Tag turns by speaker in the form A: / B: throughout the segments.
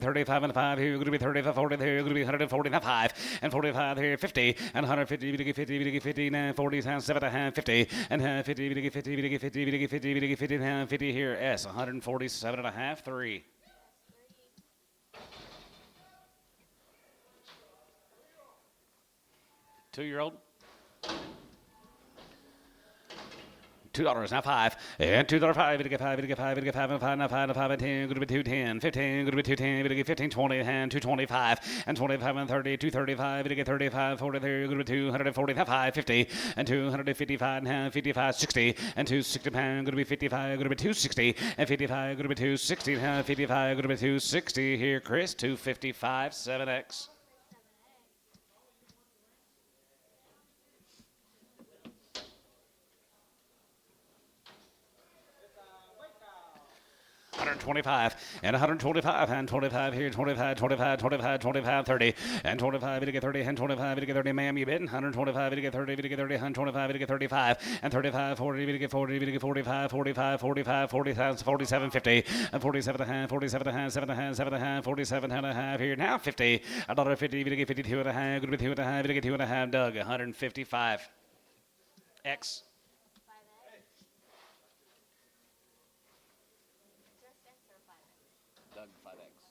A: 35 and 5 here, going to be 35, 40 here, going to be 145 and 45 here, 50 and 150, 50, now 40, 7 and a half, 50 and 50, 50, 50, 50, 50, 50 here, S, 147 and a half, 3. Two-year-old. $2 now 5 and $2 5 get 5 get 5 get 5 and 5 now 5 and 5 and 10 going to be 210 15 going to be 210 get 15 20 and 225 and 25 and 30 235 get 35 43 going to be 245 50 and 255 and 55 60 and 260 pound going to be 55 going to be 260 and 55 going to be 260 and 55 going to be 260 here Chris 255 7X. $125 and $125 and 25 here, 25, 25, 25, 25, 30 and 25 to get 30 and 25 to get 30. Ma'am, you bid. 125 to get 30 to get 30, 125 to get 35 and 35, 40 to get 40 to get 45, 45, 45, 47, 50 and 47 and a half, 47 and a half, 7 and a half, 7 and a half, 47 and a half here now 50. $1.50 to get 52 and a half, going to be 2 and a half to get 2 and a half. Doug, 155. X. Doug 5X.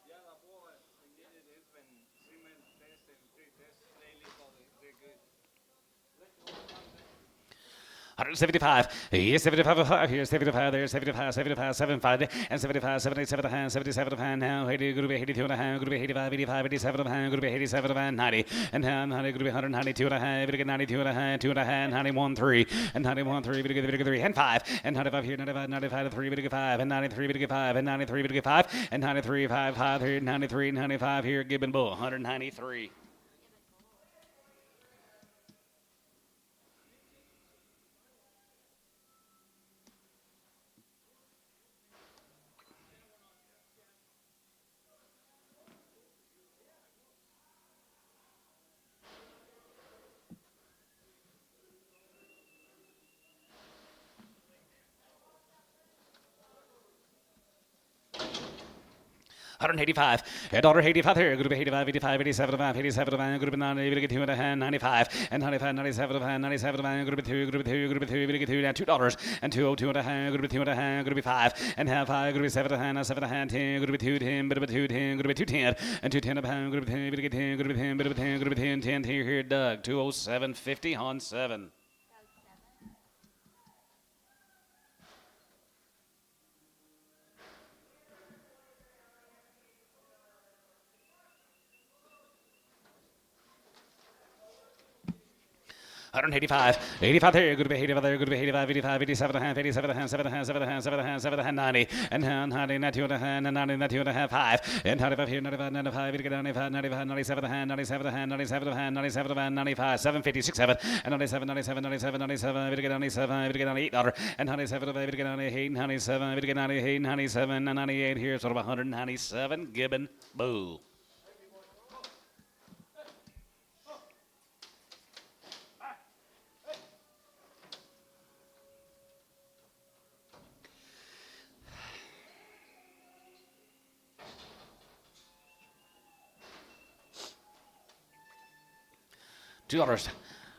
B: Yeah, the boy, I get it. It's been cement test and three tests lately, so they're good.
A: 175. Here's 75. Here's 75. There's 75. 75. 75. And 75. 77 and 77 and now 80. Going to be 82 and a half. Going to be 85. 85. 87 and a half. Going to be 87 and 90. And now 90. Going to be 192 and a half. Going to get 92 and a half. 2 and a half. 91 3. And 91 3. Going to get 3 and 5. And 95 here. 95. 95 3. Going to get 5. And 93. Going to get 5. And 93. Going to get 5. And 93 5 5 here. 93 95 here. Gibbon Bull. 193. $185. $85 here. Going to be 85, 85, 87, 87, going to be 90, going to get 2 and a half, 95, and 95, 97, 97, going to be 2, going to be 2, going to be 2, going to get 2, now $2, and 202 and a half, going to be 2 and a half, going to be 5, and half 5, going to be 7 and a half, 7 and a half, 10, going to be 2, 10, but 2, 10, going to be 2, 10, and 2, 10 a pound, going to be 10, going to get 10, going to be 10, but 10, going to be 10, 10 here, Doug, 207.50 on 7. $185. 85 there. Going to be 85 there. Going to be 85, 85, 87 and a half, 87 and a half, 7 and a half, 7 and a half, 7 and a half, 7 and a half, 90, and 90, 92 and a half, 90, 92 and a half, 5, and 95 here, 95, 95, 95, 95, 97 and a half, 97 and a half, 97 and a half, 97 and a half, 95, 750, 67, and 97, 97, 97, 97, we get 97, we get $8, and 97, we get 98, 97, we get 98, 97, and 98 here, sort of 197, Gibbon, Boo. $2.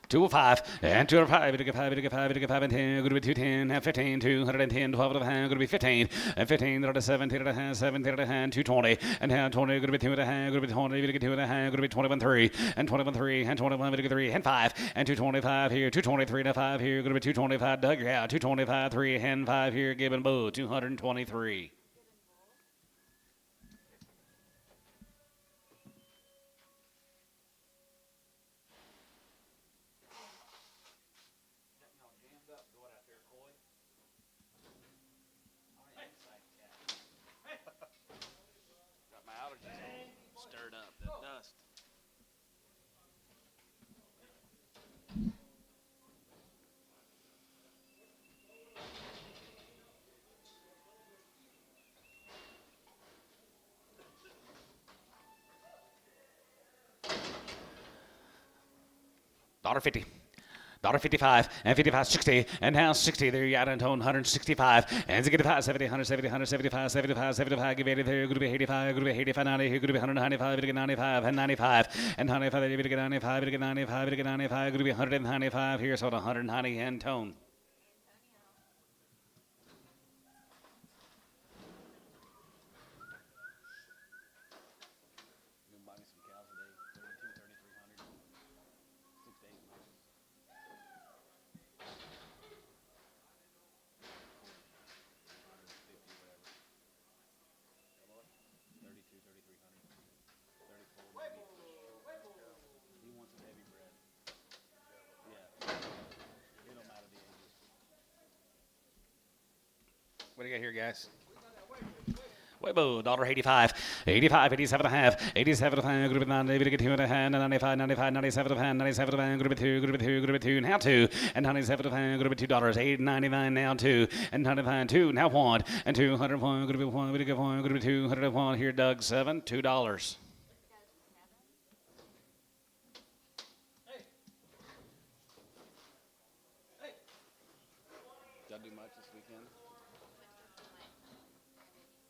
A: 205 and 205. We get 5. We get 5. We get 5 and 10. Going to be 210 and 15. 210. 12 and a half. Going to be 15 and 15. 17 and a half. 17 and a half. 220 and half. 20. Going to be 2 and a half. Going to be 20. We get 2 and a half. Going to be 21 3 and 21 3 and 21. We get 3 and 5 and 225 here. 223 and a 5 here. Going to be 225. Doug, yeah. 225 3 and 5 here. Gibbon Boo. 223.
B: Stirred up that dust.
A: $1.50. $55 and 55, 60 and now 60. There you got it, 165 and 65, 70, 170, 175, 75, 75. Give it there. Going to be 85, going to be 85, 90. Here going to be 195, going to get 95 and 95 and 95. There you get 95, going to get 95, going to get 95. Going to be 195 here, so 190 and tone. What do you got here, guys? Weibo, $85, 85, 87 and a half, 87 and a half, group of 9, David, 2 and a half, 95, 95, 97 and a half, 97 and a half, group of 2, group of 2, group of 2, now 2, and 97 and a half, group of $2, 8, 99, now 2, and 95, 2, now 1, and 201, group of 1, we get 1, group of 201, here, Doug, 7, $2. Did I do much this weekend?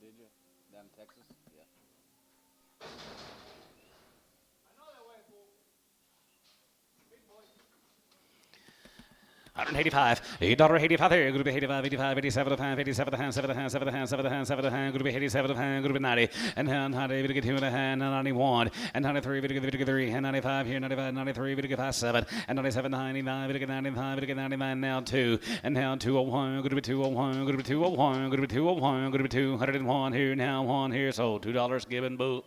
A: Did you? Down in Texas? Yeah. $185, $85 there, group of 85, 85, 87 of hand, 87 of hand, 7 of hand, 7 of hand, 7 of hand, 7 of hand, group of 87 of hand, group of 90, and 90, we get 2 and a hand, 91, and 93, we get 3, and 95 here, 95, 93, we get 5, 7, and 97, 99, we get 95, we get 99, now 2, and now 201, group of 201, group of 201, group of 201, group of 201 here, now 1 here, so $2 given, boo.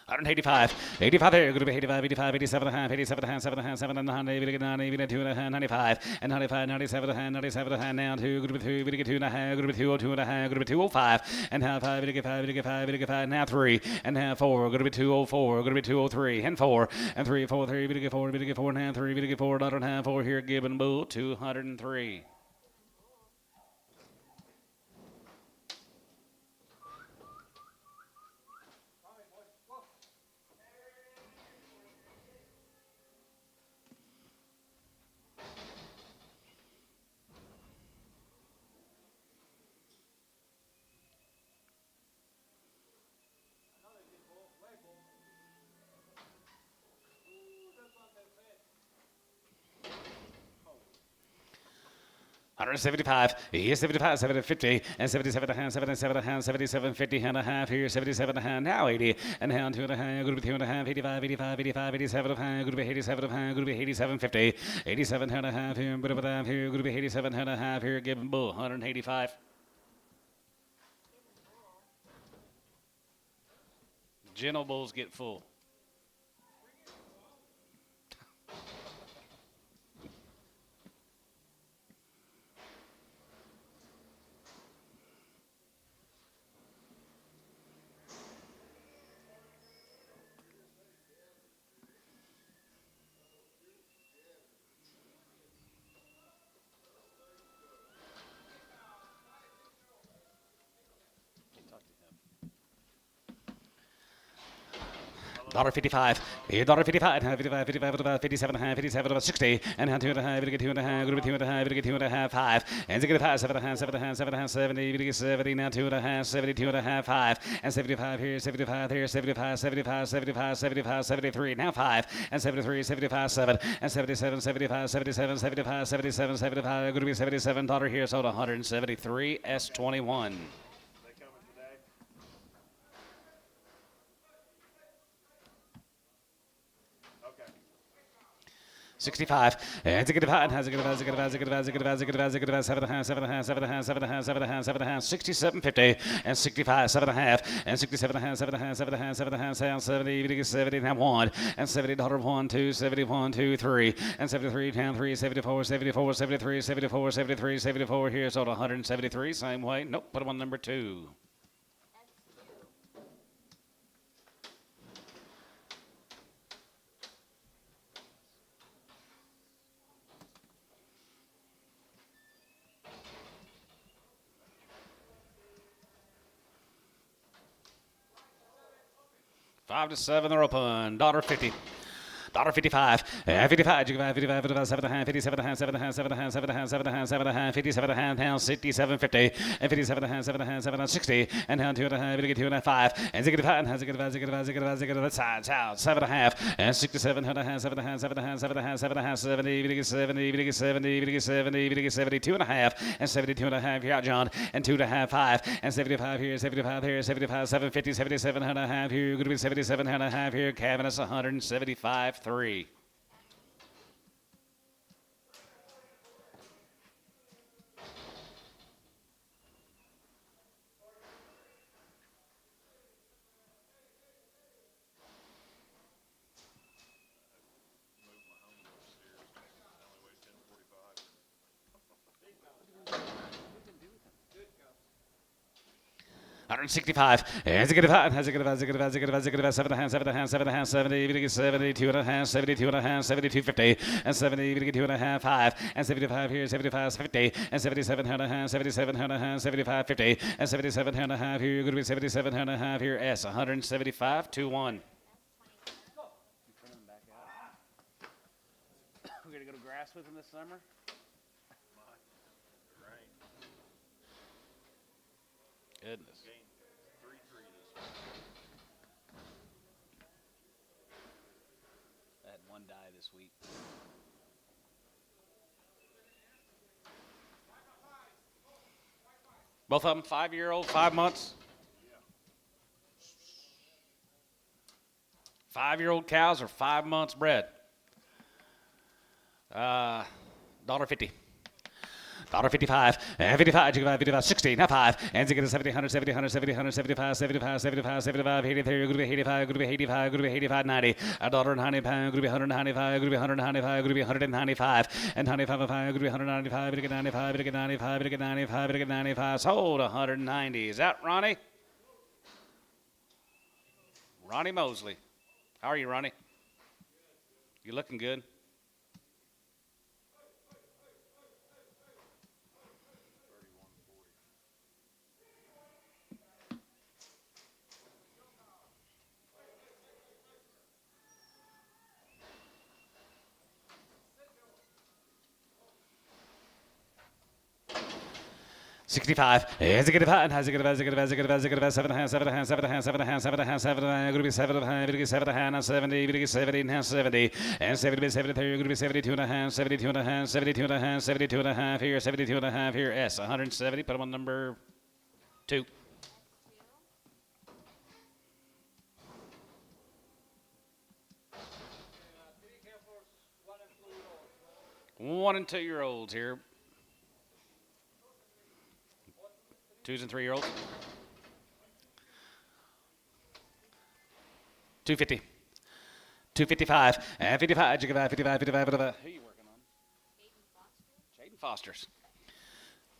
A: $185, 85 there, going to be 85, 85, 87 and a half, 87 and a half, 7 and a half, 7 and a half, 90, 2 and a half, 95, and 95, 97 and a half, 97 and a half, now 2, going to be 2, we get 2 and a half, going to be 202 and a half, going to be 205, and half 5, we get 5, we get 5, we get 5, now 3, and half 4, going to be 204, going to be 203, and 4, and 3, 4, 3, we get 4, we get 4 and a half, 3, we get 4, $1 and a half, 4 here, given, boo, 203. $175, yes, 75, 750, and 77 and a half, 77 and a half, 77, 50 and a half here, 77 and a half, now 80, and now 2 and a half, going to be 2 and a half, 85, 85, 85, 87 and a half, going to be 87 and a half, going to be 87, 50, 87 and a half here, but about here, going to be 87 and a half here, giving bull, 185. General bulls get full. $1.55, $1.55, $55, 55, about 57 and a half, 57, about 60, and now 2 and a half, we get 2 and a half, we get 2 and a half, we get 2 and a half, 5, and 5, 7 and a half, 7 and a half, 7 and a half, 70, we get 70, now 2 and a half, 72 and a half, 5, and 75 here, 75 here, 75, 75, 75, 75, 73, now 5, and 73, 75, 7, and 77, 75, 77, 75, 77, 75, going to be $77 here, sold 173, S21. 65, and 65, 67, 50, and 65, 7 and a half, and 67 and a half, 7 and a half, 7 and a half, 7 and a half, 70, 70, and 1, and $70, 1, 2, 71, 2, 3, and 73, 10, 3, 74, 74, 73, 74, 73, 74 here, sold 173, same way. Nope, put them on number 2. 5 to 7, they're open. $1.50. $1.55. 55. You can 55, 55, 7 and a half, 57 and a half, 7 and a half, 7 and a half, 7 and a half, 7 and a half, 7 and a half, 57 and a half, now 67.50. And 57 and a half, 7 and a half, 7 and 60. And down 2 and a half, 2 and a half, 5. And 65 and a half, 65, sides out, 7 and a half. And 67 and a half, 7 and a half, 7 and a half, 7 and a half, 7 and a half, 70, 70, 70, 70, 72 and a half. And 72 and a half here out, John. And 2 and a half, 5. And 75 here, 75 here, 75, 750, 77 and a half here. Going to be 77 and a half here. Kevin, it's 175.3. $165. Has a good five. Has a good five. Has a good five. Has a good five. Has a good five. 7 and a half. 7 and a half. 7 and a half. 70. 72 and a half. 72 and a half. 72.50. And 70. 2 and a half. 5. And 75 here. 75. 50. And 77 and a half. 77 and a half. 75. 50. And 77 and a half here. You're going to be 77 and a half here. S. 175 to 1. We're going to go to grass with him this summer. Goodness. I had one die this week. Both of them 5-year-old, 5 months. 5-year-old cows are 5 months bred. $1.50. $1.55. 55. 55. 60. Now 5. And to get a 70, 100, 70, 100, 70, 100, 75, 75, 75, 75, 83. Going to be 85. Going to be 85. Going to be 85, 90. $1.95. Going to be 195. Going to be 195. Going to be 195. And 95. Going to be 195. Going to get 95. Going to get 95. Going to get 95. Going to get 95. Sold 190. Is that Ronnie? Ronnie Mosley. How are you, Ronnie? You looking good? $65. Has a good five. Has a good five. Has a good five. Has a good five. Has a good five. 7 and a half. 7 and a half. 7 and a half. 7 and a half. 7 and a half. 7 and a half. Going to be 7 and a half. Going to be 7 and a half. Now 70. Going to be 70. Now 70. And 70. 73. Going to be 72 and a half. 72 and a half. 72 and a half. 72 and a half here. 72 and a half here. S. 170. Put them on number 2. One and 2-year-olds here. 2s and 3-year-olds. 250. 255. 55. 55. 55. 55. Who are you working on? Jaden Foster's.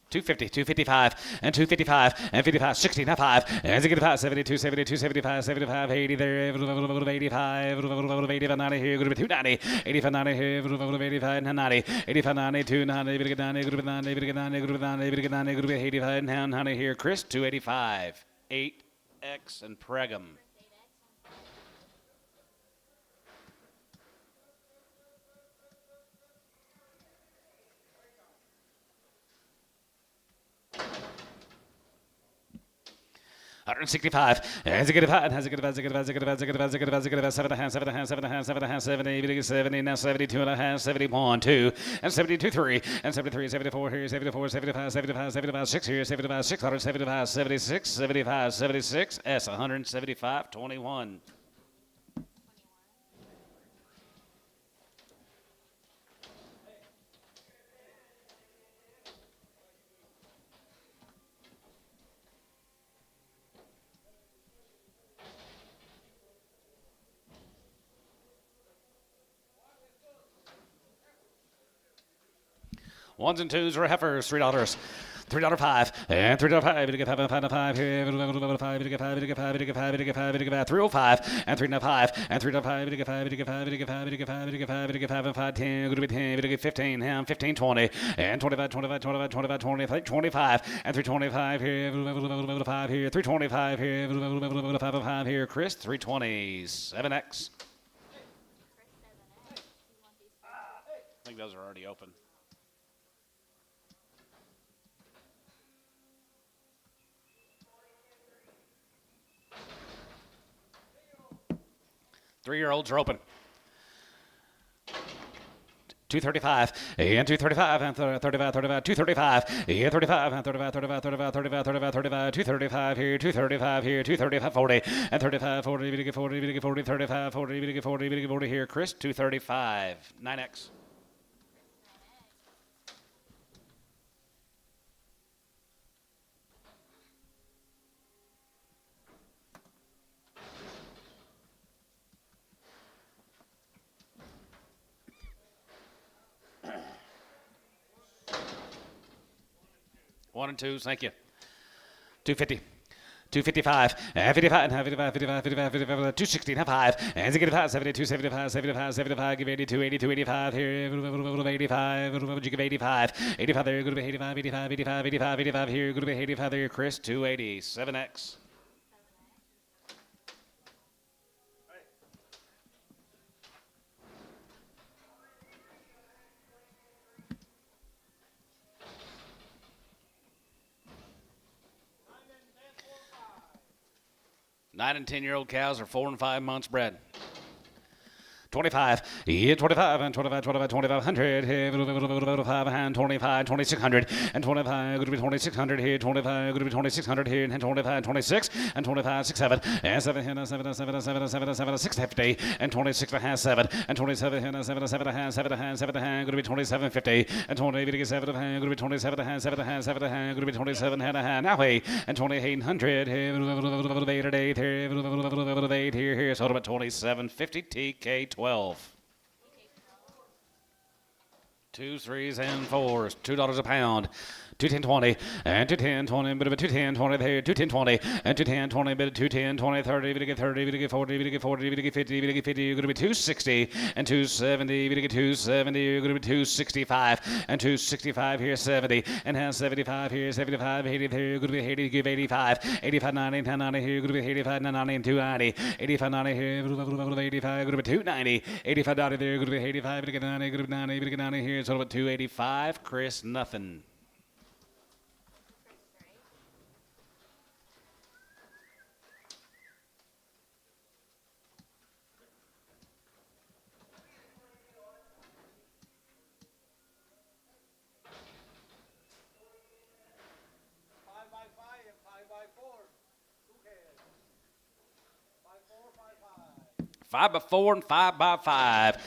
A: 250, 255, and 255, and 55, 60, not 5, and 65, 72, 72, 75, 75, 80 there, 85, 85, 90 here, going to be 290, 85, 90 here, 85, 90, 85, 90, 290, 90, 90, 90, 90, 85, 90 here, Chris, 285, 8X, and Pregum. $165. Has a good five. Has a good five. Has a good five. Has a good five. Has a good five. Has a good five. Has a good five. 7 and a half. 7 and a half. 7 and a half. 7 and a half. 70. 70. Now 72 and a half. 71. 2. And 72. 3. And 73. 74 here. 74. 75. 75. 75. 6 here. 75. 675. 76. 75. 76. S. 175. 21. Ones and twos are heifers, $3. $3.05 and $3.05. We get $5 here. $5. We get $5. We get $5. We get $5. We get $5. We get $5. $3.05 and $3.05 and $3.05. We get $5. We get $5. We get $5. We get $5. We get $5. We get $5 and $5. 10. Going to be 10. We get 15. And 15. 20 and 25. 25. 25. 25. 20. 25 and 325 here. 5 here. 325 here. 5 and 5 here. Chris 320. 7X. I think those are already open. Three-year-olds are open. 235 and 235 and 35 35 235 and 35 and 35 35 35 35 35 35 235 here 235 here 235 40 and 35 40 we get 40 we get 40 35 40 we get 40 we get 40 here Chris 235 9X. One and twos, thank you. 250. 255 and 55 and 55 55 55 55 260 and 5 and 5 72 75 75 75 give 82 82 85 here 85 you give 85 85 there go to be 85 85 85 85 85 here go to be 85 there Chris 280 7X. Nine and 10-year-old cows are 4 and 5 months bred. 25, yeah, 25 and 25, 25, 2500 here, 5 and 25, 2600 and 25, going to be 2600 here, 25, going to be 2600 here, and 25, 26 and 25, 67 and 7 and 7 7 7 7 7 650 and 26 and 7 and 27 and 7 7 and 7 and 7 and going to be 2750 and 20 we get 7 and going to be 27 and 7 and 7 and going to be 27 and now hey and 2800 here, 8 here, so about 2750 TK 12. 2 3s and 4s, $2 a pound. 210.20 and 210.20, bit of a 210.20 there, 210.20 and 210.20, bit of 210.20, 30, bit of 30, bit of 40, bit of 40, bit of 50, bit of 50, you're going to be 260 and 270, bit of 270, you're going to be 265 and 265 here, 70 and has 75 here, 75, 80 there, you're going to be 80, give 85, 85, 90, 10, 90 here, you're going to be 85, 90 and 290, 85, 90 here, 85, going to be 290, 85, 90 there, you're going to be 85, bit of 90, going to be 90, bit of 90 here, so about 285, Chris, nothing. Five by 4 and 5 by 5.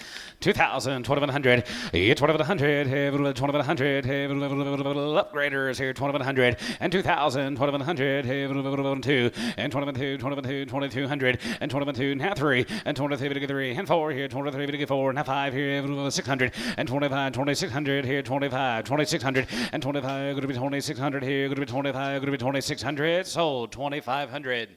A: 2,000, 2,100, yeah, 2,100, 2,100, upgraders here, 2,100, and 2,000, 2,100, 2, and 22, 22, 2,200, and 22, now 3, and 23, 3, and 4 here, 23, 4, and 5 here, 600, and 25, 2,600 here, 25, 2,600, and 25, going to be 2,600 here, going to be 25, going to be 2,600, sold, 2,500.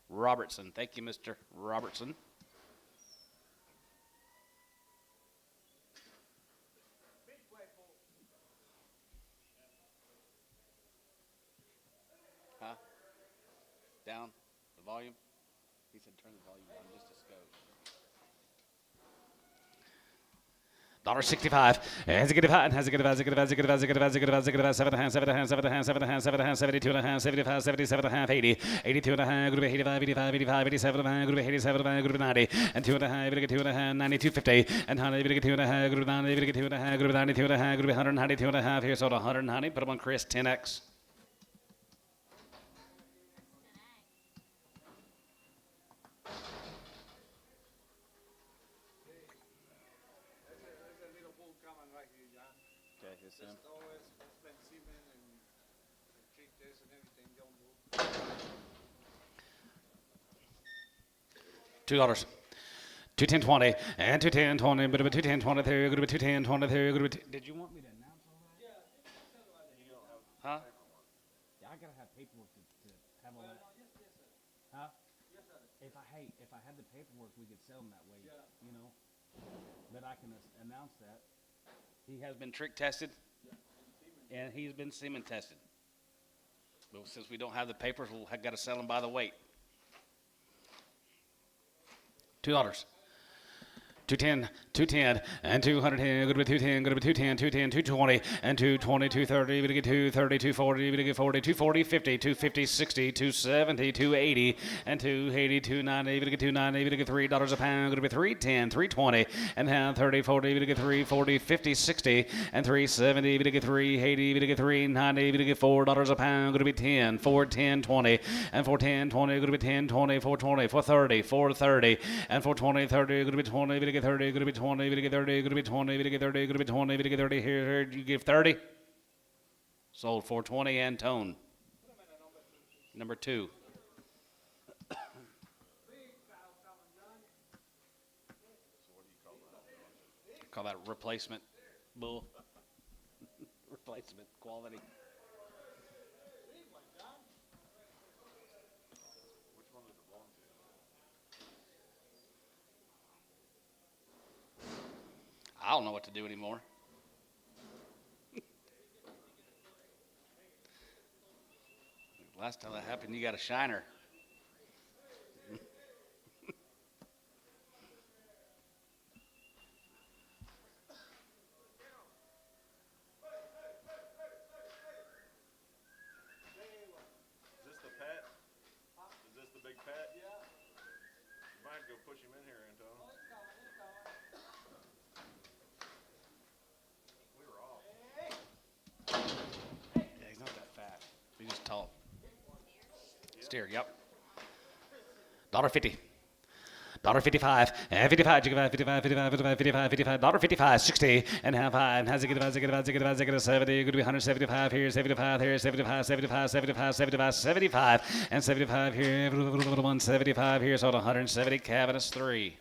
A: Robertson. Thank you, Mr. Robertson. Huh? Down the volume? He said turn the volume down just a skosh. $1.65. Has a good and has a good 7 and 72 and a half, 75, 77 and a half, 80, 82 and a half, group 85, 85, 85, 87 and a half, group 87 and a half, group 90, and 2 and a half, we get 2 and a half, 92, 50, and 100, we get 2 and a half, group 90, we get 2 and a half, group 92 and a half, group 192 and a half, here, so 190, put them on Chris, 10X. $2. 210.20 and 210.20, but 210.20 there, good 210.20 there, good. Did you want me to announce all that? Huh? Yeah, I gotta have paperwork to have all that. Huh? If I had the paperwork, we could sell them that way, you know. But I can announce that. He has been trick tested, and he's been semen tested. But since we don't have the papers, we'll got to sell them by the weight. $2. 210, and 210, good with 210, good with 210, 210, 220, and 220, 230, we get 230, 240, we get 40, 240, 50, 250, 60, 270, 280, and 280, 290, we get 290, we get $3 a pound, good with 310, 320, and now 30, 40, we get 340, 50, 60, and 370, we get 380, we get 390, we get $4 a pound, good with 10, 410, 20, and 410, 20, good with 10, 20, 420, 430, 430, and 420, 30, good with 20, we get 30, going to be 20, we get 30, going to be 20, we get 30, going to be 20, we get 30. Here, you give 30. Sold 420 and tone. Number 2. Call that replacement bull. Replacement quality. I don't know what to do anymore. Last time that happened, you got a shiner.
C: Is this the Pat? Is this the big Pat? Yeah. You might go push him in here, Anton.
A: Yeah, he's not that fat. He's just tall. Steer, yep. $1.50. $1.55, and 55, 55, 55, 55, 55, 55, $1.55, 60, and half high, and has a 70, good to be 175 here, 75 here, 75, 75, 75, 75, 75, and 75 here, 175 here, so 170, cabinets 3.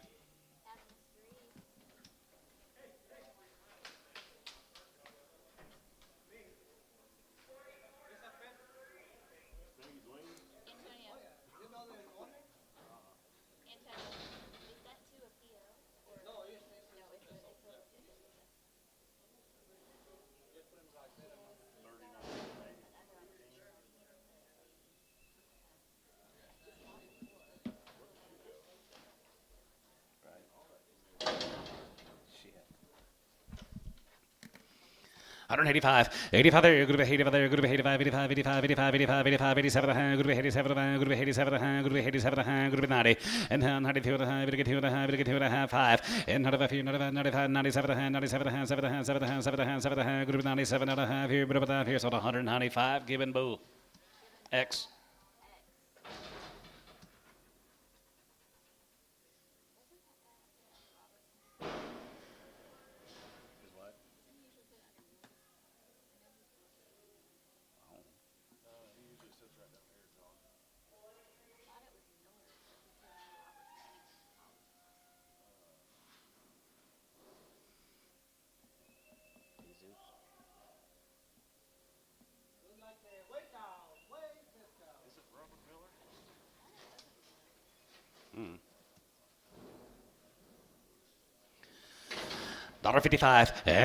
A: $185, 85 there, good to be 85 there, good to be 85, 85, 85, 85, 85, 85, 87 a hand, good to be 87 a hand, good to be 87 a hand, good to be 87 a hand, good to be 90, and 92 a hand, we get 2 and a half, we get 2 and a half, 5, and 95 here, 95, 95, 97 a hand, 97 a hand, 7 a hand, 7 a hand, 7 a hand, 7 a hand, good to be 97 and a half here, but about here, so 195, given bull. X. $1.55,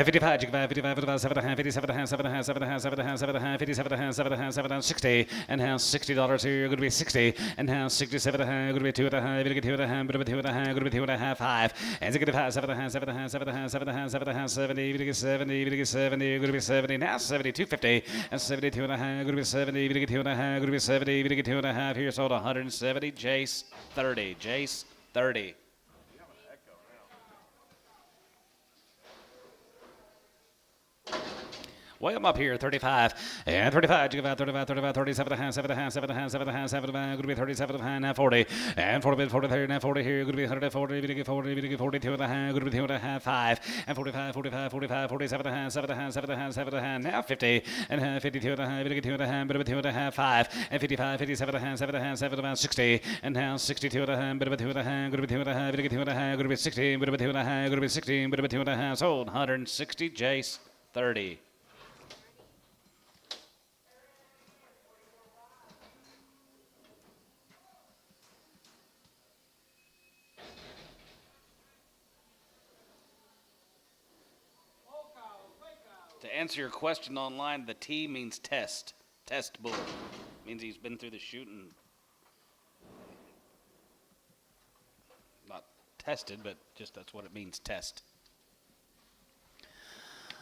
A: 55, 55, 55, 7 a hand, 57 a hand, 7 a hand, 7 a hand, 7 a hand, 7 a hand, 57 a hand, 7 a hand, 7 a hand, 60, and now $60 here, going to be 60, and now 67 a hand, going to be 2 and a half, going to get 2 and a half, going to be 2 and a half, going to be 2 and a half, 5, and 65, 7 a hand, 7 a hand, 7 a hand, 7 a hand, 7 a hand, 70, going to get 70, going to get 70, going to be 70, now 70, 250, and 72 and a half, going to be 70, going to get 2 and a half, going to be 70, going to get 2 and a half here, sold 170, Jace 30, Jace 30. Way I'm up here, 35. And 35, you give out 35, 35, 37 and a half, 7 and a half, 7 and a half, 7 and a half, 7 and a half, going to be 37 and a half, now 40. And 40, 40, 30, now 40 here, going to be 140, going to get 40, going to get 42 and a half, going to be 2 and a half, 5. And 45, 45, 45, 47 and a half, 7 and a half, 7 and a half, 7 and a half, now 50. And a half, 52 and a half, going to get 2 and a half, bit of a 2 and a half, 5. And 55, 57 and a half, 7 and a half, 7 and a half, 60. And now 62 and a half, bit of a 2 and a half, going to be 2 and a half, going to get 2 and a half, going to be 16, bit of a 2 and a half, going to be 16, bit of a 2 and a half, sold. 160, Jace, 30. To answer your question online, the T means test. Test bull. Means he's been through the shooting. Not tested, but just that's what it means, test.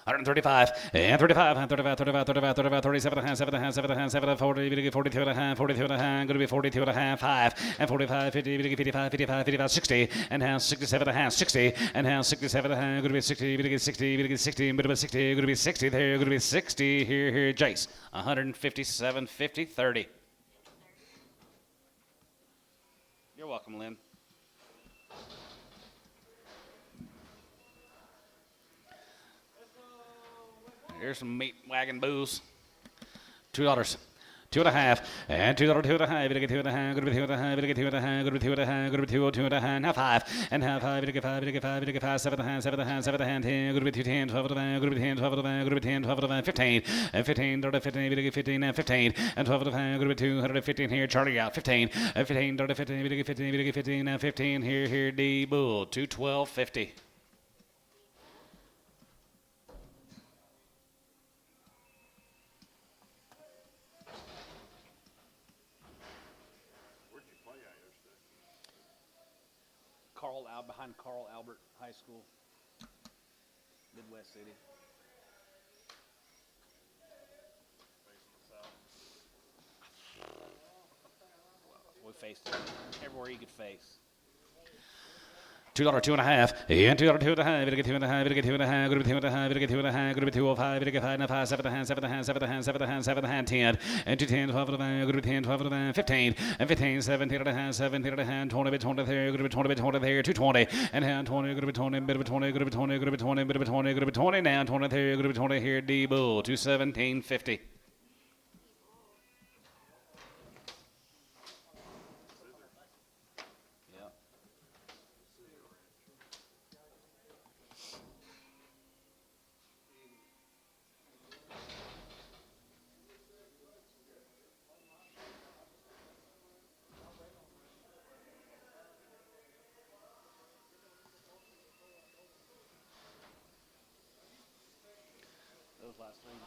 A: 135, and 35, and 35, 35, 35, 35, 37 and a half, 7 and a half, 7 and a half, 7 and 40, 42 and a half, 42 and a half, going to be 42 and a half, 5, and 45, 50, 55, 55, 55, 60, and now 67 and a half, 60, and now 67 and a half, going to be 60, going to get 60, going to get 60, bit of a 60, going to be 60 there, going to be 60 here, Jace, 157, 50, 30. You're welcome, Lynn. Here's some meat wagon booze. $2. 2 and a half, and $2, 2 and a half, $2 and a half, $2 and a half, $2 and a half, $2 and a half, $2 and a half, now 5, and half 5, $5, $5, 7 and a half, 7 and a half, 7 and a half, 10, going to be 10, 12 and a half, going to be 10, 12 and a half, going to be 10, 12 and a half, 15, and 15, 15, 15, and 15, and 12 and a half, going to be 215 here, Charlie out, 15, and 15, 15, 15, 15, and 15 here, D Bull, 212, 50. Behind Carl Albert High School, Midwest City. We faced it everywhere you could face. $2, 2 and a half, and $2, 2 and a half, $2 and a half, $2 and a half, $2 and a half, $2 and a half, $2 205, $5 and a half, 7 and a half, 7 and a half, 7 and a half, 7 and a half, 7 and a half, 10, and 210, 12 and a half, $2 10, 12 and a half, 15, and 15, 17 and a half, 17 and a half, 20, 20 there, $2 20, 20 there, 220, and hand 20, $2 20, bit of 20, $2 20, $2 20, bit of 20, $2 20, now 20 there, $2 20 here, D Bull, 217, 50.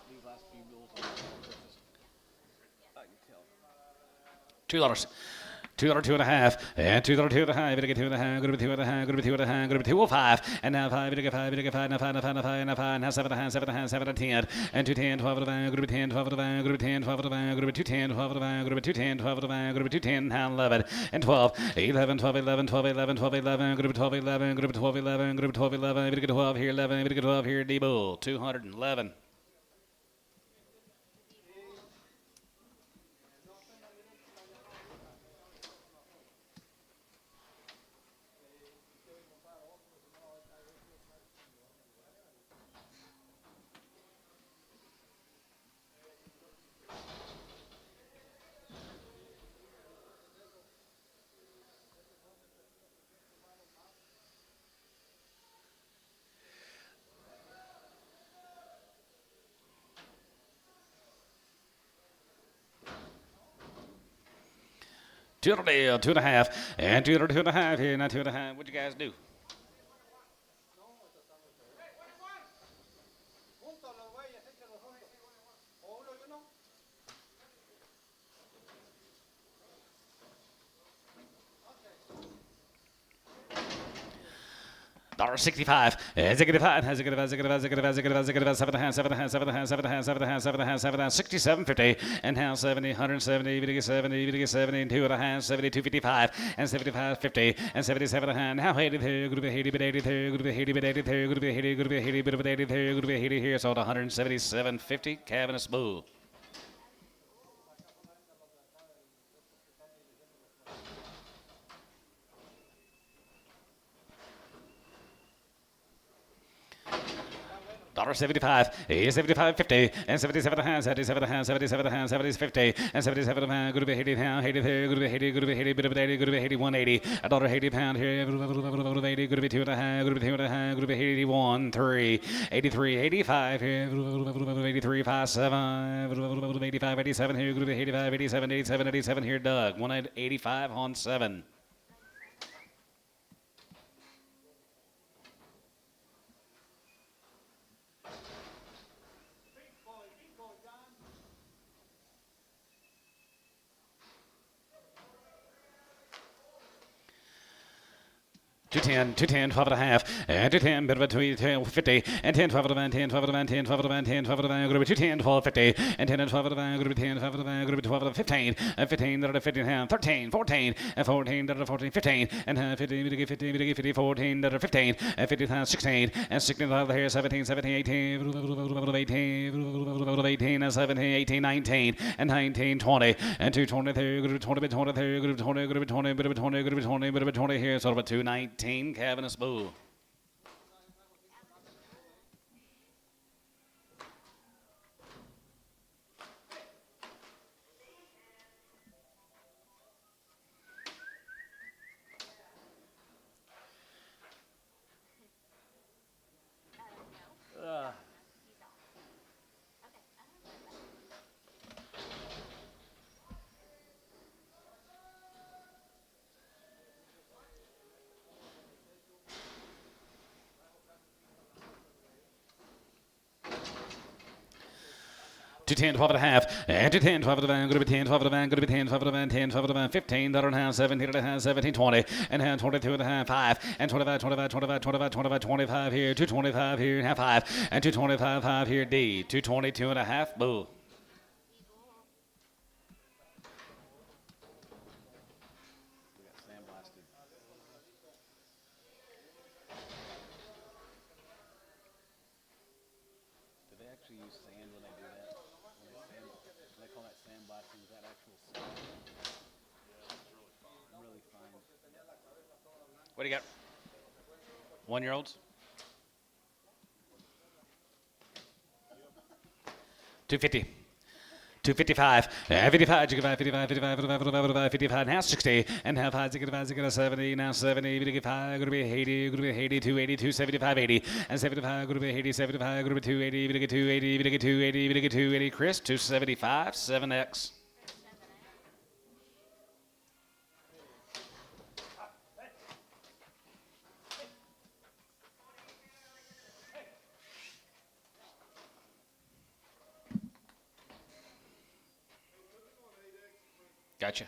A: These last few bulls on I can tell. $2. $2, 2 and a half, and $2, 2 and a half, $2 2 and a half, $2 2 and a half, $2 2 and a half, $2 205, and now 5, $5, $5, now 5, now 5, now 5, now 5, now 7 and a half, 7 and a half, 7 and 10, and 210, 12 and a half, $2 10, 12 and a half, $2 10, 12 and a half, $2 210, 12 and a half, $2 210, 12 and a half, $2 210, now 11, and 12, 11, 12, 11, 12, 11, 12, 11, $2 12, 11, $2 12, 11, $2 12, 11, $2 12 here, 11, $2 12 here, D Bull, 211. $2 deal, 2 and a half, and $2, 2 and a half here, now 2 and a half. What'd you guys do? $65. Executive high. Executive. 67.50. And now 70, 170, 70, 72 and a half, 72.55, and 75.50, and 77 and a half. Now 83, group of 80, but 83, group of 80, but 83, group of 80, group of 80, but 83, group of 80 here. Sold 177.50. Cavernous Bull. $75, 75.50, and 77 and a half, 77 and a half, 77 and a half, 70.50, and 77 and a half. Good to be 80 pound, 80 there, good to be 80, good to be 80, bit of 80, good to be 80, 180, $1.80 pound here, good to be 80, good to be 2 and a half, good to be 2 and a half, good to be 81, 3, 83, 85 here, 83, 5, 7, 85, 87 here, good to be 85, 87, 87, 87 here, Doug, 185 on 7. $210, 12 and a half, and $210, bit of a 250, and 10, 12 of the van, 10, 12 of the van, 10, 12 of the van, 10, 12 of the van, going to be 210, 12, 50, and 10 and 12 of the van, going to be 10, 12 of the van, going to be 12 of the 15, and 15, that are 15 and a half, 13, 14, and 14, that are 14, 15, and 15, 50, 50, 14, that are 15, and 50, 16, and 16 out of here, 17, 17, 18, 18, and 17, 18, 19, and 19, 20, and 223, going to be 20, 23, going to be 20, going to be 20, bit of a 20, going to be 20, bit of a 20 here, sort of a 219. Cavernous Bull. To 10, 12 and a half, and to 10, 12 of the van, going to be 10, 12 of the van, going to be 10, 12 of the van, 10, 12 of the van, 15, $1 and a half, 17 and a half, 17, 20, and hand 22 and a half, 5, and 25, 25, 25, 25, 25, 25 here, 225 here, and half 5, and 225, 5 here, D, 222 and a half, Bull. What do you got? 1-year-olds? 250. 255, 55, 55, 55, 55, 55, 55, now 60, and half 5, 70, now 70, 55, going to be 80, going to be 80, 280, 75, 80, and 75, going to be 80, 75, going to be 280, 280, 280, 280, Chris, 275, 7X. Gotcha.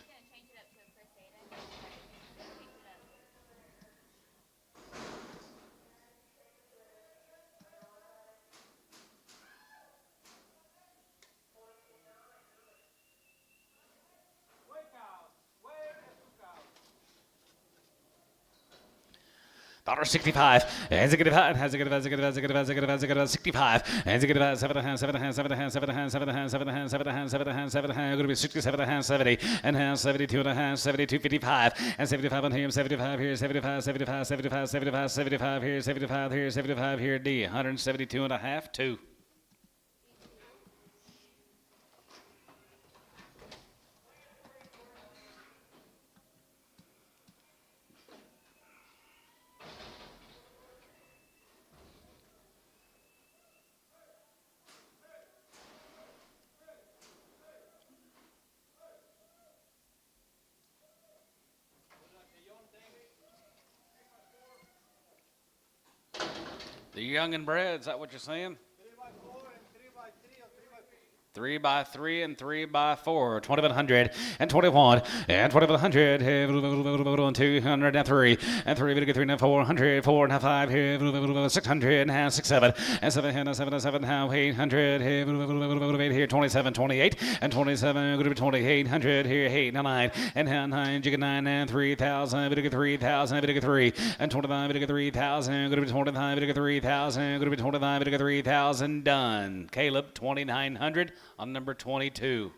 A: $65, executive high, executive 65, executive 7 and a half, 7 and a half, 7 and a half, 7 and a half, 7 and a half, 7 and a half, 7 and a half, 7 and a half, 7 and a half, going to be 67 and a half, 70, and a half, 72 and a half, 72, 55, and 75 on him, 75 here, 75, 75, 75, 75, 75 here, 75 here, 75 here, D, 172 and a half, 2. The young and bred, is that what you're saying?
B: 3x4 and 3x3 or 3x
A: 3 by 3 and 3 by 4, 2100 and 21 and 2100, 203 and 3 and 400, 4 and 5 here, 600 and 6 7 and 7 and 7 and 7 now 800 here, 27, 28 and 27, going to be 2800 here, 8 and 9 and 9, jig 9 and 3000, 3000, 3 and 29, 3000, going to be 25, 3000, going to be 25, 3000 done. Caleb 2900 on number 22.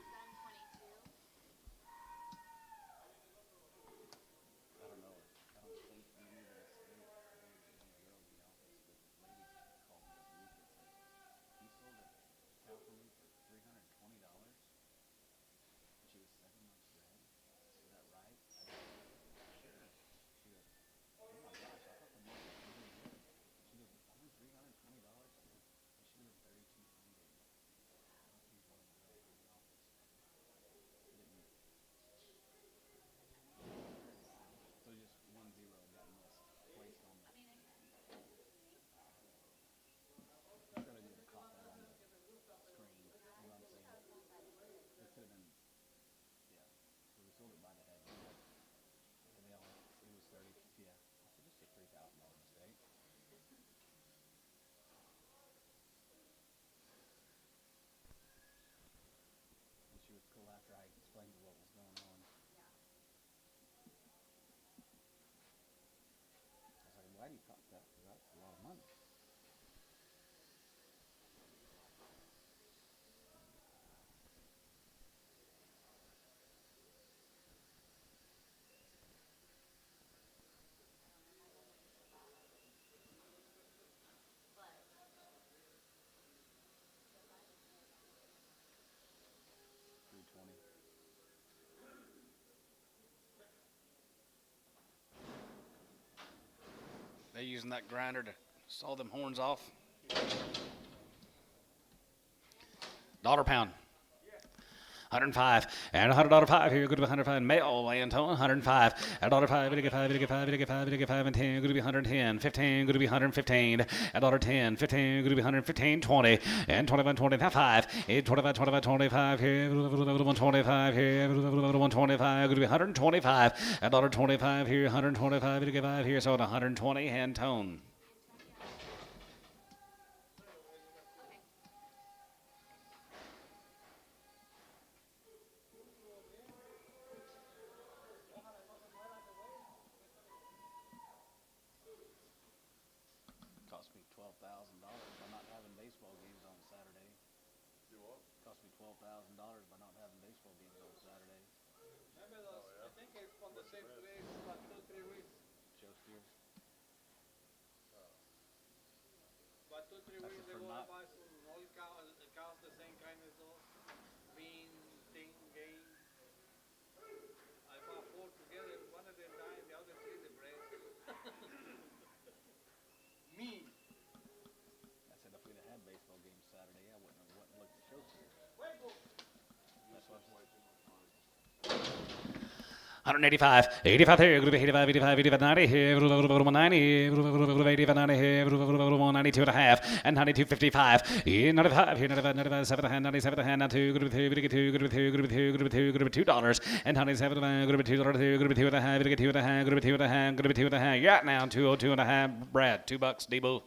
A: They using that grinder to saw them horns off. Dollar pound. 105 and $100 here, good to be 105. Male Antone 105 and $5, we get 5, we get 5, we get 5, we get 5 and 10, good to be 110, 15, good to be 115 and $10, 15, good to be 115, 20 and 21, 25, 25, 25, 25 here, 125 here, 125, good to be 125 and $25 here, 125, we get 5 here, so 120 Antone.
B: But 2-3 weeks ago, I buy some old cows the same kind as those. Mean, thing, game. I bought 4 together. One of them died, the other 3 the bred. Mean.
D: I said if we'd have had baseball games Saturday, I wouldn't have looked at show here. That's what I said.
A: 185, 85 here, 85, 85, 85, 90 here, 190, 85, 90 here, 192 and a half, and 92, 55, 95 here, 95, 97, 97, 92, good with 2, good with 2, good with 2, good with 2, good with 2, good with $2, and 97, good with $2, good with 2 and a half, good with 2 and a half, good with 2 and a half, good with 2 and a half, yeah, now 202 and a half, Brad, $2, D-Bull.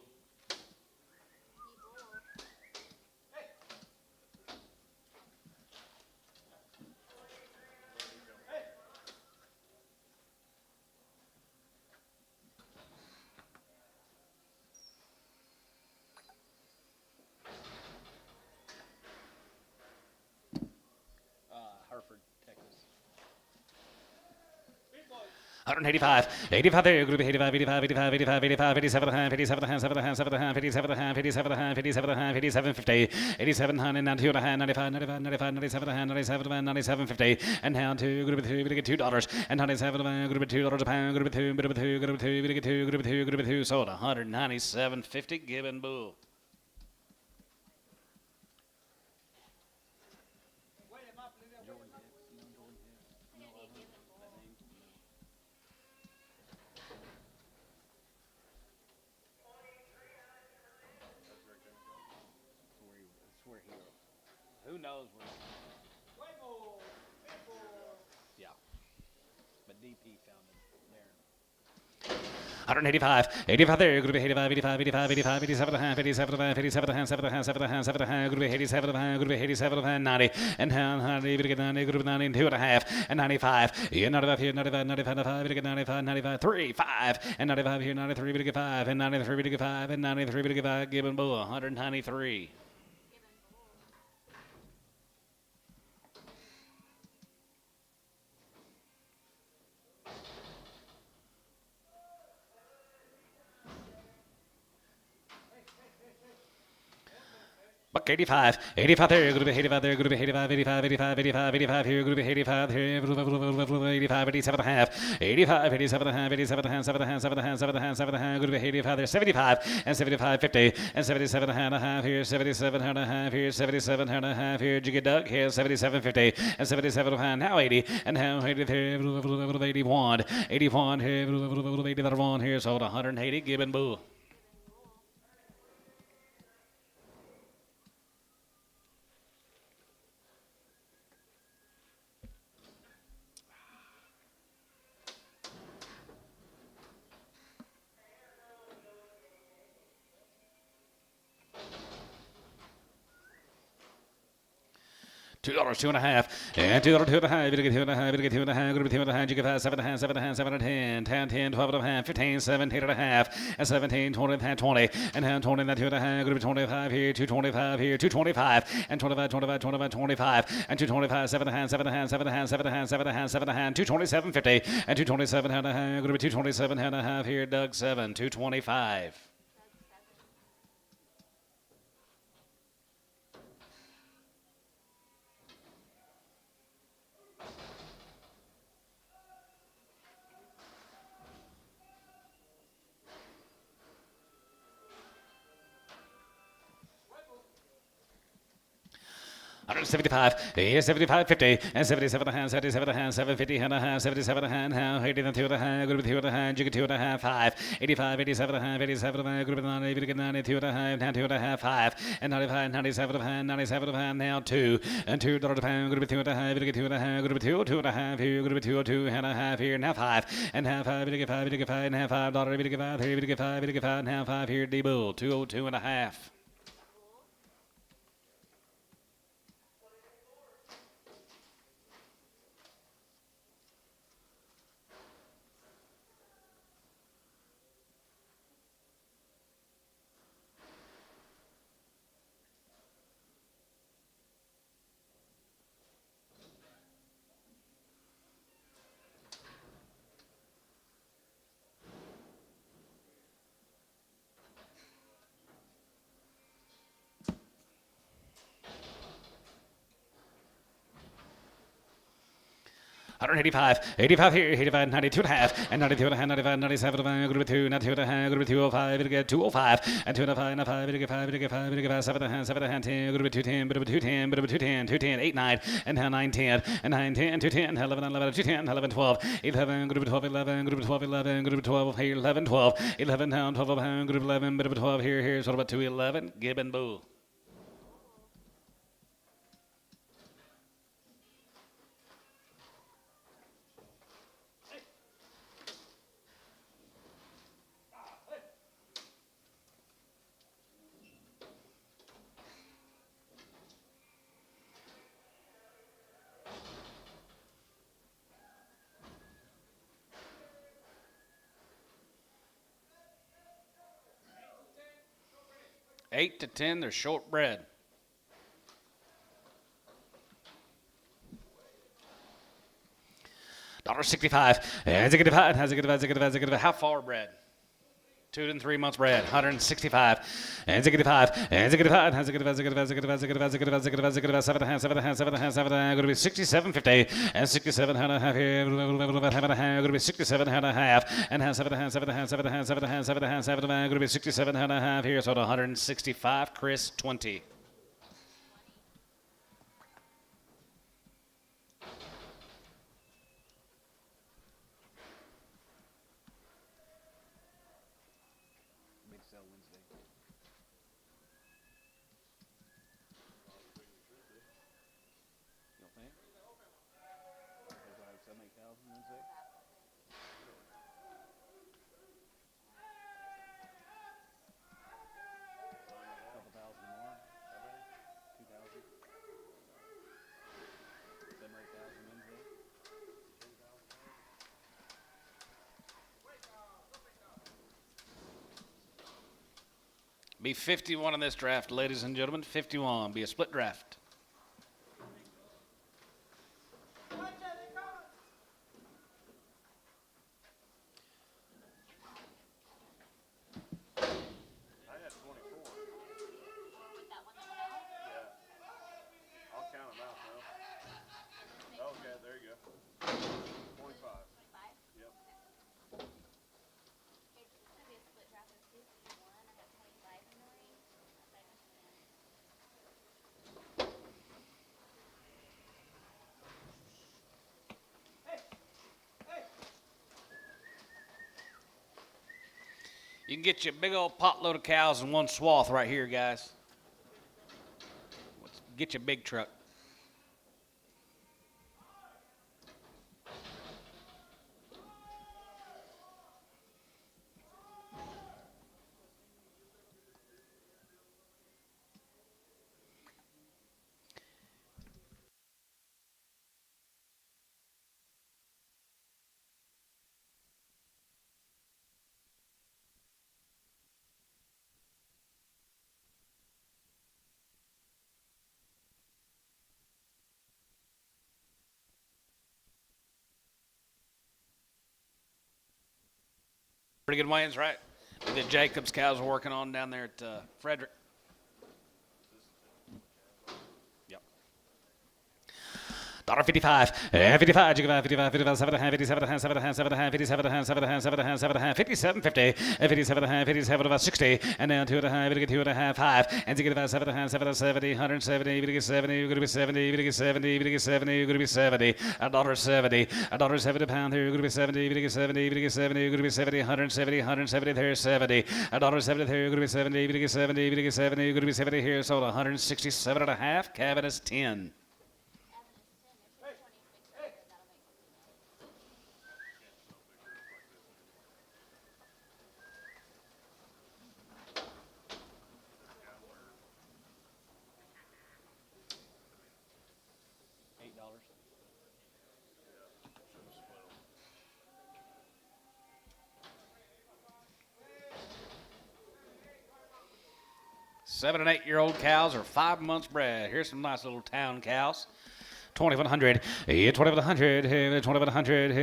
D: Hartford, Texas.
A: 185, 85 there, group 85, 85, 85, 85, 85, 87, 87, 7, 7, 57, 57, 57, 57, 50, 87, 92, 95, 95, 95, 97, 97, 97, 50, and now to group 2, we get $2, and 97, group $2 a pound, group 2, group 2, group 2, we get 2, group 2, group 2, sold 197.50, Gibbon Bull.
D: who knows where? Yeah. But DP found him there.
A: 185, 85 there, group 85, 85, 85, 85, 87 and a half, 87 and a half, 87 and a half, 7 and a half, 7 and a half, 7 and a half, group 87 and a half, group 87 and a half, 90, and 90, 90, group 92 and a half, and 95, yeah, 95 here, 95, 95, 95, 95, 95, 3, 5, and 95 here, 93, 5, and 93, 5, and 93, 5, Gibbon Bull, 193. Buck 85, 85 there, group 85 there, group 85, 85, 85, 85, 85 here, group 85 here, 85, 87 and a half, 85, 87 and a half, 87 and a half, 7 and a half, 7 and a half, 7 and a half, 7 and a half, group 85 there, 75, and 75, 50, and 77 and a half here, 77 and a half here, 77 and a half here, Jiggy Duck here, 77, 50, and 77 and a half, now 80, and now 80 there, 81, 81 here, 81 here, so 180, Gibbon Bull. $2, 2 and a half, and $2, 2 and a half, you get 2 and a half, you get 2 and a half, group 2 and a half, you get 5, 7 and a half, 7 and a half, 7 and 10, 10, 10, 12 and a half, 15, 17 and a half, and 17, 20 and a half, 20, and hand 20, and 2 and a half, group 25 here, 225 here, 225, and 25, 25, 25, 25, and 225, 7 and a half, 7 and a half, 7 and a half, 7 and a half, 7 and a half, 7 and a half, 227, 50, and 227 and a half, group 227 and a half here, Doug 7, 225. $175, 75, 50, and 77 and a half, 77 and a half, 750 and a half, 77 and a half, 80 and 2 and a half, group 2 and a half, jiggy 2 and a half, 5, 85, 87 and a half, 87 and a half, group 90, 92 and a half, and 2 and a half, 5, and 95, 97 and a half, 97 and a half, now 2, and $2 a pound, group 2 and a half, 2 and a half, group 2, 2 and a half here, group 2, 2 and a half here, now 5, and half 5, you get 5, you get 5, and half $5, you get 5, here, you get 5, you get 5, and half 5 here, D-Bull, 202 and a half. $185, 85 here, 85, 92 and a half, and 92 and a half, 95, 97 and a half, group 2, 92 and a half, group 205, you get 205, and 2 and a 5, and a 5, you get 5, you get 5, you get 5, 7 and a half, 7 and a half, 10, group 210, group 210, group 210, 210, 8, 9, and 9, 10, and 9, 10, 210, 11, 11, 210, 11, 12, 11, group 12, 11, group 12, 11, group 12 here, 11, 12, 11 down, 12 pound, group 11, group 12 here, so about 211, Gibbon Bull. $8 to $10, they're shortbred. $1.65. How far bred? 2 and 3 months bred. 165. And 65. And 65. 7.5. Going to be 67, 50. And 67 and a half here. Going to be 67 and a half. And 7.5. Going to be 67 and a half here. So 165. Chris 20.
D: 2,000 Wednesday. Couple thousand more.
C: How many?
D: 2,000. 7 or 8,000 Wednesday.
C: 10,000 more?
A: Be 51 in this draft, ladies and gentlemen. 51. Be a split draft.
C: I had 24. Yeah. I'll count them out though. Okay, there you go. 25. Yep.
A: You can get you a big old potload of cows in one swath right here, guys. Get you a big truck. Pretty good wins, right? The Jacobs cows are working on down there at Frederick. Yep. $1.55, 55, 55, 55, 7 and a half, 57 and a half, 7 and a half, 7 and a half, 57 and a half, 7 and a half, 7 and a half, 7 and a half, 57.50, 57 and a half, 57 about 60, and now 2 and a half, we get 2 and a half, 5, and to get about 7 and a half, 7 and 70, 170, we get 70, we're going to be 70, we get 70, we get 70, we're going to be 70, $1.70, $1.70 a pound here, we're going to be 70, we get 70, we get 70, we're going to be 70, 170, 170 there, 70, $1.70 there, we're going to be 70, we get 70, we get 70, we're going to be 70 here, sold 167 and a half, cabin is 10.
D: $8.
A: 7 and 8 year old cows are 5 months bred. Here's some nice little town cows. 2,100, 2,100, 2,100, 2,100,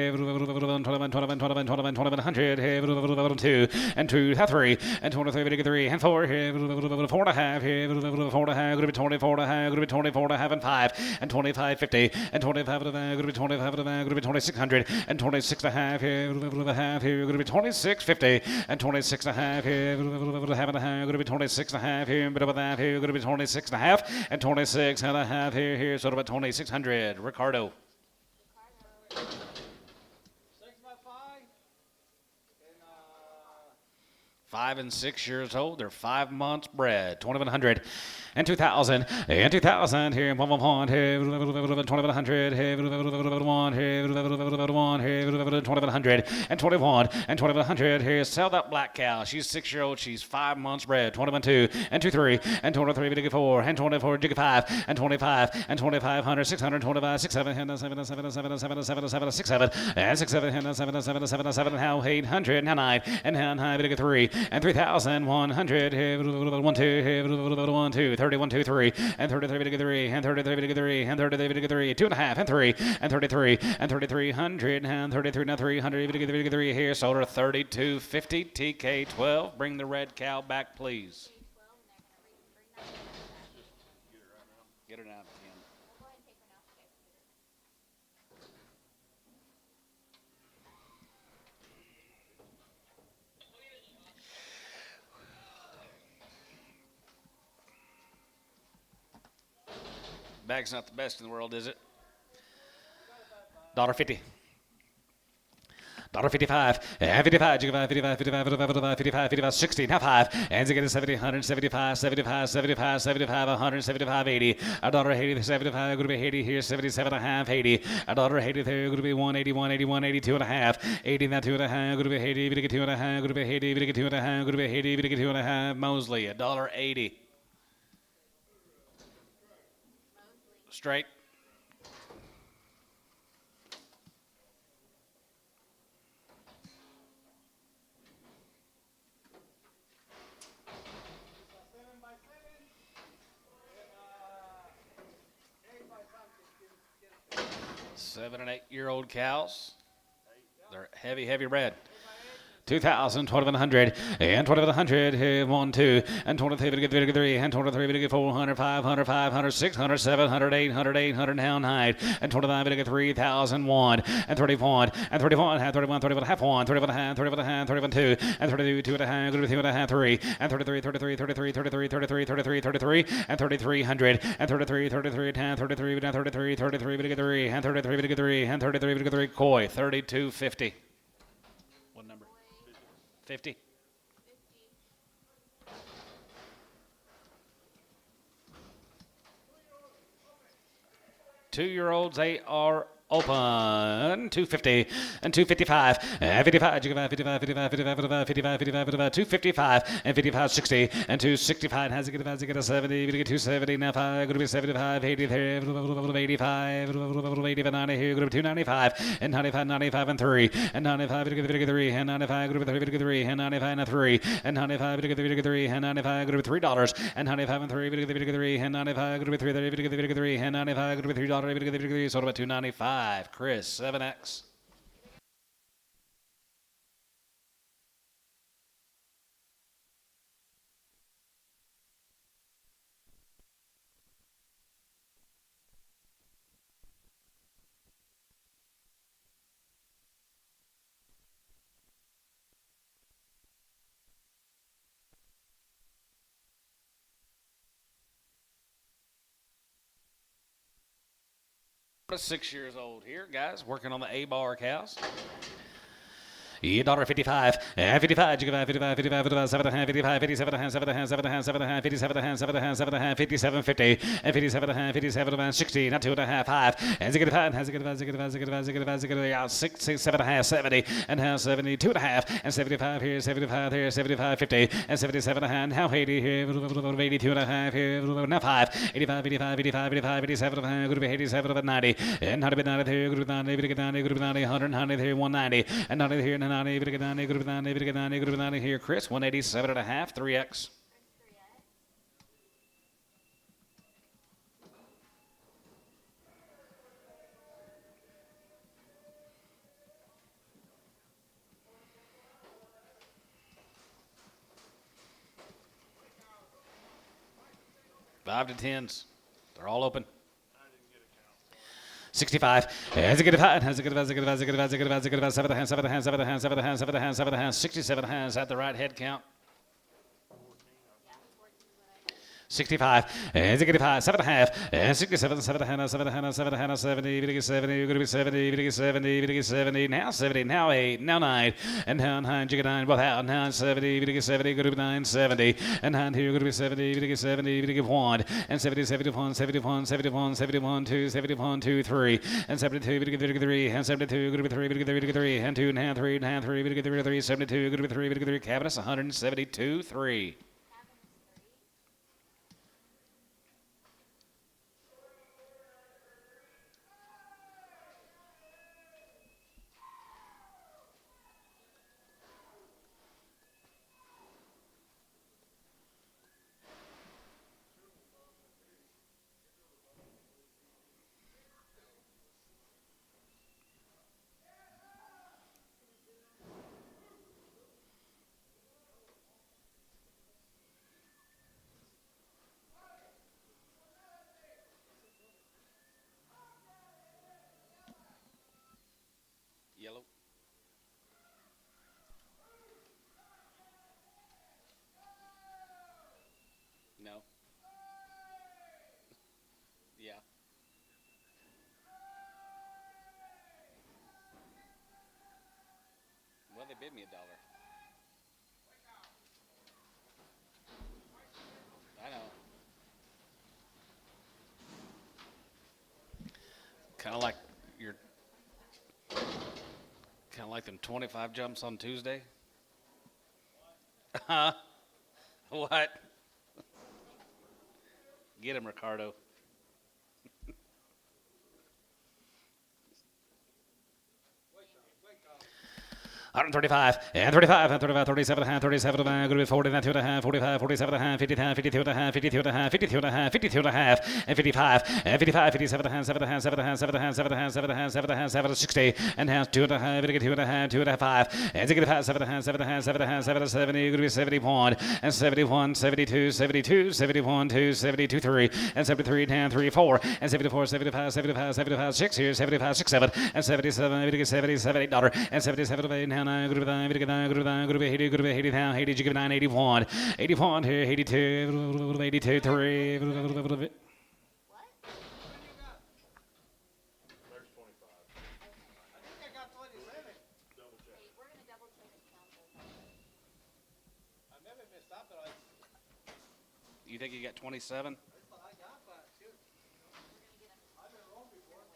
A: 2 and 2, 3 and 23, 3 and 4, 4 and a half, 4 and a half, going to be 24 and a half, going to be 24 and a half and 5 and 25.50 and 25 and a half, going to be 25 and a half, going to be 2,600 and 26 and a half, going to be 26.50 and 26 and a half, half and a half, going to be 26 and a half, going to be 26 and a half and 26 and a half here, so about 2,600. Ricardo.
B: 6 by 5. And
A: 5 and 6 years old. They're 5 months bred. 2,100 and 2,000 and 2,000 here. 1 here. 2,100 here. 1 here. 2,100 and 21 and 2,100 here. Sell that black cow. She's 6-year-old. She's 5 months bred. 21.2 and 23 and 23 big 4 and 24 big 5 and 25 and 2,500 625 67 and 7 7 7 7 7 7 67 and 67 and 7 7 7 7 how 800 and 9 and 9 big 3 and 3,100 here. 1 2 1 2 31 2 3 and 33 big 3 and 33 big 3 and 33 big 3 2 and a half and 3 and 33 and 3,300 and 33 now 300 big 3 here. Sold her 32.50 TK 12. Bring the red cow back, please. Get her now, Tim. Bag's not the best in the world, is it? $1.50. $55, and 55, 55, 55, 55, 55, 55, 55, 60, now 5, and to get a 70, 175, 75, 75, 75, 175, 80, $1.80, 75, going to be 80 here, 77 and a half, 80, $1.80 there, going to be 181, 81, 82 and a half, 80, now 2 and a half, going to be 80, we get 2 and a half, going to be 80, we get 2 and a half, going to be 80, we get 2 and a half, Mosley, $1.80. Straight. Seven and 8 year old cows. They're heavy bred. 2,000, 2,100, and 2,100, 1, 2, and 23, 3, and 23, 400, 500, 500, 600, 700, 800, 800, down high, and 25, 3,001, and 31, and 31, half 31, 31, half 1, 31, half, 31, half, 31, 2, and 32, 2 and a half, 2 and a half, 3, and 33, 33, 33, 33, 33, 33, 33, and 3,300, and 33, 33, and 33, and 33, 33, 3, and 33, 3, and 33, 3, koi, 32.50. 50. 2-year-olds, they are open. 250 and 255 and 55, 55, 55, 55, 55, 55, 55, 255 and 55, 60 and 265. Has it get a 70? We get 270 now. 5 going to be 75, 80 there, 85, 80, 90 here. Going to be 295 and 95, 95 and 3 and 95 to get 3 and 95 going to be 3 and 95 and 3 and 95 to get 3 and 95 going to be $3 and 95 and 3 to get 3 and 95 going to be 3 and 95 going to be $3 to get 3. So about 295. Chris, 7X. About 6 years old here, guys, working on the A-bar cows. $1.55, and 55, 55, 55, 55, 7, 55, 57, 7, 7, 7, 57, 7, 7, 57, 50, and 57, 57, 60, not 2 and a half, 5, and 65, has 6, 7, 70, and half 70, 2 and a half, and 75 here, 75 there, 75, 50, and 77, and how 80 here, 82 and a half here, now 5, 85, 85, 85, 85, 87, good to be 87, 90, and 90, 90 here, good to be 90, good to be 90, good to be 90, 100, 90 here, 190, and 90 here, 90, good to be 90, good to be 90, good to be 90, good to be 90 here, Chris, 187 and a half, 3X. Five to tens. They're all open. 65. Has a good hand. Has a good. Has a good. Has a good. Has a good. Has a good. 7 hands. 7 hands. 7 hands. 7 hands. 7 hands. 7 hands. 67 hands at the right head count. 65. Has a good 5. 7 and a half. And 67. 7 hands. 7 hands. 7 hands. 70. We get 70. We're gonna be 70. We get 70. We get 70. Now 70. Now 8. Now 9. And down 9. You get 9. Both out. Now 70. We get 70. Gonna be 9. 70. And 9 here. Gonna be 70. We get 70. We get 1. And 70. 71. 71. 71. 71. 2. 71. 2. 3. And 72. We get 3. And 72. Gonna be 3. We get 3. And 2. And 3. And 3. We get 3. 72. Gonna be 3. We get 3. Cabinets 172. 3.
D: bid me $1. I know. Kind of like your, kind of like them 25 jumps on Tuesday. Huh? What? Get him, Ricardo.
A: 135 and 35 and 35, 37 and a half, 37 and a half, going to be 40 and 2 and a half, 45, 47 and a half, 50 and a half, 52 and a half, 52 and a half, 52 and a half, 52 and a half, and 55 and 55, 57 and a half, 7 and a half, 7 and a half, 7 and a half, 7 and a half, 7 and a half, 7 and a half, 7 and 60 and a half, 2 and a half, 2 and a half, 2 and a half, 5 and 6 and a half, 7 and a half, 7 and a half, 7 and a half, 7 and 70, going to be 71 and 71, 72, 72, 71, 2, 72, 3 and 73 and 3, 4 and 74, 75, 75, 75, 6 here, 75, 6, 7 and 77, 77, $8 and 77, 8, 9, 9, Group 80, Group 80 down, 80, Group 9, 81, 81 here, 82, 82, 3.
C: There's 25.
E: Okay.
B: I think I got 27.
C: Double check.
E: Okay, we're gonna double check and count those.
B: I never messed up, but I
D: You think you got 27?
B: that's what I got, but shoot.
E: We're gonna get them.
B: I've been wrong before.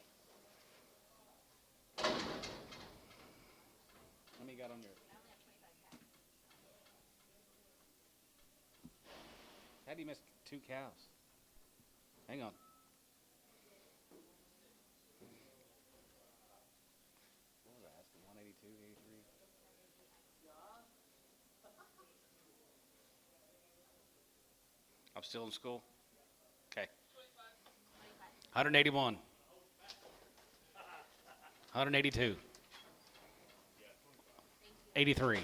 D: How many you got on your?
E: I only have 25 cats.
D: How do you miss 2 cows? Hang on. What was I asking? 182, 83? I'm still in school? Okay. 181. 182. 83.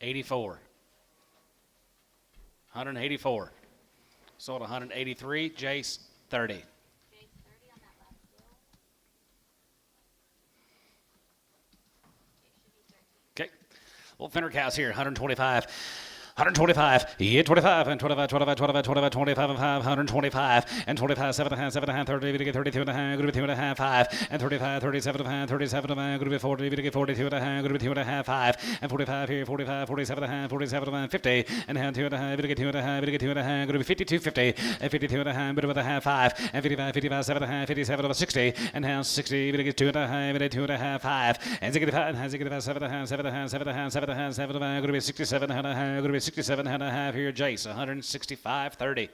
D: 84. 184. Sold 183. Jace, 30.
E: Jake's 30 on that last bill. It should be 13.
A: Okay. Little thinner cows here, 125. 125, yeah, 25, and 25, 25, 25, 25, 25, and 5, 125, and 25, 7 and a half, 7 and a half, 30, we get 32 and a half, group 2 and a half, 5, and 35, 37 and a half, 37 and a half, group 40, we get 42 and a half, group 2 and a half, 5, and 45 here, 45, 47 and a half, 47 and a half, 50, and a half, 2 and a half, we get 2 and a half, we get 2 and a half, group 52, 50, and 52 and a half, bit with a half, 5, and 55, 55, 7 and a half, 57 and a 60, and a half, 60, we get 2 and a half, we get 2 and a half, 5, and 65, and 65, 7 and a half, 7 and a half, 7 and a half, 7 and a half, 7 and a half, group 67 and a half, group 67 and a half. Here, Jace, 165, 30.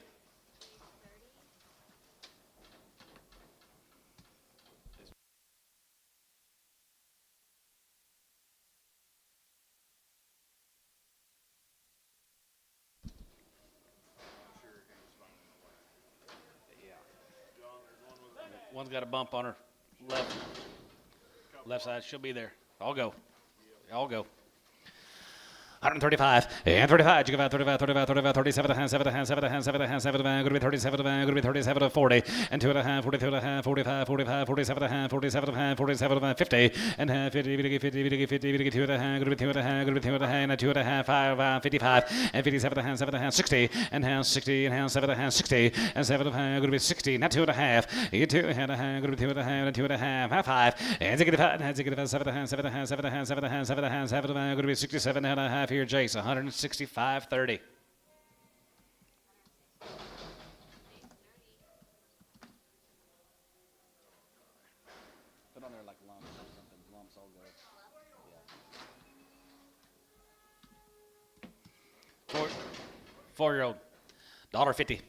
D: One's got a bump on her left side. She'll be there. I'll go. I'll go.
A: 135 and 35. You give out 35, 35, 35, 37 and a half, 7 and a half, 7 and a half, 7 and a half, 7 and a half, going to be 37 and a half, going to be 37 to 40, and 2 and a half, 42 and a half, 45, 45, 47 and a half, 47 and a half, 47 and a half, 50 and a half, 50, 50, 50, 50, 2 and a half, going to be 2 and a half, going to be 2 and a half, and 2 and a half, 5, 55, and 57 and a half, 7 and a half, 60, and a half, 60, and a half, 7 and a half, 60, and 7 and a half, going to be 60, not 2 and a half, 2 and a half, going to be 2 and a half, and 2 and a half, 5, and 65, and 65, 7 and a half, 7 and a half, 7 and a half, 7 and a half, 7 and a half, 7 and a half, going to be 67 and a half here, Jace, 165, 30.
D: Put on there like lumps or something. Lumps all go. Yeah.
A: 4-year-old, $1.50.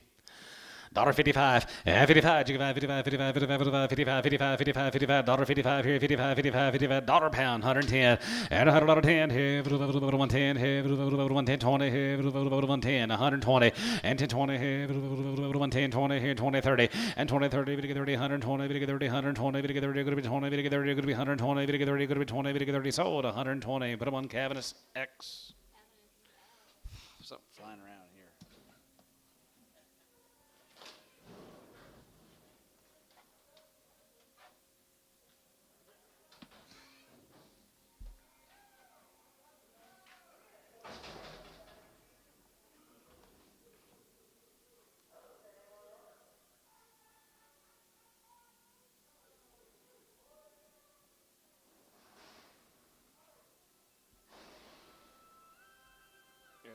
A: $1.55, and 55, 55, 55, 55, 55, 55, 55, 55, 55, $1.55 here, 55, 55, 55, dollar pound, 110, and $110 here, 110 here, 110, 20 here, 110, 120, and 1020 here, 110, 20 here, 20, 30, and 20, 30, 30, 120, 30, 120, 30, 30, 20, 30, 120, 30, 20, 30, sold, 120, put them on Cavanus X.
D: Something flying around here.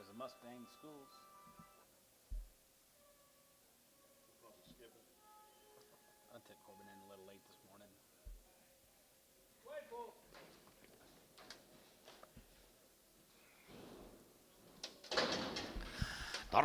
D: the Mustang schools.
C: Must have skipped it.
D: I took Corbin in a little late this morning.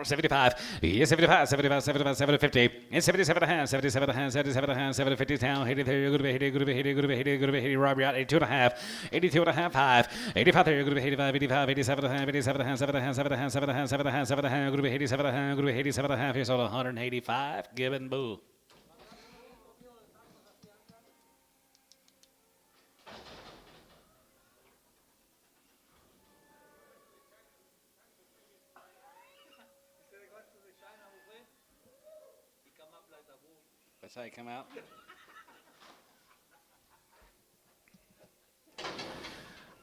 A: $75. Yes, 75, 75, 75, 750. It's 77 and a half, 77 and a half, 77 and a half, 750 down. 80 there, good to be 80, good to be 80, good to be 80, good to be 80. Robbery out, 82 and a half, 82 and a half, 5. 85 there, good to be 85, 85, 87 and a half, 87 and a half, 7 and a half, 7 and a half, 7 and a half, 7 and a half, 7 and a half, good to be 87 and a half, good to be 87 and a half. Here's all 185. Gibbon Boo.
B: Instead of going to the China buffet, he come up like a bull.
D: That's how you come out.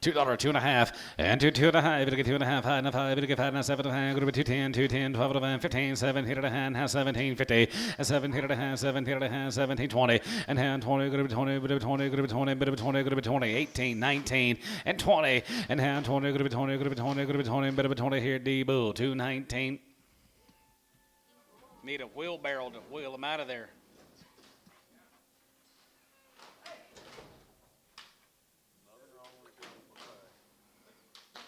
A: $2, 2.5, and two and a half. It'll get 2.5, high enough, high. It'll get 5 and a 7 and a half. It'll be 210, 210, 12 and a half, 15, 17 and a half, 1750, 17 and a half, 17 and a half, 1720, and hand 20, good to be 20, good to be 20, good to be 20, good to be 20, good to be 20, 18, 19, and 20, and hand 20, good to be 20, good to be 20, good to be 20, good to be 20 here, D Bull, 219.
D: Need a wheelbarrow to wheel them out of there.
C: Nothing wrong with a good buffet.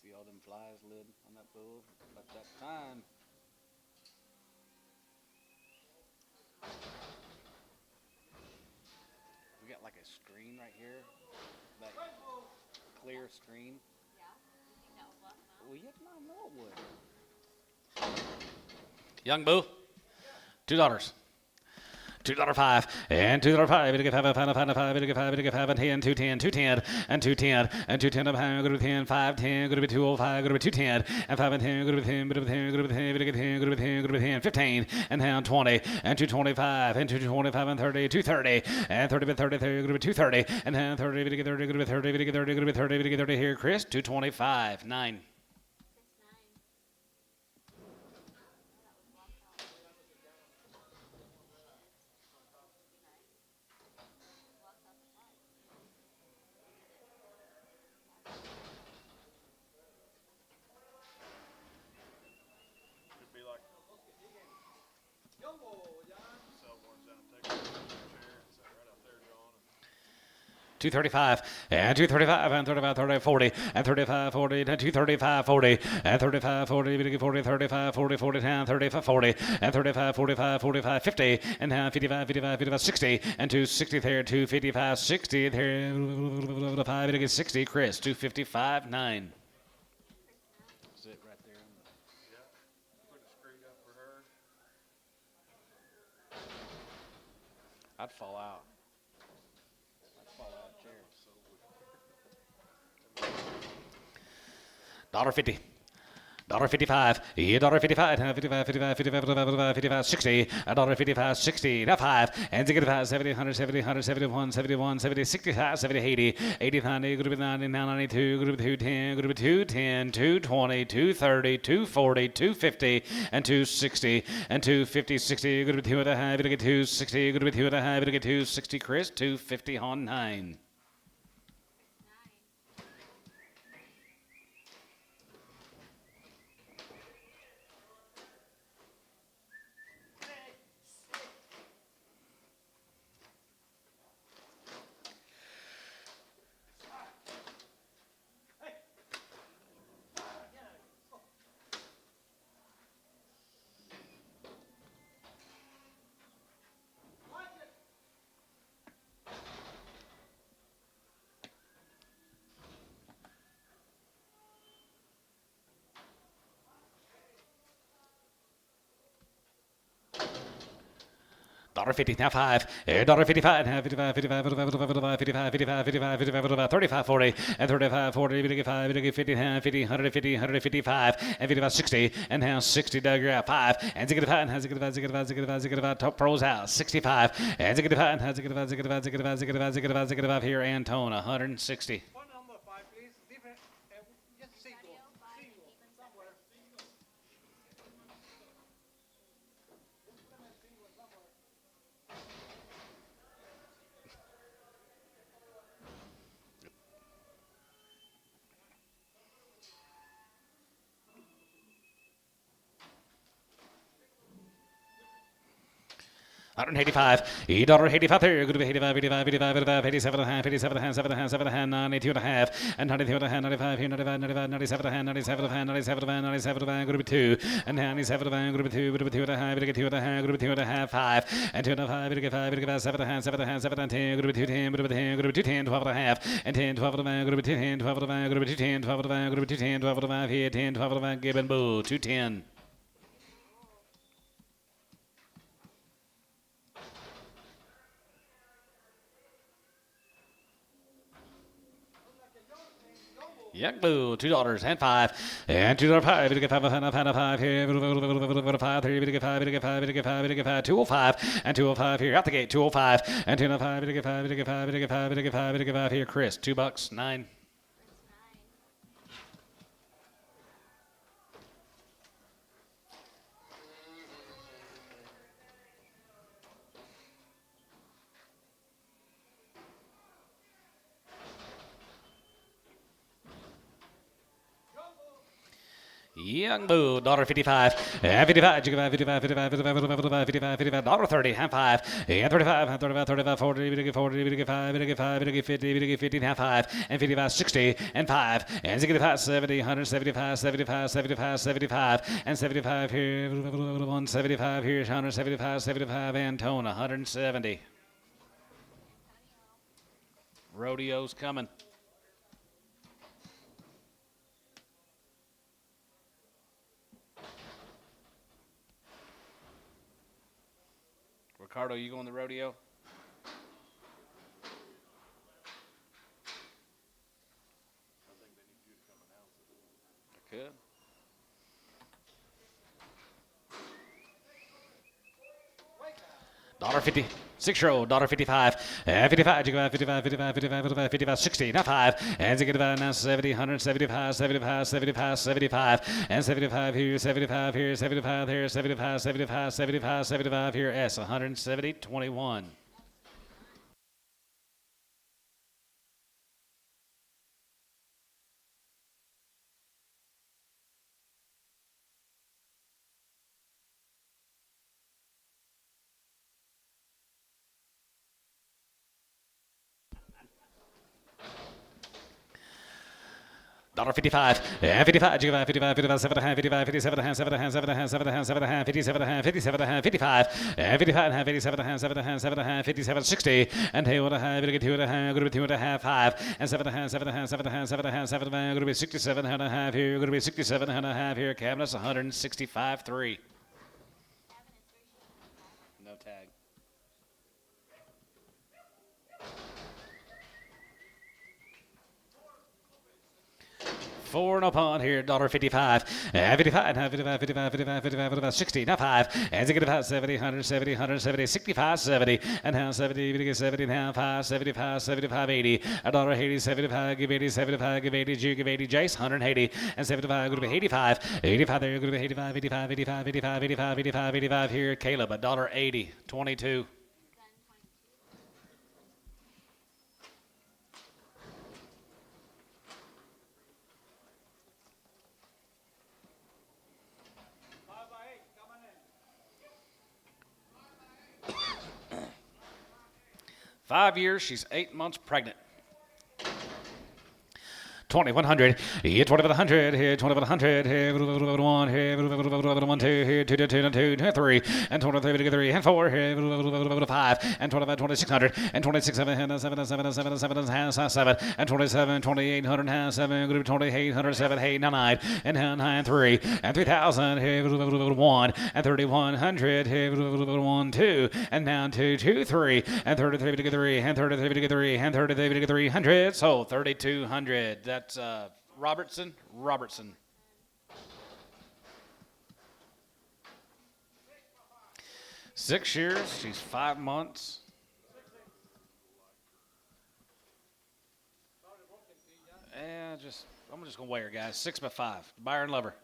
D: See all them flies lid on that bull? About that time. We got like a screen right here. That clear screen.
E: Yeah. You think that would bluff him out?
D: Well, yeah, no, I know it would.
A: Young Boo, $2. $2.5 and $2.5. It'll get 5, 5, 5, 5. It'll get 5. It'll get 5 and 10, 210, 210 and 210 and 210 of high. Good to be 10, 5, 10. Good to be 205. Good to be 210 and 5 and 10. Good to be 10. Good to be 10. Good to be 10. It'll get 10. Good to be 10. Good to be 10. 15 and down 20 and 225 and 225 and 30. 230 and 30 by 30. Good to be 230 and down 30. It'll get 30. Good to be 30. It'll get 30. Good to be 30. It'll get 30 here. Chris 225 9.
E: 6,
C: Could be like
B: Jumbo, yeah.
C: sell ones down and take a chair and sit right out there, John.
A: 235 and 235 and 35 30 40 and 35 40 and 235 40 and 35 40 40 35 40 40 down 35 40 and 35 45 45 50 and now 55 55 55 60 and 260 there 255 60 there 5 it gets 60 Chris 255 9.
D: Sit right there.
C: Yeah. Put a screen up for her.
D: I'd fall out. I'd fall out of the chair.
A: $1.50. $1.55, yeah, $1.55, 55, 55, 55, 55, 55, 60, $1.55, 60, now 5, and 65, 70, 170, 171, 71, 70, 65, 70, 80, 80, 90, good to be 90, now 92, good to be 210, good to be 210, 220, 230, 240, 250, and 260, and 250, 60, good to be 2 and a half, it'll get 260, good to be 2 and a half, it'll get 260, Chris, 250 on 9. $1.50, now 5, $1.55, now 55, 55, 55, 55, 55, 55, 55, 55, 35, 40, and 35, 40, we get 5, we get 50, 50, 150, 155, and 55, 60, and now 60, Doug, you're out, 5, and 65, and 65, 65, 65, 65, top pros out, 65, and 65, and 65, 65, 65, 65, 65, 65, here, Antone, 160.
B: What number 5, please? Different. Just single.
E: Patio, 5,
B: Single.
E: even
B: Somewhere.
A: 185. $1.85 there. Good to be 85, 85, 85, 85, 87 and a half, 87 and a half, 7 and a half, 7 and a half, 92 and a half, and 92 and a half, 95 here, 95, 95, 97 and a half, 97 and a half, 97 and a half, 97 and a half, good to be 2, and 97 and a half, good to be 2, good to be 2 and a half, good to get 2 and a half, good to be 2 and a half, 5, and 2 and a half, good to get 5, good to get 5, 7 and a half, 7 and a half, 7 and 10, good to be 2, 10, good to be 10, good to be 2, 10, 12 and a half, and 10, 12 and a half, good to be 2, 10, 12 and a half, good to be 2, 10, 12 and a half, good to be 2, 10, 12 and a half here, 10, 12 and a half, Gibbon Bull, 210. Young Blue, $2 and 5, and $2.05. We get 5 here. 5 here. We get 5. We get 5. We get 5. We get 5. 205 and 205 here. Out the gate. 205 and 205. We get 5. We get 5. We get 5. We get 5. We get 5 here. Chris, $2, 9. Young Boo, $1.55, and 55, 55, 55, 55, 55, 55, 55, $1.30, and 5, and 35, and 35, 35, 40, we get 40, we get 5, we get 5, we get 50, we get 50, and 5, and 55, 60, and 5, and 65, 70, 175, 75, 75, 75, and 75 here, 175 here, 175, 75, and Tone, 170. Rodeo's coming. Ricardo, you going to the rodeo?
C: I think they need you to come announce it.
A: I could. $1.50, 6-year-old, $1.55, and 55, 55, 55, 55, 55, 55, 60, now 5, and 65, now 70, 175, 75, 75, 75, and 75 here, 75 here, 75 here, 75, 75, 75, 75 here, S, 170, 21. $1.55, and 55, 55, 55, 55, 7 and a half, 55, 57 and a half, 7 and a half, 7 and a half, 7 and a half, 7 and a half, 57 and a half, 57 and a half, 55, and 55 and a half, 87 and a half, 7 and a half, 7 and a half, 57, 60, and 2 and a half, 2 and a half, going to be 2 and a half, 5, and 7 and a half, 7 and a half, 7 and a half, 7 and a half, 7 and a half, going to be 67 and a half here, going to be 67 and a half here, cabinets 165, 3. No tag. 4 and up on here, $1.55, and 55, 55, 55, 55, 55, 55, 60, now 5, and 65, 70, 170, 170, 65, 70, and now 70, we get 70, now 5, 75, 75, 80, $1.80, 75, give 80, 75, give 80, G, give 80, Jace, 180, and 75, going to be 85, 85 there, going to be 85, 85, 85, 85, 85, 85, 85 here, Caleb, $1.80, 22. Five years, she's 8 months pregnant. 2,100, here, 2,100, here, 2,100, here, 1, here, 1, 2, here, 2, 2, 2, 2, 3, and 23, 3, and 4, here, 5, and 25, 2,600, and 26, 7, 7, 7, 7, 7, 7, and 27, 2,800, 7, 2,800, 7, 8, 9, and 9, 3, and 3,000, here, 1, and 3,100, here, 1, 2, and down 2, 2, 3, and 33, 3, and 33, 3, and 33, 300, so 3,200. That's Robertson. 6 years. She's 5 months. And I'm just gonna weigh her, guys. 6 by 5. Byron Lover.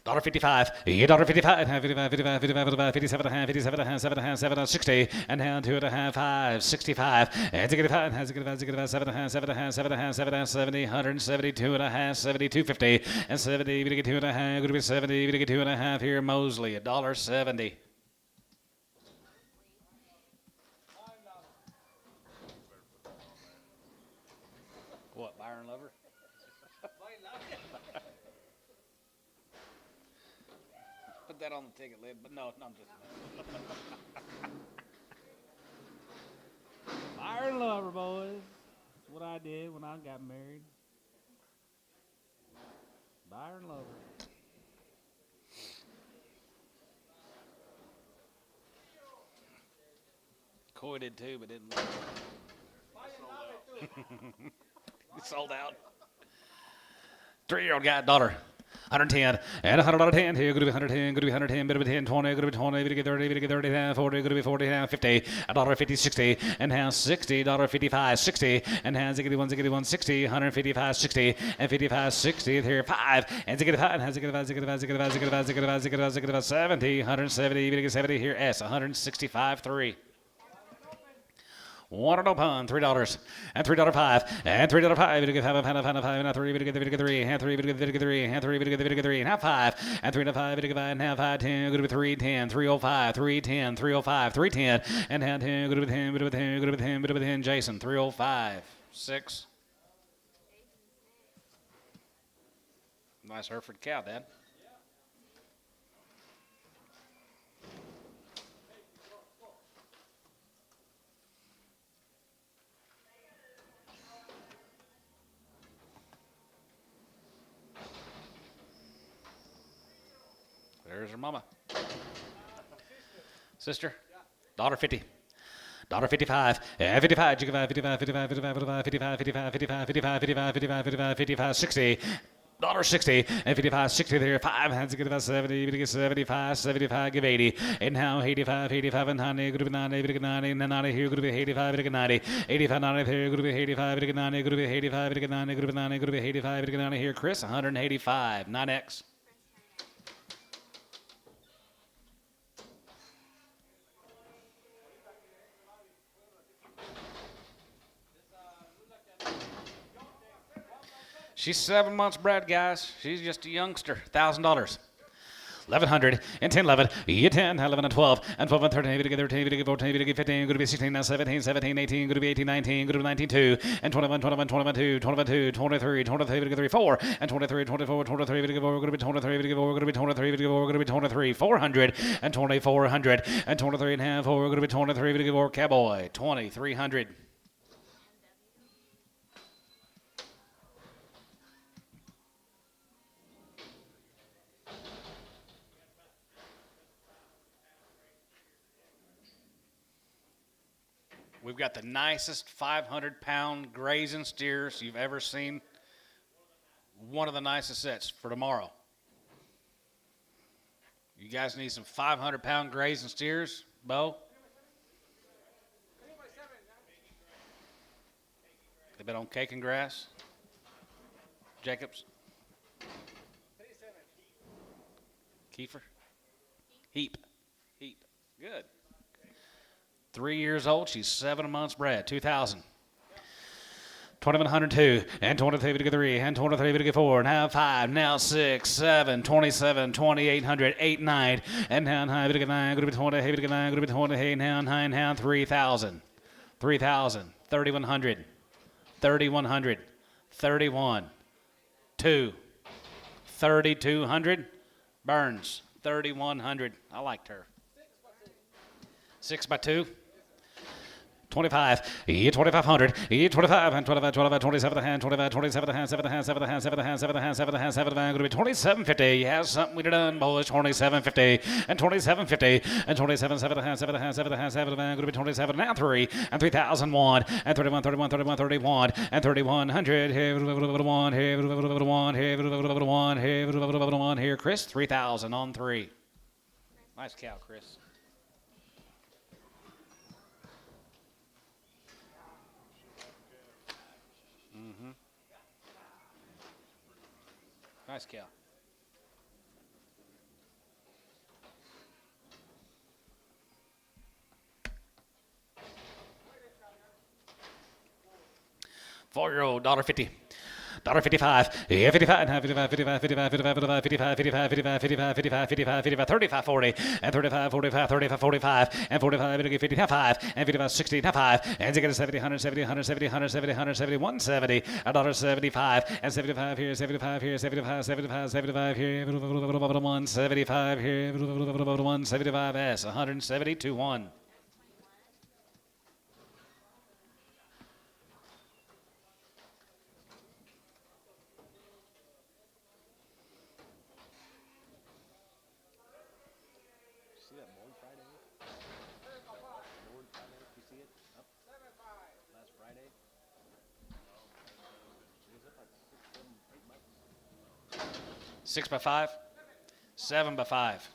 A: $1.55, $1.55, 55, 55, 55, 57 and a half, 57 and a half, 7 and a half, 7, 60, and down 2 and a half, 5, 65, and 65, and 65, 7 and a half, 7 and a half, 7 and a half, 7 and a half, 70, 172 and a half, 72, 50, and 70, we get 2 and a half, going to be 70, we get 2 and a half here, Mosley, $1.70.
D: What, Byron Lover?
B: My love.
D: Put that on the ticket lid, but no, I'm just.
F: Byron Lover, boys. That's what I did when I got married. Byron Lover.
D: Coy did too, but didn't. Sold out.
A: 3-year-old guy, daughter. 110 and $100 here, gonna be 110, gonna be 110, bit of 10, 20, gonna be 20, gonna get 30, gonna get 30, 40, gonna be 40, 50, $1.50, 60, and now $60, $55, 60, and now $61, 60, 155, 60, and 55, 60, here 5, and $5, 70, 170, 70, here S, 165, 3. One and open, $3 and $3.05 and $3.05. We get $5 and $3. We get $3 and $3. We get $3 and $3. We get $3 and $5 and $3.05. We get $5 and $5. 10. Go to $3 10. 305. 310. 305. 310 and now 10. Go to 10. Go to 10. Go to 10. Go to 10. Jason 305. 6. Nice Hereford cow, Dad. There's her mama. Sister. Daughter 50. Daughter 55. 55. 55. 55. 55. 55. 55. 55. 55. 55. 55. 55. 60. Daughter 60 and 55, 60 there. 5 hands give about 70, give 75, 75, give 80. And now 85, 85 and 90, good to be 90, good to 90, and 90 here, good to be 85, good to 90, 85, 90 here, good to be 85, good to 90, good to be 85, good to 90, good to be 90, good to be 85, good to 90 here. Chris, 185, 9X. She's 7 months bred, guys. She's just a youngster. $1,000. 1,100 and 10, 11, 10, 11 and 12 and 12 and 13, 13, 14, 15, going to be 16, now 17, 17, 18, going to be 18, 19, going to be 19, 2 and 21, 21, 22, 22, 23, 23, 4 and 23, 24, 23, going to be 23, going to be 23, going to be 23, 400 and 2,400 and 23 and a half, going to be 23, cowboy, 2,300. We've got the nicest 500-pound grazing steers you've ever seen. One of the nicest sets for tomorrow. You guys need some 500-pound grazing steers, Bo? They've been on cake and grass. Jacobs? Kiefer? Heap. Good. 3 years old. She's 7 months bred. 2,000. 2,102 and 23 to 3 and 23 to 4 now 5 now 6 7 27 2,800 8 9 and now 9 to 9 going to be 20 to 9 going to be 20 now 9 now 3,000 3,100 3,100 31 2 3,200 Burns 3,100. I liked her. 6 by 2. 25, 2,500, 25, and 25, 25, 27 hand, 25, 27 hand, 7 hand, 7 hand, 7 hand, 7 hand, 7 hand, 7 hand, going to be 2750. Has something we done, boys. 2750 and 2750 and 27, 7 hand, 7 hand, 7 hand, 7 hand, going to be 27 now 3 and 3,001 and 31, 31, 31, 31 and 3,100. Here, 1, here, 1, here, 1 here, Chris. 3,000 on 3. Nice cow, Chris. Nice cow. Four-year-old, $1.50. $55. Yeah, 55. 55, 55, 55, 55, 55, 55, 55, 55, 55, 55, 55, 35, 40, and 35, 45, 35, 45, and 45, it'll get 55, and 55, 60, 5, and to get a 70, 170, 170, 170, 170, 170, $1.75, and 75 here, 75 here, 75, 75, 75 here, 175 here, 175 S, 172, 1.
D: See that Lord Friday? Lord Friday, you see it up last Friday? It was up like 6, 7, 8 bucks.
A: 6 by 5, 7 by 5.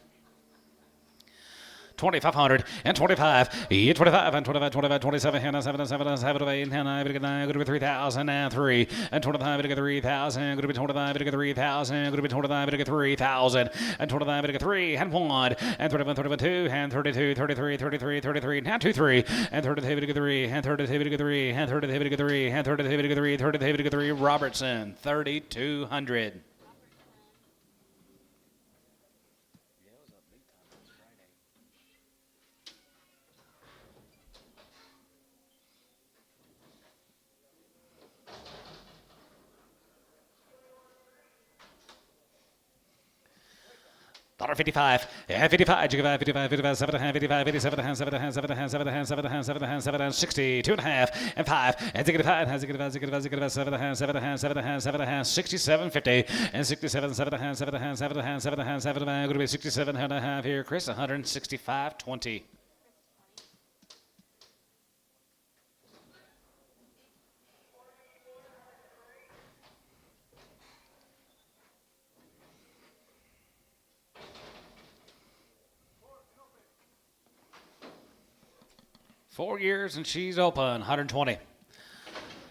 A: 2,500 and 25, 25 and 25, 25, 27, and 7, 7, 7, 8, and 9, good to be 3,000 and 3, and 25, good to 3,000, good to be 25, good to 3,000, good to be 25, good to 3,000, and 25, good to 3, and 1, and 31, 31, 2, and 32, 33, 33, 33, and 2, 3, and 32, good to 3, and 32, good to 3, and 32, good to 3, and 32, good to 3, 32, good to 3, Robertson, 3,200.
D: Yeah, it was up big time last Friday.
A: $55, and 55, 55, 55, 7, 55, 87, 7, 7, 7, 7, 7, 7, 60, 2.5, and 5, and 65, and 65, 65, 7, 7, 7, 7, 67, 50, and 67, 7, 7, 7, 7, 7, going to be 67 and a half here, Chris, 165, 20. Four years and she's open. 120.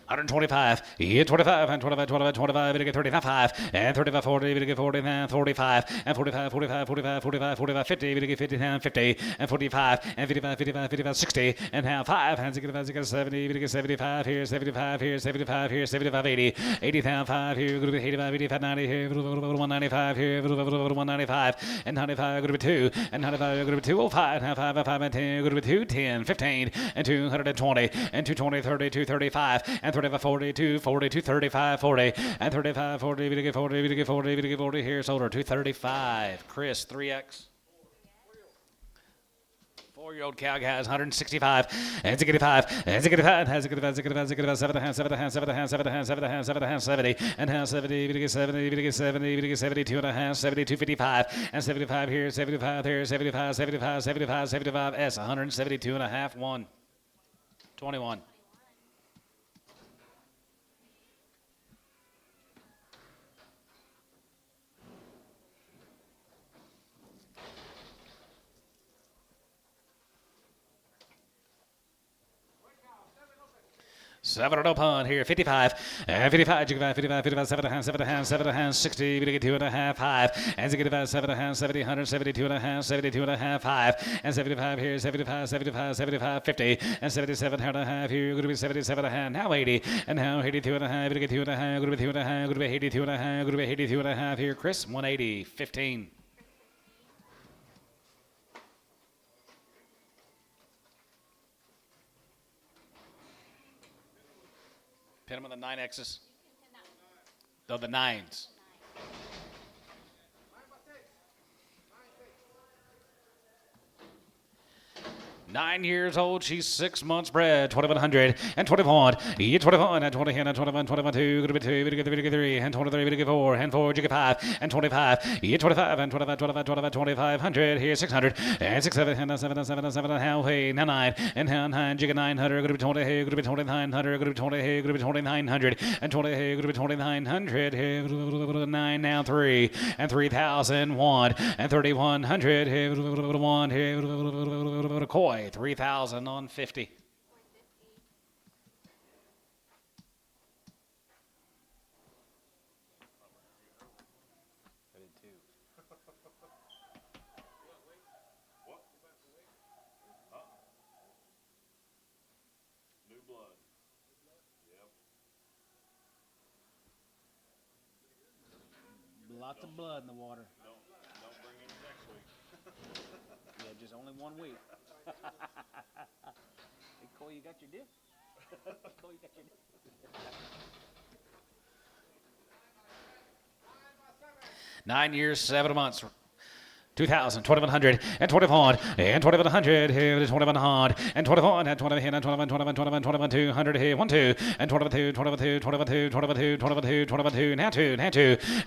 A: 125, 25, and 25, 25, 25, it'll get 35, and 35, 40, it'll get 40, and 45, and 45, 45, 45, 45, 45, 50, it'll get 50, and 50, and 45, and 55, 55, 55, 60, and half 5, and 65, 70, it'll get 75 here, 75 here, 75 here, 75, 80, 80, 5 here, going to be 85, 85, 90 here, 195 here, 195, and 95, going to be 2, and 95, going to be 205, and 5, 5, and 10, going to be 210, 15, and 220, and 220, 30, 235, and 35, 40, 240, 235, 40, and 35, 40, we get 40, we get 40, we get 40 here, sold her 235. Chris, 3X. 4-year-old cow guys, 165, and 85, and 85, and 85, 75, 7, 7, 7, 7, 7, 7, 70, and now 70, we get 70, we get 70, we get 72 and a half, 72, 55, and 75 here, 75 here, 75, 75, 75, 75, S, 172 and a half, 1, 21. Seven open here, 55, and 55, 55, 55, 7, 7, 7, 60, we get 2.5, 5, and 65, 7, 70, 172 and a half, 72 and a half, 5, and 75 here, 75, 75, 75, 50, and 77 and a half here, going to be 77 and a half, now 80, and now 82 and a half, we get 2 and a half, going to be 2 and a half, going to be 82 and a half, going to be 82 and a half here, Chris, 180, 15. Pin them on the 9Xs. No, the 9s. 9 years old, she's 6 months bred, 2,100 and 21, 21 and 20 and 21, 21, 2, gonna be 2, we get 3, and 23, we get 4, and 4, you get 5, and 25, 25 and 25, 25, 25, 2,500, here 600, and 6, 7, and 7, 7, 7, and how, hey, now 9, and how 9, you get 900, gonna be 20, hey, gonna be 2,900, gonna be 20, hey, gonna be 2,900, and 20, hey, gonna be 2,900, hey, 9, now 3, and 3,001, and 3,100, hey, 1, hey, koi. 3,000 on 50.
D: I did too.
C: What? New blood. Yep.
F: Lots of blood in the water.
C: Don't bring any next week.
D: Yeah, just only 1 week. Hey, Cole, you got your dip? Cole, you got your dip?
A: 9 years, 7 months. 2,000, 2,100, and 21, and 2,100, here, 2,100, and 21, and 20, and 21, 21, 21, 21, 200, here, 1, 2, and 22, 22, 22, 22, 22, 22, now 2,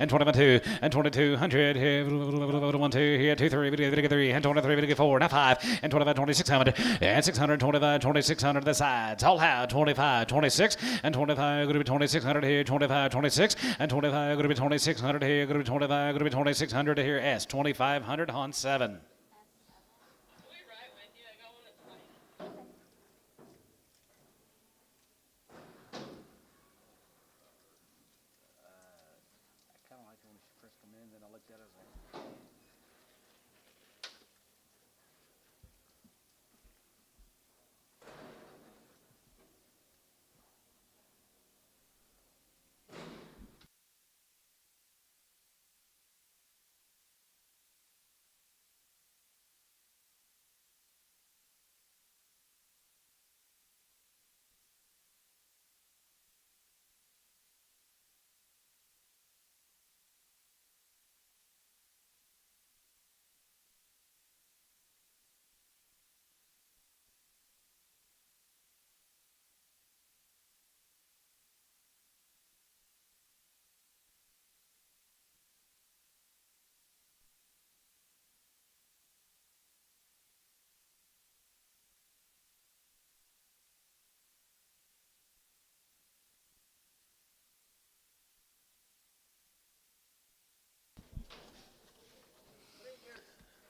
A: and 22, and 2,200, here, 1, 2, here, 2, 3, 3, and 23, 4, now 5, and 25, 2,600, and 600, 25, 2,600, the sides, all out, 25, 26, and 25, going to be 2,600 here, 25, 26, and 25, going to be 2,600 here, going to be 25, going to be 2,600 here, S, 2,500 on 7.
D: I kind of like it when she first come in, then I looked at her, I was like,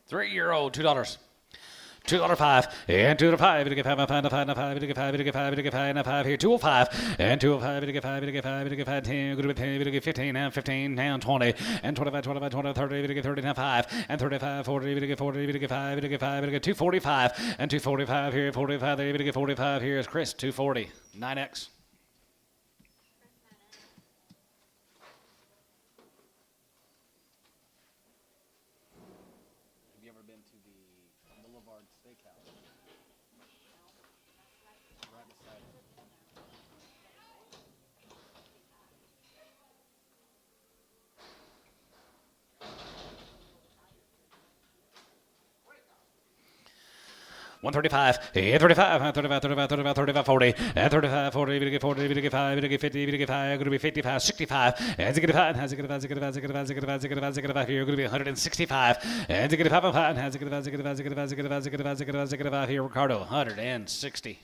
A: Three-year-old, $2. $2.05 and $2.05 to get 5 5 5 5 to get 5 to get 5 to get 5 and 5 here 205 and 205 to get 5 to get 5 to get 5 10 good to 10 to get 15 now 15 now 20 and 25 25 20 30 to get 30 now 5 and 35 40 to get 40 to get 5 to get 5 to get 245 and 245 here 45 there to get 45 here is Chris 240 9X.
D: have you ever been to the Boulevard Steakhouse? Right beside it.
A: $135, 35, 35, 35, 35, 35, 40, and 35, 40, to get 40, to get 5, to get 50, to get 5, going to be 55, 65, and to get 5, has to get 5, to get 5, to get 5, to get 5, to get 5, to get 5 here, going to be 165, and to get 5, has to get 5, to get 5, to get 5, to get 5, to get 5, to get 5, to get 5 here, Ricardo, 160.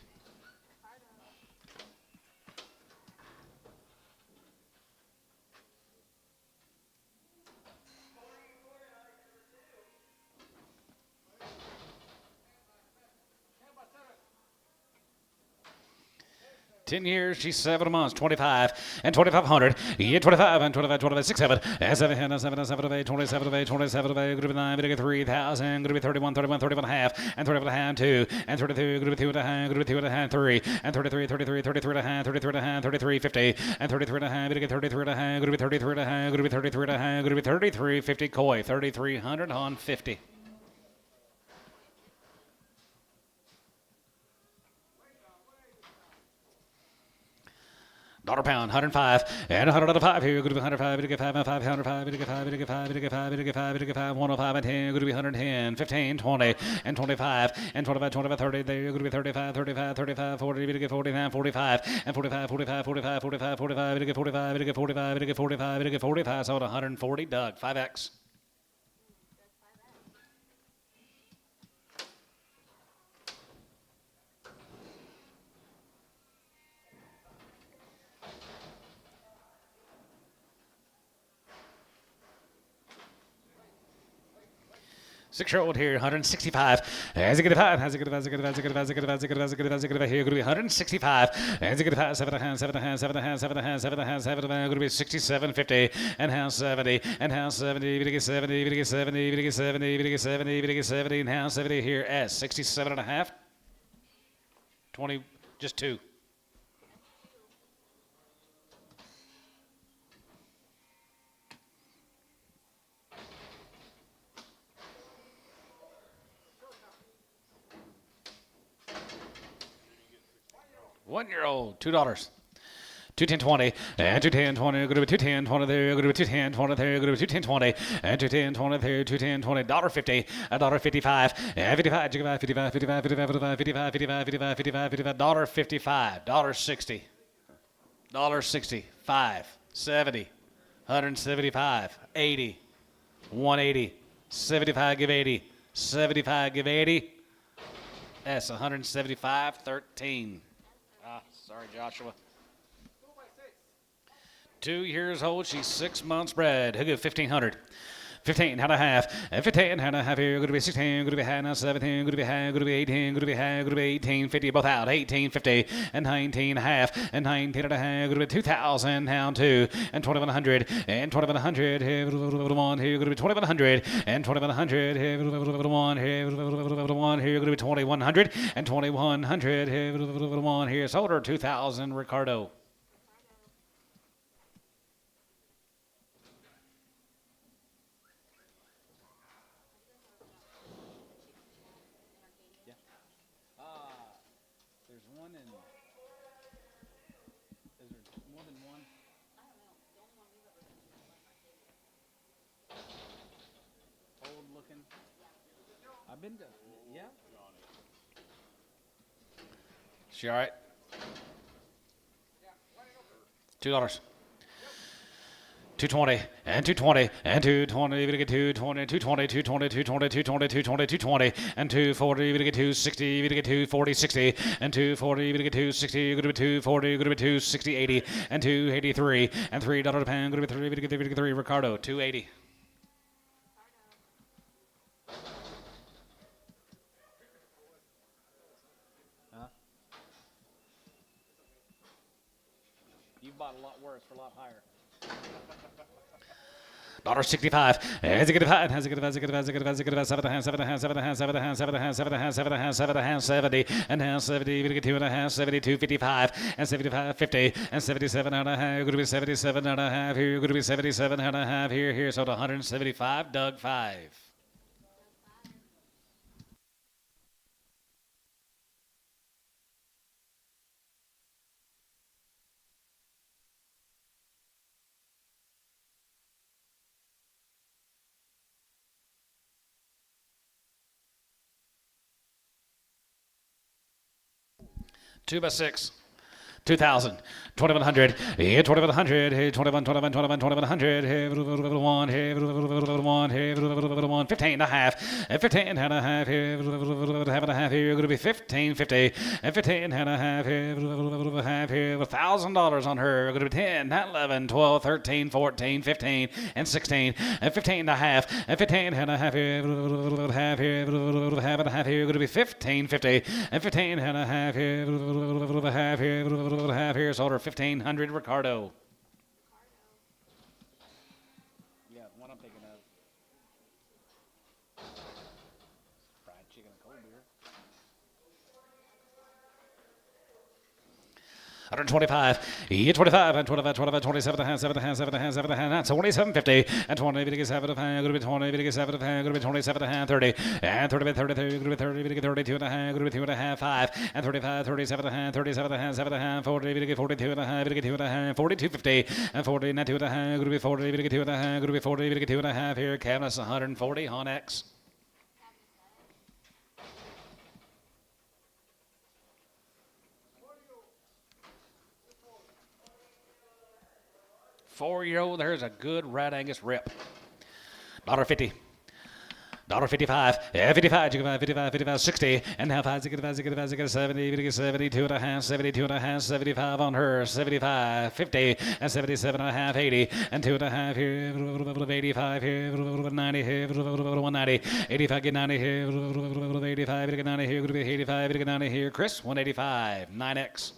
A: Ten years, she's 7 months, 25 and 2,500. Yeah, 25 and 25, 25, 6, 7, and 7, and 7, and 7 of 8, 27 of 8, 27 of 8, going to be 9, going to get 3,000, going to be 31, 31, 31 and a half, and 31 and a half, 2, and 32, going to be 2 and a half, going to be 2 and a half, 3, and 33, 33, 33 and a half, 33 and a half, 33, 50, and 33 and a half, going to get 33 and a half, going to be 33 and a half, going to be 33 and a half, going to be 33, 50, Coy, 3,300 on 50. Dollar pound, 105, and 105 here, going to be 105, to get 5, and 5, 105, to get 5, to get 5, to get 5, to get 5, to get 5, 105 and 10, going to be 110, 15, 20, and 25, and 25, 25, 30, there, going to be 35, 35, 35, 40, to get 49, 45, and 45, 45, 45, 45, 45, to get 45, to get 45, to get 45, to get 45, so 140, Doug, 5X. Six-year-old here, 165. As a good 5, has a good 5, as a good 5, as a good 5, as a good 5, as a good 5, as a good 5, as a good 5 here, going to be 165. As a good 5, 7 and a half, 7 and a half, 7 and a half, 7 and a half, 7 and a half, 7 and a half, going to be 67, 50, and house 70, and house 70, to get 70, to get 70, to get 70, to get 70, to get 70, and house 70 here as 67 and a half. 20, just 2. 1-year-old, $2. 210.20 and 210.20. Go to 210.20 there. Go to 210.20 there. Go to 210.20 and 210.20 there. 210.20. $1.50. $1.55. And 55. 55. 55. 55. 55. 55. 55. 55. 55. 55. $1.55. $1.60. $1.60. 5. 70. 175. 80. 180. 75. Give 80. 75. Give 80. That's 175. 13. Sorry, Joshua. 2 years old. She's 6 months bred. He'll give 1,500. 15 and a half. And 15 and a half here. Going to be 16. Going to be high now. 17. Going to be high. Going to be 18. Going to be high. Going to be 18. 50. Both out. 18. 50. And 19 and a half. And 19 and a half. Going to be 2,000. Down 2. And 2,100. And 2,100. Here. One here. Going to be 2,100. And 2,100. Here. One here. One here. Going to be 2,100. And 2,100. Here. One here. Sold her 2,000. Ricardo.
D: There's one in. Is there more than one? Old looking. I've been to. Yeah.
A: She all right? $2. 220 and 220 and 220. Even get 220, 220, 220, 220, 220, 220, 220 and 240. Even get 260. Even get 240, 60 and 240. Even get 260. Going to be 240. Going to be 260, 80 and 283 and $3 a pound. Going to be 3. Even get 3. Ricardo 280.
D: You've bought a lot worse for a lot higher.
A: $1.65. Has it get $5? Has it get $5? Has it get $5? Has it get $5? Has it get $5? 7 and 7 and 7 and 7 and 7 and 7 and 7 and 7 and 70 and now 70. Even get 2.5. 72. 55 and 75. 50 and 77 and a half. Going to be 77 and a half here. Going to be 77 and a half here. Here. So 175. Doug 5. Two by 6. 2,000. 2,100. Here, 2,100. Here, 21, 21, 21, 2,100. Here, 1. Here, 1. Here, 1. 15 and a half. And 15 and a half. Here, half and a half. Here, going to be 15.50. And 15 and a half. Here, half. Here, $1,000 on her. Going to be 10, 11, 12, 13, 14, 15, and 16. And 15 and a half. And 15 and a half. Here, half. Here, half and a half. Here, going to be 15.50. And 15 and a half. Here, half. Here, half here, sold her 1,500. Ricardo.
D: Yeah, the one I'm thinking of. Fried chicken and cold beer.
A: 125. Yeah, 25 and 25, 25, 27 and 7 and 7 and 7 and 27.50 and 20. If you get 7 of hand, going to be 20. If you get 7 of hand, going to be 27 and 30 and 30, 30, 30, going to be 30. If you get 32 and a half, going to be 2 and a half, 5 and 35, 37 and a half, 37 and a half, 7 and a half, 40. If you get 42 and a half, if you get 2 and a half, 42.50 and 40 and 2 and a half, going to be 40. If you get 2 and a half, going to be 40. If you get 2 and a half here, Canvas 140 on X. Four-year-old, there's a good Red Angus rip. $1.50. $1.55. Yeah, 55. You can buy 55, 55, 60. And now 5, 65, 65, 65, 70. You get 72 and a half, 72 and a half, 75 on her, 75, 50, and 77 and a half, 80, and 2 and a half here, 85 here, 90 here, 190, 85, get 90 here, 85, get 90 here, 85, get 90 here. Chris, 185, 9X.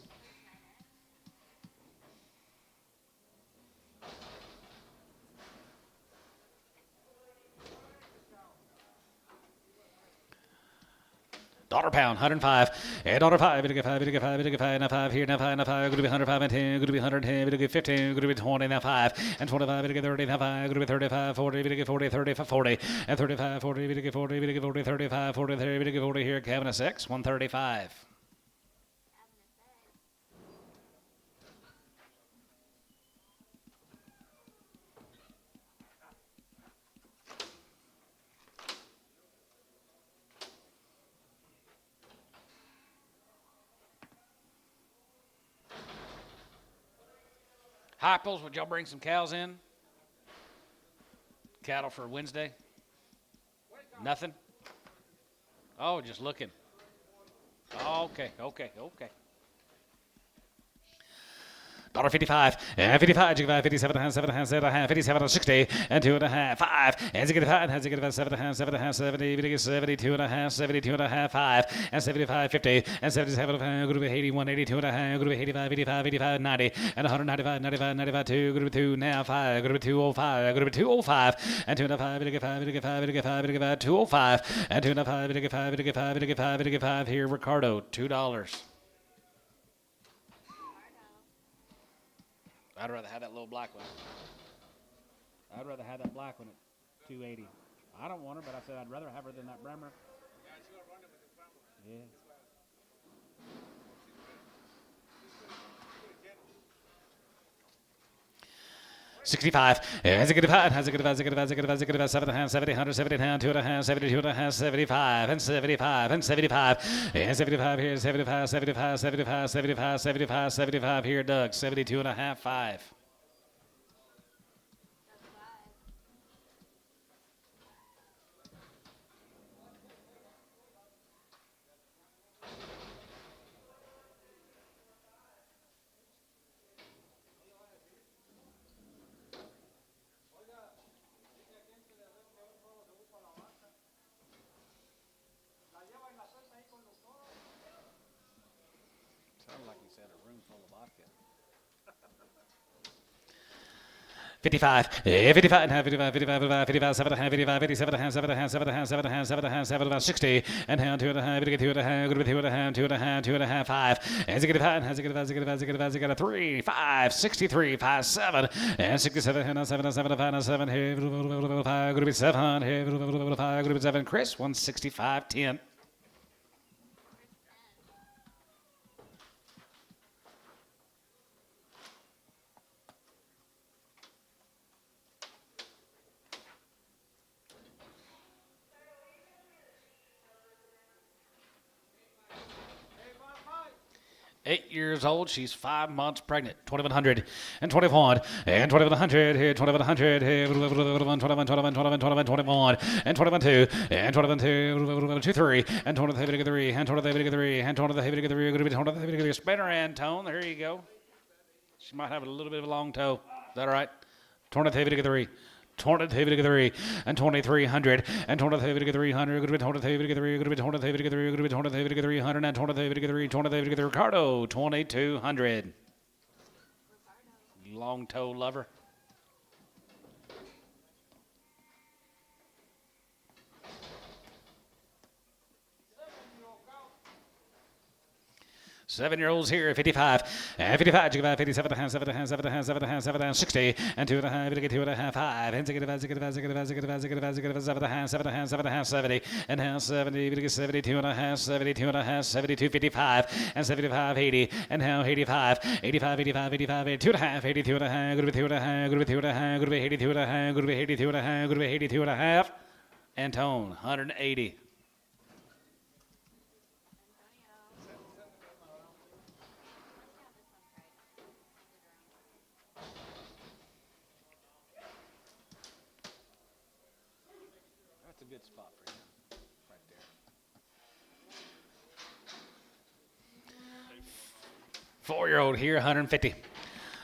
A: $1 pound, 105. And $5. It'll get 5. It'll get 5. It'll get 5. Now 5 here. Now 5. Now 5. Going to be 105 and 10. Going to be 110. It'll get 15. Going to be 20. Now 5 and 25. It'll get 30. Now 5. Going to be 35. 40. It'll get 40. 35. 40 and 35. 40. It'll get 40. It'll get 40. 35. 40. It'll get 40 here. Cabinet 6. 135. Hypels, would y'all bring some cows in? Cattle for Wednesday? Nothing? Oh, just looking. Okay. $1.55, and 55, 57 and a half, 7 and a half, 7 and a half, 57 and 60, and 2 and a half, 5, and 65, and 65, 7 and a half, 7 and a half, 70, 72 and a half, 72 and a half, 5, and 75, 50, and 77 and a half, group of 81, 82 and a half, group of 85, 85, 85, 90, and 195, 95, 95, 2, group of 2, now 5, group of 205, group of 205, and 2 and a 5, 5, 205, and 2 and a 5, 5, here, Ricardo, $2. I'd rather have that little black one.
F: I'd rather have that black one at 280. I don't want her, but I said I'd rather have her than that Bremer. Yeah.
A: 65, and 65, 7 and a half, 70, 170 down, 2 and a half, 72 and a half, 75, and 75, and 75, and 75 here, 75, 75, 75, 75, 75, 75 here, Doug, 72 and a half, 5.
D: Sounded like you said a room full of vodka.
A: 55, 55 and a half, 55, 55, 55, 55, 7 and a half, 55, 57 and a half, 7 and a half, 7 and a half, 7 and a half, 7 and a half, 7 and a half, 60, and down 2 and a half, 2 and a half, 2 and a half, 2 and a half, 2 and a half, 5, and 65, and 65, 3, 5, 63, 5, 7, and 67, and 7, and 7, and 7, here, 5, group 7, here, 5, group 7, Chris, 165, 10.
B: Hey, Mark,
A: 8 years old. She's 5 months pregnant. 2100 and 21 and 2100 here. 2100 here. 21, 21, 21, 21, 21, 21 and 21 2 and 21 2, 2 3 and 23 3 and 23 3 and 23 3. Going to be 23 3. Spinner and tone. There you go. She might have a little bit of a long toe. Is that all right? 23 3. 23 and 2300 and 23 300. Good 23 3. Good 23 3. Good 23 300 and 23 23 Ricardo 2200. Long toe lover. Seven-year-olds here, 55, 55, 57 and a half, 7 and a half, 7 and a half, 7 and a half, 7 and a half, 60, and 2 and a half, 2 and a half, 5, and 7 and a half, 7 and a half, 7 and a half, 7 and a half, 70, and now 70, 72 and a half, 72 and a half, 72, 55, and 75, 80, and now 85, 85, 85, 85, 2 and a half, 82 and a half, good 2 and a half, good 2 and a half, good 82 and a half, good 82 and a half, good 82 and a half, and tone, 180.
D: That's a good spot for him, right there.
A: Four-year-old here, 150.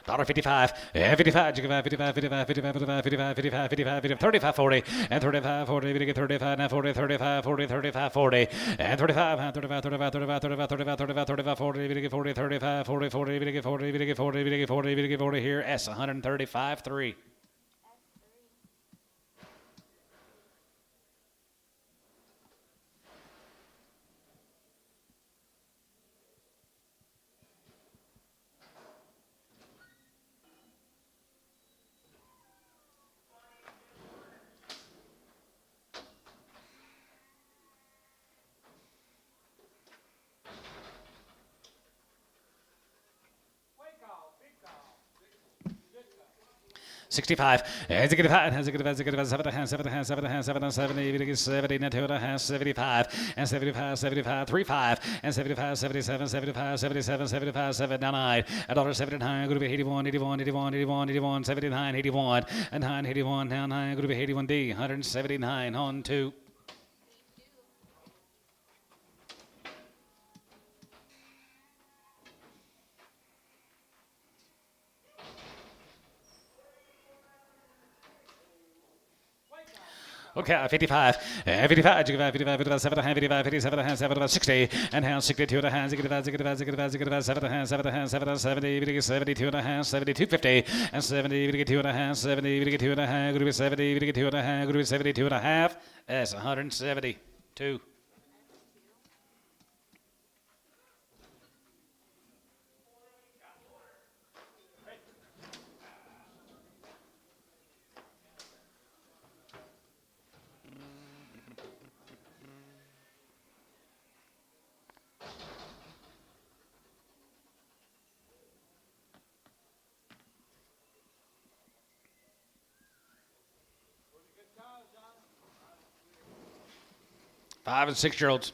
A: $1.55, and 55, 55, 55, 55, 55, 55, 55, 55, 35, 40, and 35, 40, we get 35, now 40, 35, 40, 35, 40, and 35, 35, 35, 35, 35, 35, 35, 35, 40, we get 40, 35, 40, 40, we get 40, we get 40, we get 40, we get 40 here, S, 135, 3. 65. As it gets hot, as it gets 70, 70, and 2.5, 75, and 75, 75, 35, and 75, 77, 75, 77, 75, 79, $1.79, group 81, 81, 81, 81, 81, 79, 81, and 9, 81, now 9, group 81D, 179 on 2. Okay, 55, 55, 55, 55, 55, 55, 57, 7, 60, and now 62 and a half, 65, 65, 65, 65, 7, 7, 7, 70, 72 and a half, 72, 50, and 70, 2 and a half, 70, 2 and a half, group 70, 2 and a half, group 72 and a half, that's 172. Five and 6-year-olds.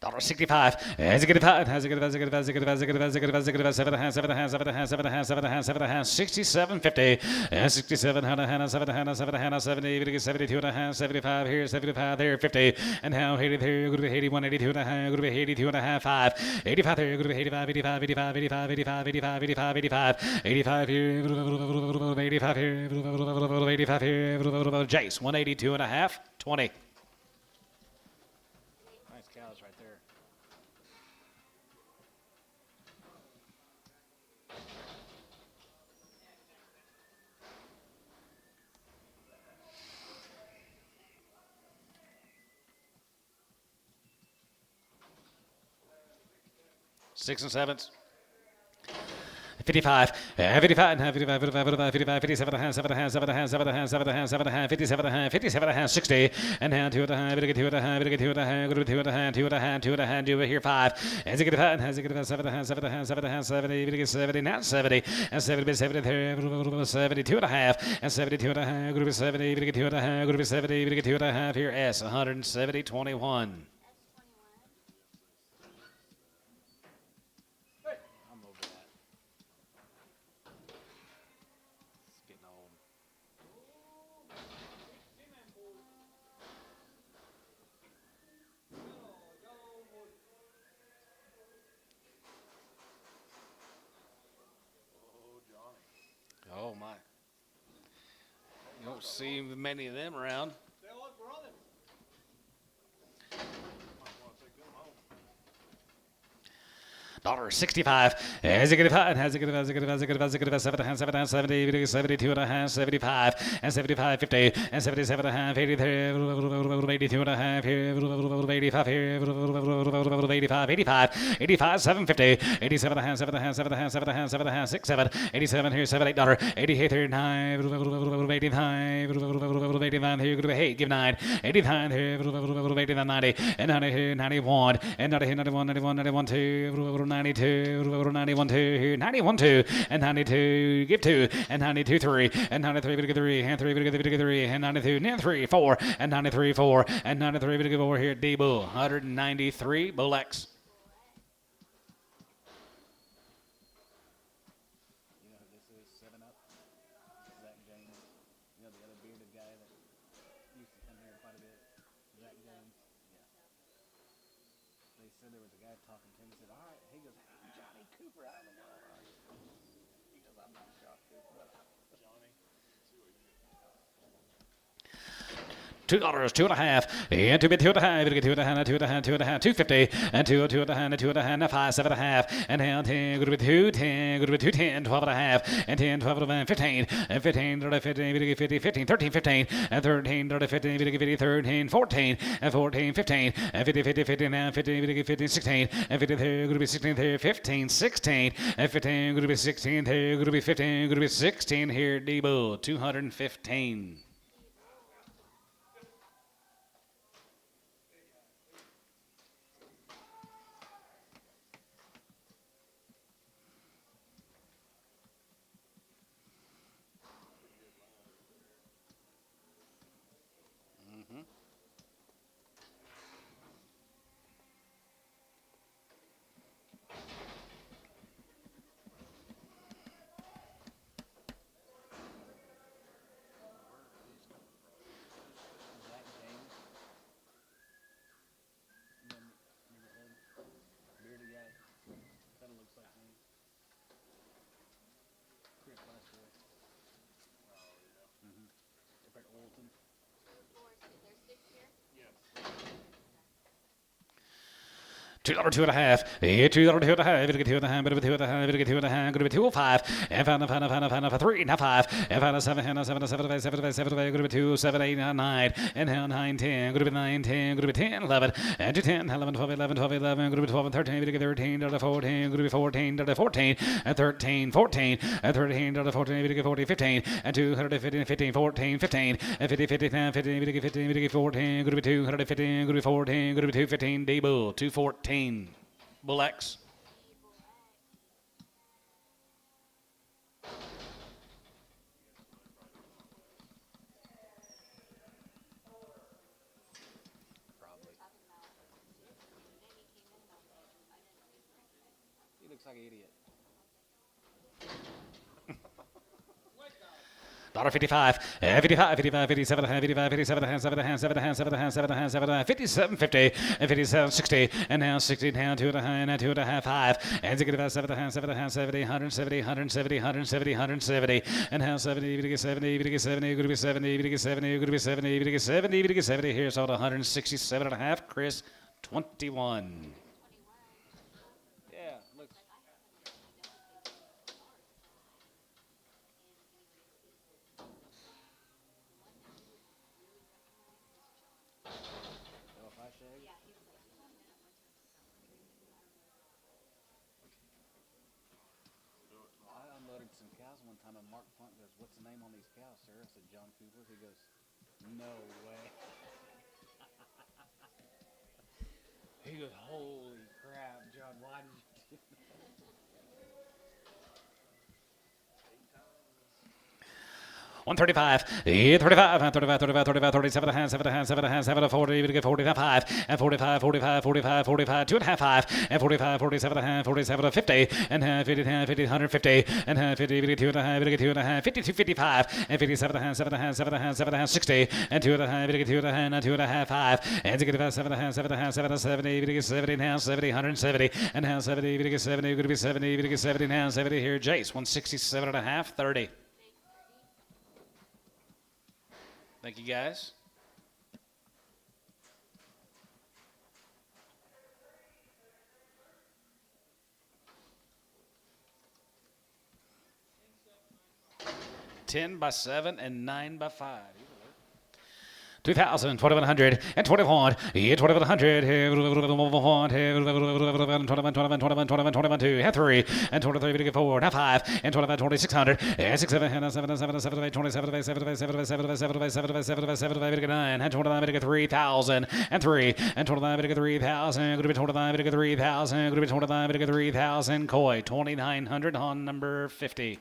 A: $1.65. As it gets hot, as it gets 67.50, and 67, 70, 72 and a half, 75 here, 75 there, 50, and now 80 there, go to 81, 82 and a half, go to 82 and a half, 5, 85 there, go to 85, 85, 85, 85, 85, 85, 85, 85, 85 here, 85 here, 85 here, Jace, 182 and a half, 20.
F: Nice cows right there.
A: Six and sevens. 55, 55, 55, 55, 55, 57, 7, 7, 7, 7, 7, 57, 57, 60, and now 2 and a half, 2 and a half, 2 and a half, 2 and a half, 2 and a half, 2 and a half, do it here 5, as it gets hot, as it gets 7, 7, 7, 70, 70, now 70, and 70, 70, 72 and a half, and 72 and a half, group 70, 2 and a half, group 70, 2 and a half, here S, 170, 21.
F: I'm over that. It's getting old.
D: Oh, my. You don't see many of them around.
B: They're all brothers.
A: $1.65. As it gets hot, as it gets 7, 70, 72 and a half, 75, and 75, 50, and 77 and a half, 80 there, 82 and a half here, 85 here, 85, 85, 85, 750, 87 and a half, 7 and a half, 7 and a half, 7 and a half, 7 and a half, 6, 7, 87 here, $7, $8, 88 here, 9, 89, 89 here, give 9, 89 here, 89, 90, and 90 here, 91, and 90 here, 91, 91, 91, 2, 92, 91, 2, 91, 2, and 92, give 2, and 92, 3, and 93, 3, and 3, 3, and 92, 3, 4, and 93, 4, and 93, 4 here, D-Bull, 193, Bull X.
F: You know who this is? 7-Up. Zach James. You know the other bearded guy that used to come here quite a bit? Zach James. Yeah. They said there was a guy talking to him. He said, all right. He goes, hey, Johnny Cooper. I don't know. He goes, I'm not Johnny Cooper.
A: $2, 2 and a half, and 2 and a half, 2 and a half, 2 and a half, 2 and a half, 250, and 2 and a half, 2 and a half, 5, 7 and a half, and now 10, go to 2, 10, go to 2, 10, 12 and a half, and 10, 12 and a half, 15, and 15, 15, 50, 15, 13, 15, and 13, 15, 50, 13, 14, and 14, 15, and 50, 50, 50, now 50, 50, 16, and 50 there, go to be 16 there, 15, 16, and 15, go to be 16 there, go to be 15, go to be 16 here, D-Bull, 215. $2, 2.5. $2, 2.5. It'll get 2.5. It'll get 2.5. It'll get 2.5. It'll be 2.05. And found 3. Now 5. And found a 7. And a 7. 7. 7. 7. It'll be 2. 7. 8. 9. And now 9. 10. It'll be 9. 10. It'll be 10. 11. And 10. 11. 12. 11. 12. 11. It'll be 12. And 13. It'll get 13. 14. It'll be 14. 14. And 13. 14. And 13. 14. It'll get 14. 15. And 250. 15. 14. 15. And 50. 50. 15. It'll get 15. It'll get 14. It'll be 250. It'll be 14. It'll be 215. D bull. 214. Bull X.
F: Probably. He looks like an idiot.
A: $55, 55, 55, 57, 55, 57, 7, 7, 7, 7, 7, 57, 50, and 57, 60, and now 60 down to the high, and 2.5, 5, and 7, 7, 70, 170, 170, 170, 170, and now 70, 70, 70, going to be 70, 70, going to be 70, 70, 70, here's all 167.5, Chris, 21.
F: Yeah, looks. Well, if I shave, I unloaded some cows one time, and Mark Funk goes, "What's the name on these cows, sir?" I said, "John Cooper." He goes, "No way." He goes, "Holy crap, John, why did you do that?"
A: 135, 35, 35, 35, 35, 37, 7, 7, 7, 40, we get 45, and 45, 45, 45, 45, 2.5, 5, and 45, 47, 47, 50, and 50, 50, 150, and 50, we get 2.5, we get 2.5, 52, 55, and 57, 7, 7, 7, 60, and 2.5, we get 2.5, 2.5, 5, and 7, 7, 7, 70, we get 70, now 70, 170, and now 70, we get 70, we're going to be 70, we get 70, now 70, here, Jace, 167.5, 30. Thank you, guys. $10 by 7 and 9 by 5. 2,000, 2,100, and 21, 2,100, 21, 21, 2, and 3, and 23, we get 4, now 5, and 25, 2,600, and 6, 7, and 7, 7, 7, 8, 27, 7, 7, 7, 7, 7, 7, 7, we get 9, and 29, we get 3,000, and 3, and 29, we get 3,000, going to be 29, we get 3,000, going to be 29, we get 3,000, koi, 2,900 on number 50.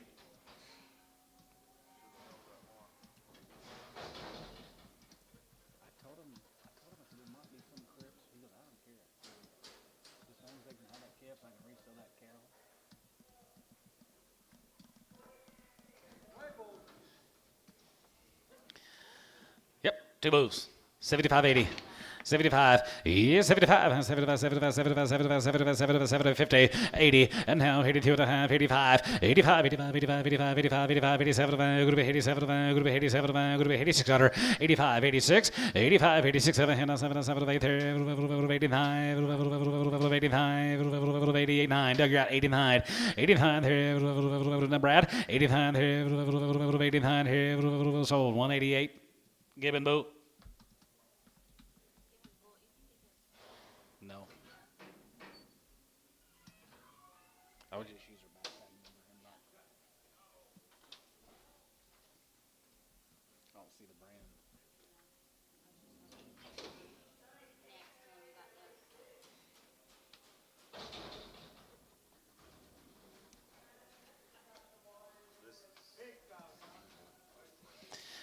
A: Yep, two moves. 75, 80. 75, yes, 75, 75, 75, 75, 75, 75, 75, 75, 50, 80, and now 82.5, 85, 85, 85, 85, 85, 85, 85, 87, going to be 87, going to be 87, going to be 8600, 85, 86, 85, 86, 7, 7, 7, 8, 89, 89, 88, 9, Doug, you're at 89, 89, here, Brad, 89, here, 89, here, sold, 188, Gibbon boot. No. I would just use her backpack number and not. I don't see the brand.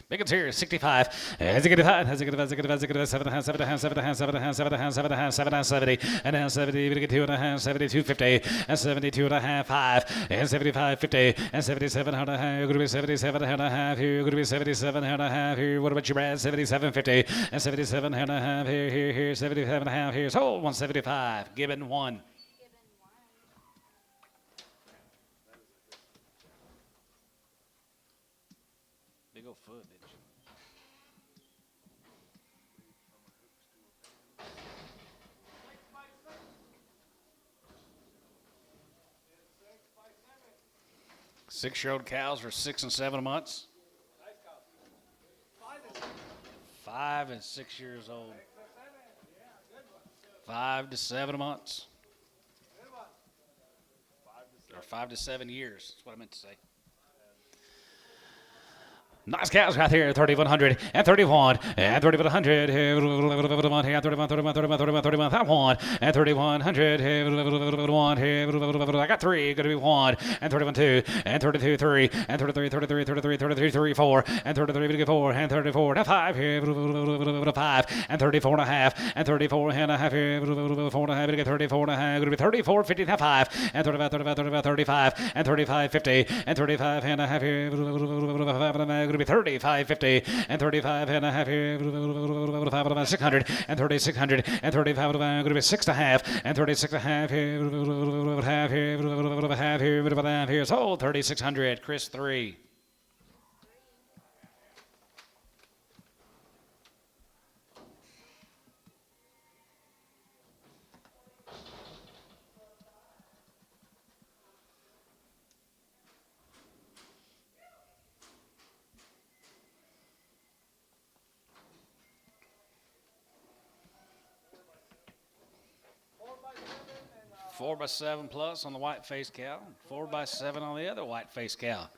A: Big one's here, 65. As it gets hot, as it gets 7, 7, 7, 7, 7, 7, 7, 70, and now 70, we get 2.5, 72, 50, and 72.5, 5, and 75, 50, and 77, how to have, you're going to be 77, how to have here, you're going to be 77, how to have here, what about you, Brad? 77, 50, and 77, how to have here, 77, half here, so 175, Gibbon 1. Big old foot, bitch.
D: 6-year-old cows are 6 and 7 months. 5 and 6 years old. 5 to 7 months. Or 5 to 7 years. That's what I meant to say.
A: Nice cows right here, 3,100 and 31 and 3,100 here, 31 here, 31, 31, 31, 31, 31, that one and 3,100 here, 1 here, I got 3, gonna be 1 and 31, 2 and 32, 3 and 33, 33, 33, 33, 3, 4 and 33, 4 and 34, now 5 here, 5 and 34 and a half and 34 and a half here, 4 and a half, 34 and a half, gonna be 34, 50, now 5 and 35, 35, 35, 35 and 35, 50 and 35 and a half here, 5 be 35, 50, and 35 and a half here, 600, and 3600, and 35, going to be 6 and a half, and 36 and a half here, half here, so 3,600, Chris 3.
D: Four by 7 plus on the white-faced cow. 4 by 7 on the other white-faced cow.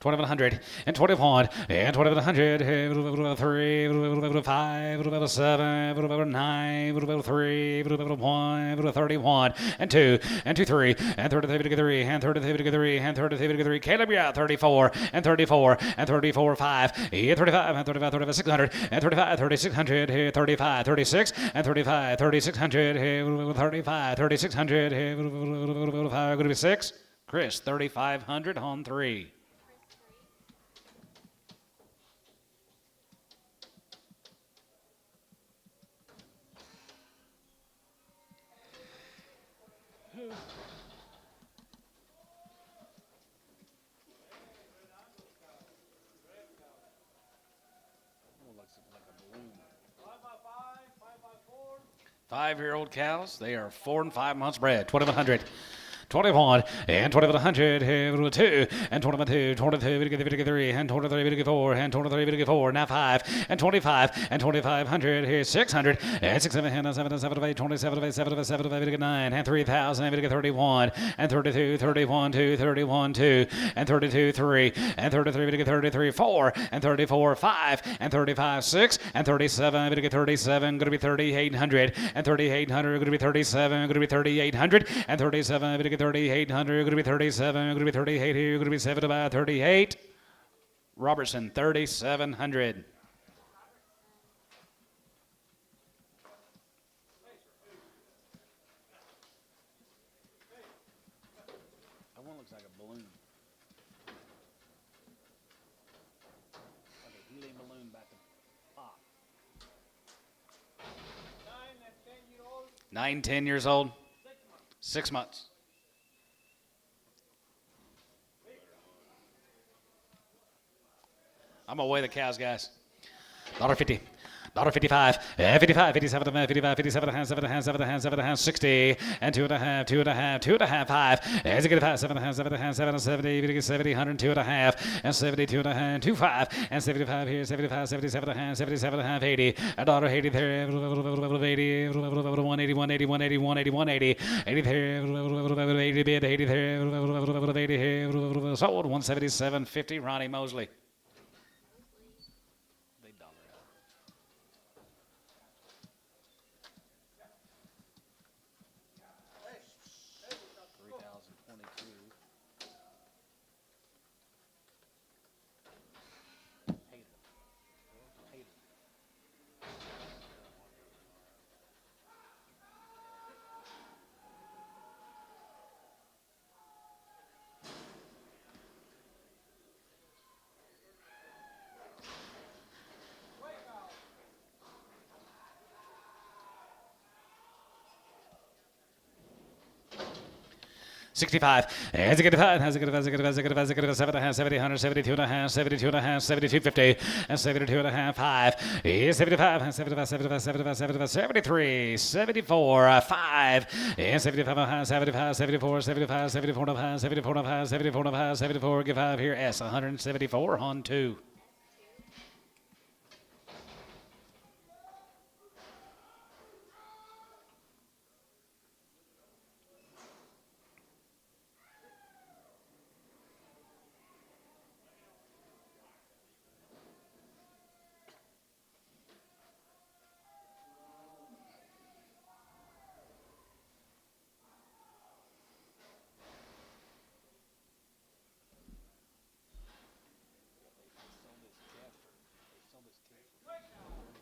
A: 2,100 and 21 and 2,100, 3, 5, 7, 9, 3, 1, 31 and 2 and 2, 3 and 33 and 33 and 33. Caleb, yeah, 34 and 34 and 34, 5, 35 and 35, 600 and 35, 3,600, 35, 36 and 35, 3,600, 35, 3,600, 5, going to be 6. Chris, 3,500 on 3.
D: Five-year-old cows, they are 4 and 5 months bred.
A: 2,100. 21 and 2,100, 2 and 22, 22, 3 and 23, 4 and 23, 4, now 5 and 25 and 2,500 here, 600 and 6, 7, 7, 7, 8, 27, 8, 7, 7, 8, 9 and 3,000, 31 and 32, 31, 2, 31, 2 and 32, 3 and 33, 33, 4 and 34, 5 and 35, 6 and 37, 37, going to be 3,800 and 3,800, going to be 37, going to be 3,800 and 37, 3,800, going to be 37, going to be 38 here, going to be 7 by 38. Robertson, 3,700.
D: That one looks like a balloon. Like a helium balloon about to pop.
A: 9, 10 years old. 6 months. I'm going to weigh the cows, guys. $1.50. $1.55, 55, 57, 55, 57, 7, 7, 7, 60, and 2.5, 2.5, 2.5, 5, as you get 5, 7, 7, 7, 70, 70, 102 and a half, and 72 and a half, 25, and 75 here, 75, 77 and a half, 77 and a half, 80, a dollar 80 there, 80, 180, 180, 180, 180, 180, 80 there, 80 bid, 80 there, 80 here, sold 177.50, Ronnie Mosley. 65. Has a good five. Has a good five. Has a good five. Has a good five. Has a good five. 7 and a half. 70. 172 and a half. 72 and a half. 72.50. And 72 and a half. 5. Is 75. 75. 75. 75. 75. 73. 74. 5. And 75 and a half. 75. 74. 75. 74 and a half. 74 and a half. 74 and a half. 74. Give 5 here. S. 174 on 2.
F: Sold this kid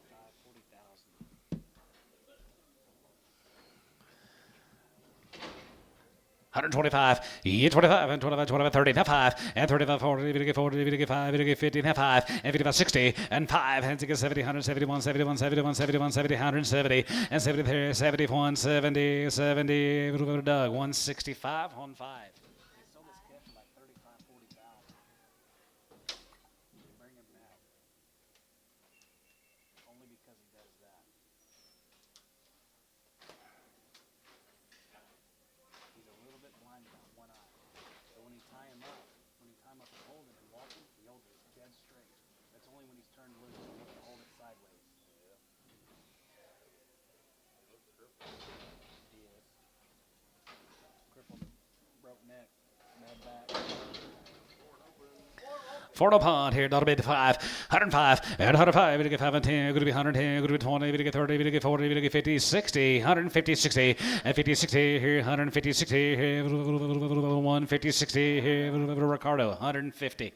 F: for 40,000.
A: 125, 25, and 25, 25, 30, and 5, and 35, 40, 40, 5, 50, and 5, and 55, 60, and 5, and 70, 171, 71, 71, 71, 70, 170, and 73, 71, 70, 70, Doug, 165 on 5.
F: They sold this kid for like 35, 40,000. They bring him back. Only because he does that. He's a little bit blind on one eye. So when you tie him up and hold him and walk him, he holds it dead straight. That's only when he's turned loose and you have to hold it sideways. He is. Crippled, broke neck, bad back.
A: Ford Pond here, that'll be the 5, 105, and 105, we get 5 and 10, going to be 110, going to be 20, we get 30, we get 40, we get 50, 60, 150, 60, and 50, 60 here, 150, 60 here, 150, 60 here, Ricardo, 150.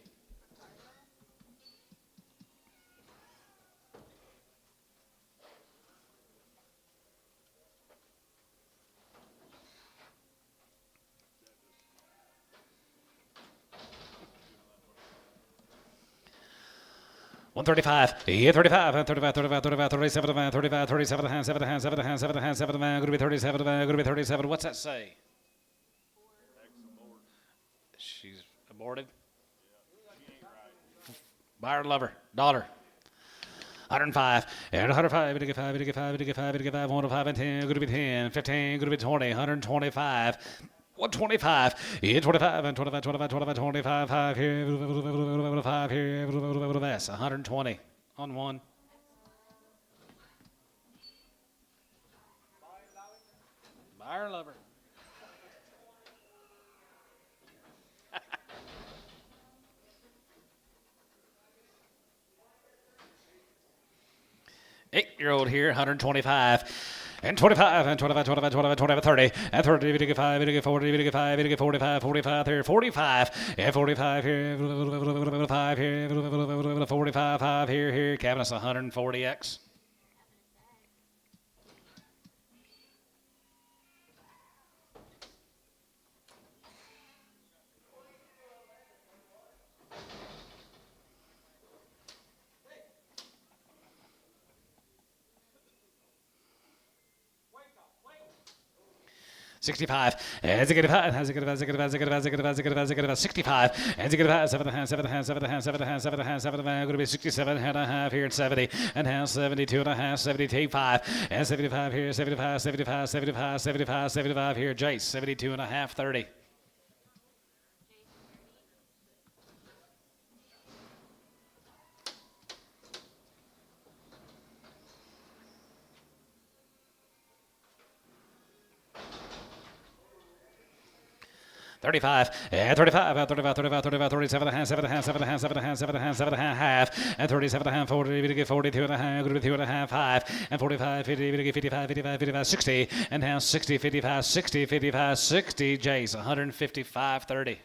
A: One 35, 35, 35, 35, 35, 37, 35, 37, 7, 7, 7, 7, going to be 37, going to be 37. What's that say? She's aborted. Buyer, lover, daughter. 105, and 105, we get 5, we get 5, we get 5, we get 5, 105, and 10, going to be 10, 15, going to be 20, 125. 125, 25, and 25, 25, 25, 25, 5 here, 5 here, 120 on 1.
F: Buyer lover.
A: Eight-year-old here, 125. And 25, and 25, 25, 25, 25, 30, and 30, we get 5, we get 40, we get 5, we get 45, 45 here, 45, and 45 here, 5 here, 45, 5 here, cabinet's 140X. $65, and a good five, has a good five, has a good five, has a good five, has a good five, has a good five, has a good five, 65, and a good five, 7 and a half, 7 and a half, 7 and a half, 7 and a half, 7 and a half, 7 and a half, going to be 67 and a half here, and 70 and a half, 72 and a half, 72, 5, and 75 here, 75, 75, 75, 75, 75 here, Jace, 72 and a half, 30. $35, and 35, 35, 35, 35, 37 and a half, 7 and a half, 7 and a half, 7 and a half, 7 and a half, 7 and a half, and 37 and a half, 40, we get 42 and a half, going to be 2 and a half, 5, and 45, 50, we get 55, 55, 55, 60, and now 60, 55, 60, 55, 60, Jace, 155, 30.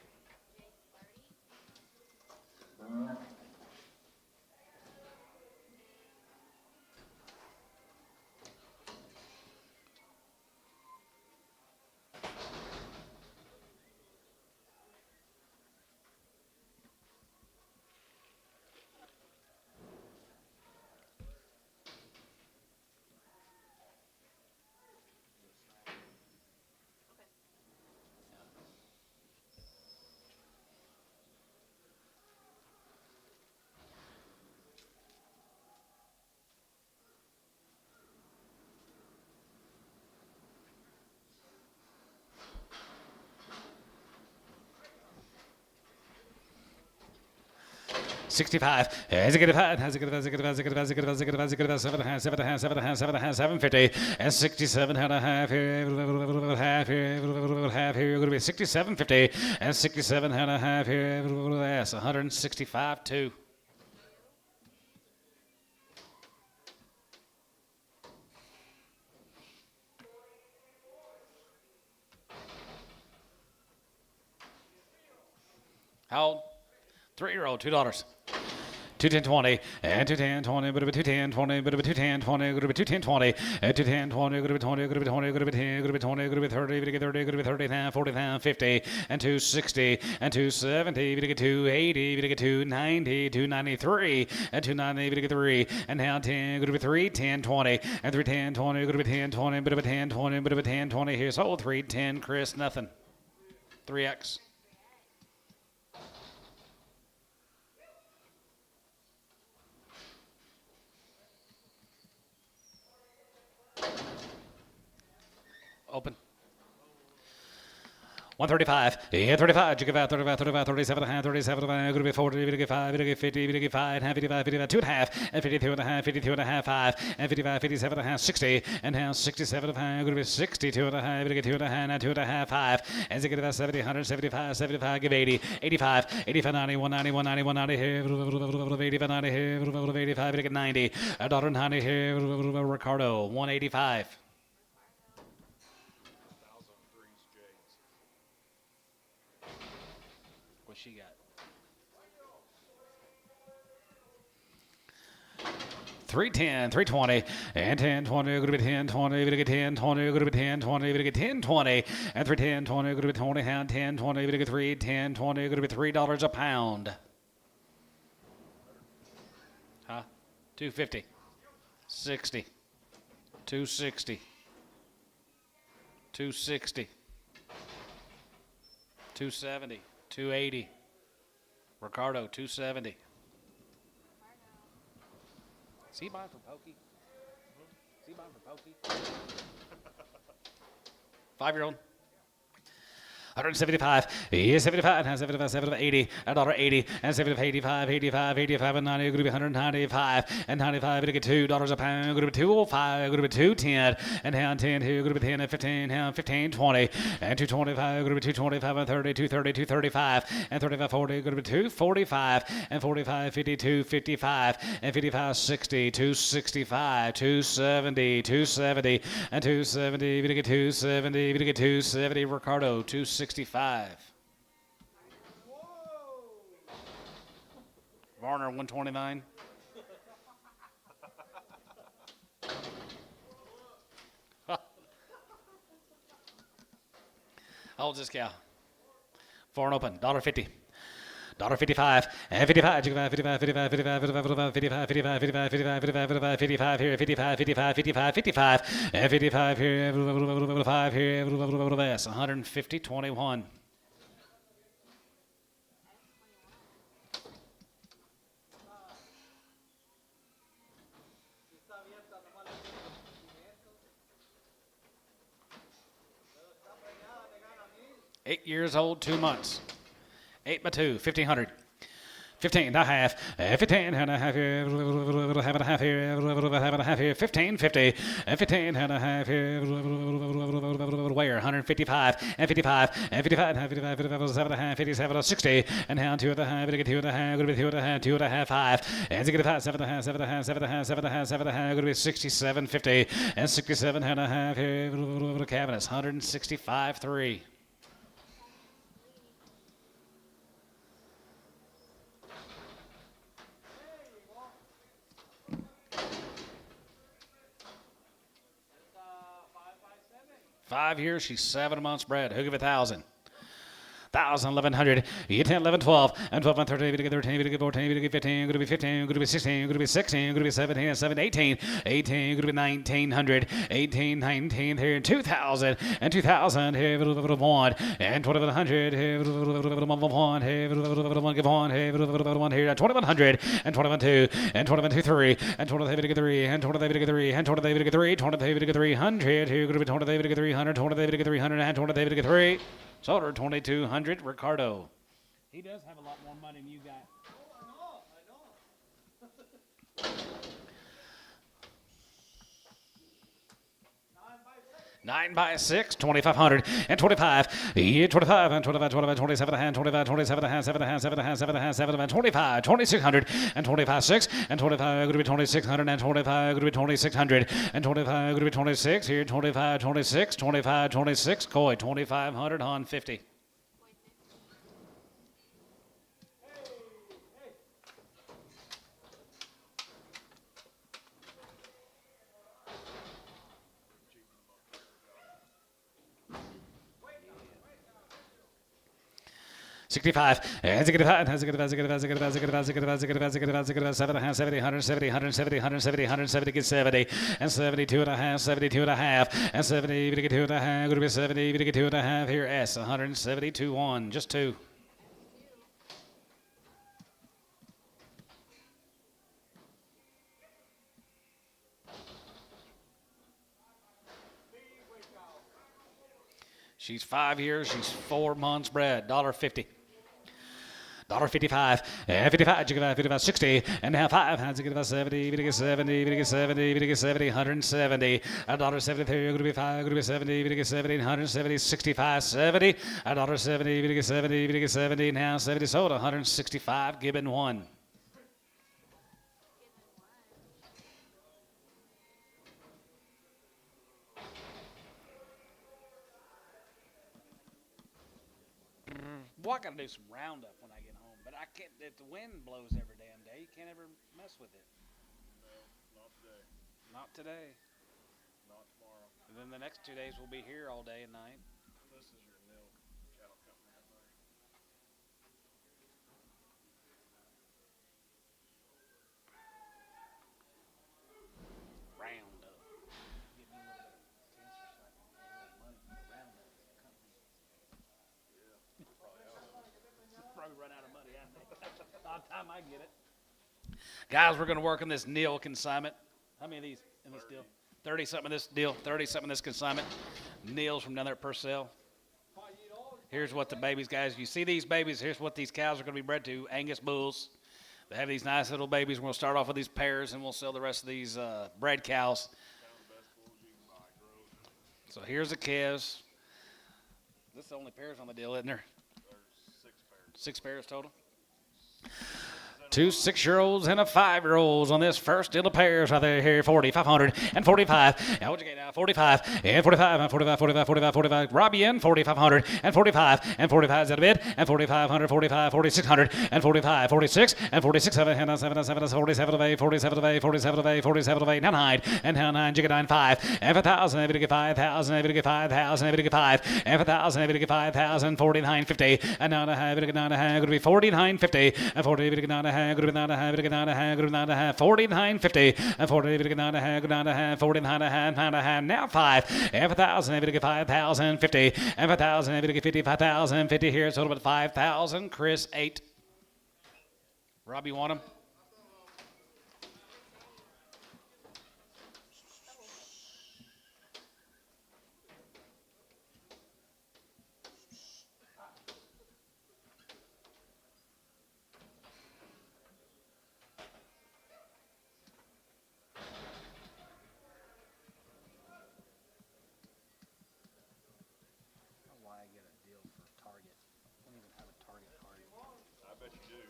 A: 65. Has a good five. Has a good 750. And 67 and a half here. Half here. Going to be 67.50. And 67 and a half here. That's 165.2. How old? 3-year-old, $2. 210.20 and 210.20, but a 210.20, but a 210.20, good to be 210.20 and 210.20, good to be 20, good to be 20, good to be 10, good to be 20, good to be 30, good to be 30, good to be 30, now 40, now 50 and 260 and 270, good to get 280, good to get 290, 293 and 290, good to get 3 and now 10, good to be 3, 10.20 and 310.20, good to be 10.20, but a 10.20, but a 10.20 here, so 310, Chris, nothing. 3X. Open. 135. Yeah, 35. You give out 35, 35, 37 and a half, 37 and a half. Going to be 40, going to get 5, going to get 50, going to get 5, and half, 55, 55, 2 and a half, and 52 and a half, 52 and a half, 5, and 55, 57 and a half, 60, and now 67 and a half. Going to be 62 and a half, going to get 2 and a half, now 2 and a half, 5, and they get about 70, 175, 75, give 80, 85, 85, 90, 190, 190, 190 here, 85, 90 here, 85, going to get 90, $1.90 here, Ricardo, 185.
F: She got
A: 310, 320, and 1020, going to be 1020, going to get 1020, going to be 1020, going to get 1020, and 310, 20, going to be 20, and 1020, going to get 3, 1020, going to be $3 a pound. Huh? 250, 60, 260, 260, 270. 280. Ricardo, 270.
F: Is he buying for Pokey? Is he buying for Pokey?
A: 5-year-old. 175. Yeah, 75. And 75, 75, 80. $1.80. And 75, 85, 85, 85, and 90. Going to be 195. And 95. Going to get $2 a pound. Going to be 205. Going to be 210. And now 10 here. Going to be 10 and 15. Now 15, 20. And 225. Going to be 225 and 30. 230, 235. And 35, 40. Going to be 245. And 45, 52, 55. And 55, 60. 265. 270. 270. And 270. Going to get 270. Going to get 270. Ricardo, 265. Varner, 129. How old's this cow? Foreign open, $1.50. $1.55 and 55, 55, 55, 55, 55, 55, 55, 55, 55, 55, 55 here, 55, 55, 55, 55, and 55 here, 5 here, that's 150, 21. Eight years old, 2 months. 8 by 2, 1,500. 15 and a half, 15 and a half here, have and a half here, have and a half here, 1550, and 15 and a half here, where 155 and 55 and 55 and 55, 55, 7 and a half, 57, 60, and now 2 and a half, going to get 2 and a half, going to be 2 and a half, 2 and a half, 5, and to get 5, 7 and a half, 7 and a half, 7 and a half, 7 and a half, 7 and a half, going to be 67.50, and 67 and a half here, cabinets, 165.3. Five years, she's 7 months bred. Who give 1,000? 1,000, 1,100. You get 10, 11, 12, and 12, and 13, you get 13, you get 14, you get 15, going to be 15, going to be 16, going to be 16, going to be 17, 17, 18, 18, going to be 1,900, 18, 19, here, 2,000, and 2,000, here, 1, and 2,100, here, 1, here, 1, give 1, here, 1, here, 2,100, and 21, and 22, 3, and 23, 3, and 23, 3, and 23, 3, 23, 300, here, going to be 23, 300, 23, 300, and 23, 3. Sold her 2,200, Ricardo.
F: He does have a lot more money than you got.
B: I know.
A: Nine by 6, 2,500 and 25. Yeah, 25 and 25, 25, 27 and 25, 27 and 7 and 7 and 7 and 7 and 25, 2,600 and 25, 6 and 25 going to be 2,600 and 25 going to be 2,600 and 25 going to be 26 here 25, 26, 25, 26. Coy 2,500 on 50. $65 and $65 7 and a half 70 170 170 170 170 get 70 and 72 and a half 72 and a half and 70 to get 2 and a half going to be 70 to get 2 and a half here S 172 1 just 2. She's 5 years. She's 4 months bred. $1.50. $1.55 and 55, 55, 60 and now 5 hands get about 70, get 70, get 70, get 70, 170, $1.73 going to be 5, going to be 70, get 70, 170, 65, 70, $1.70, get 70, get 70, now 70 sold, 165 given 1. Boy, I got to do some roundup when I get home, but I can't. If the wind blows every damn day, you can't ever mess with it.
C: No, not today.
A: Not today.
C: Not tomorrow.
A: And then the next 2 days we'll be here all day and night.
C: This is your nil cattle company up there.
A: Roundup.
F: Get me one of those cancer sites. Money for the roundup company. Probably run out of money, I think. By the time I get it.
A: Guys, we're going to work on this nil consignment. How many of these in this deal? 30 something in this deal. 30 something in this consignment. Nils from down there at Purcell. Here's what the babies, guys. You see these babies. Here's what these cows are going to be bred to. Angus bulls. They have these nice little babies. We're going to start off with these pairs, and we'll sell the rest of these bred cows. So here's the calves. This is the only pairs on the deal, isn't there?
C: There's 6 pairs.
A: 6 pairs total. 2 6-year-olds and a 5-year-olds on this first deal of pairs right there here. 4,500 and 45. Now what you get now? 45 and 45 and 45, 45, 45, 45. Robbie in 4,500 and 45 and 45 is out of bid and 4,500, 45, 4,600 and 45, 46 and 46. 7 and 7 and 7 47 of 8, 47 of 8, 47 of 8, 47 of 8. Now 9 and now 9. You get 9 5 and 5,000. Able to get 5,000. Able to get 5,000. Able to get 5 and 5,000. Able to get 5,000. 49.50 and now 9. Able to get 9. Going to be 49.50 and 40. Able to get 9. Good to be 9.5, good to get 9.5, good to be 9.5, 49.50, and 40, good to get 9.5, good 9.5, 49.5, 9.5, now 5, and 5,000, able to get 5,000, 50, and 5,000, able to get 55,000, 50 here, total about 5,000, Chris 8. Rob, you want them?
F: Why I get a deal for Target. I don't even have a Target card.
C: I bet you do.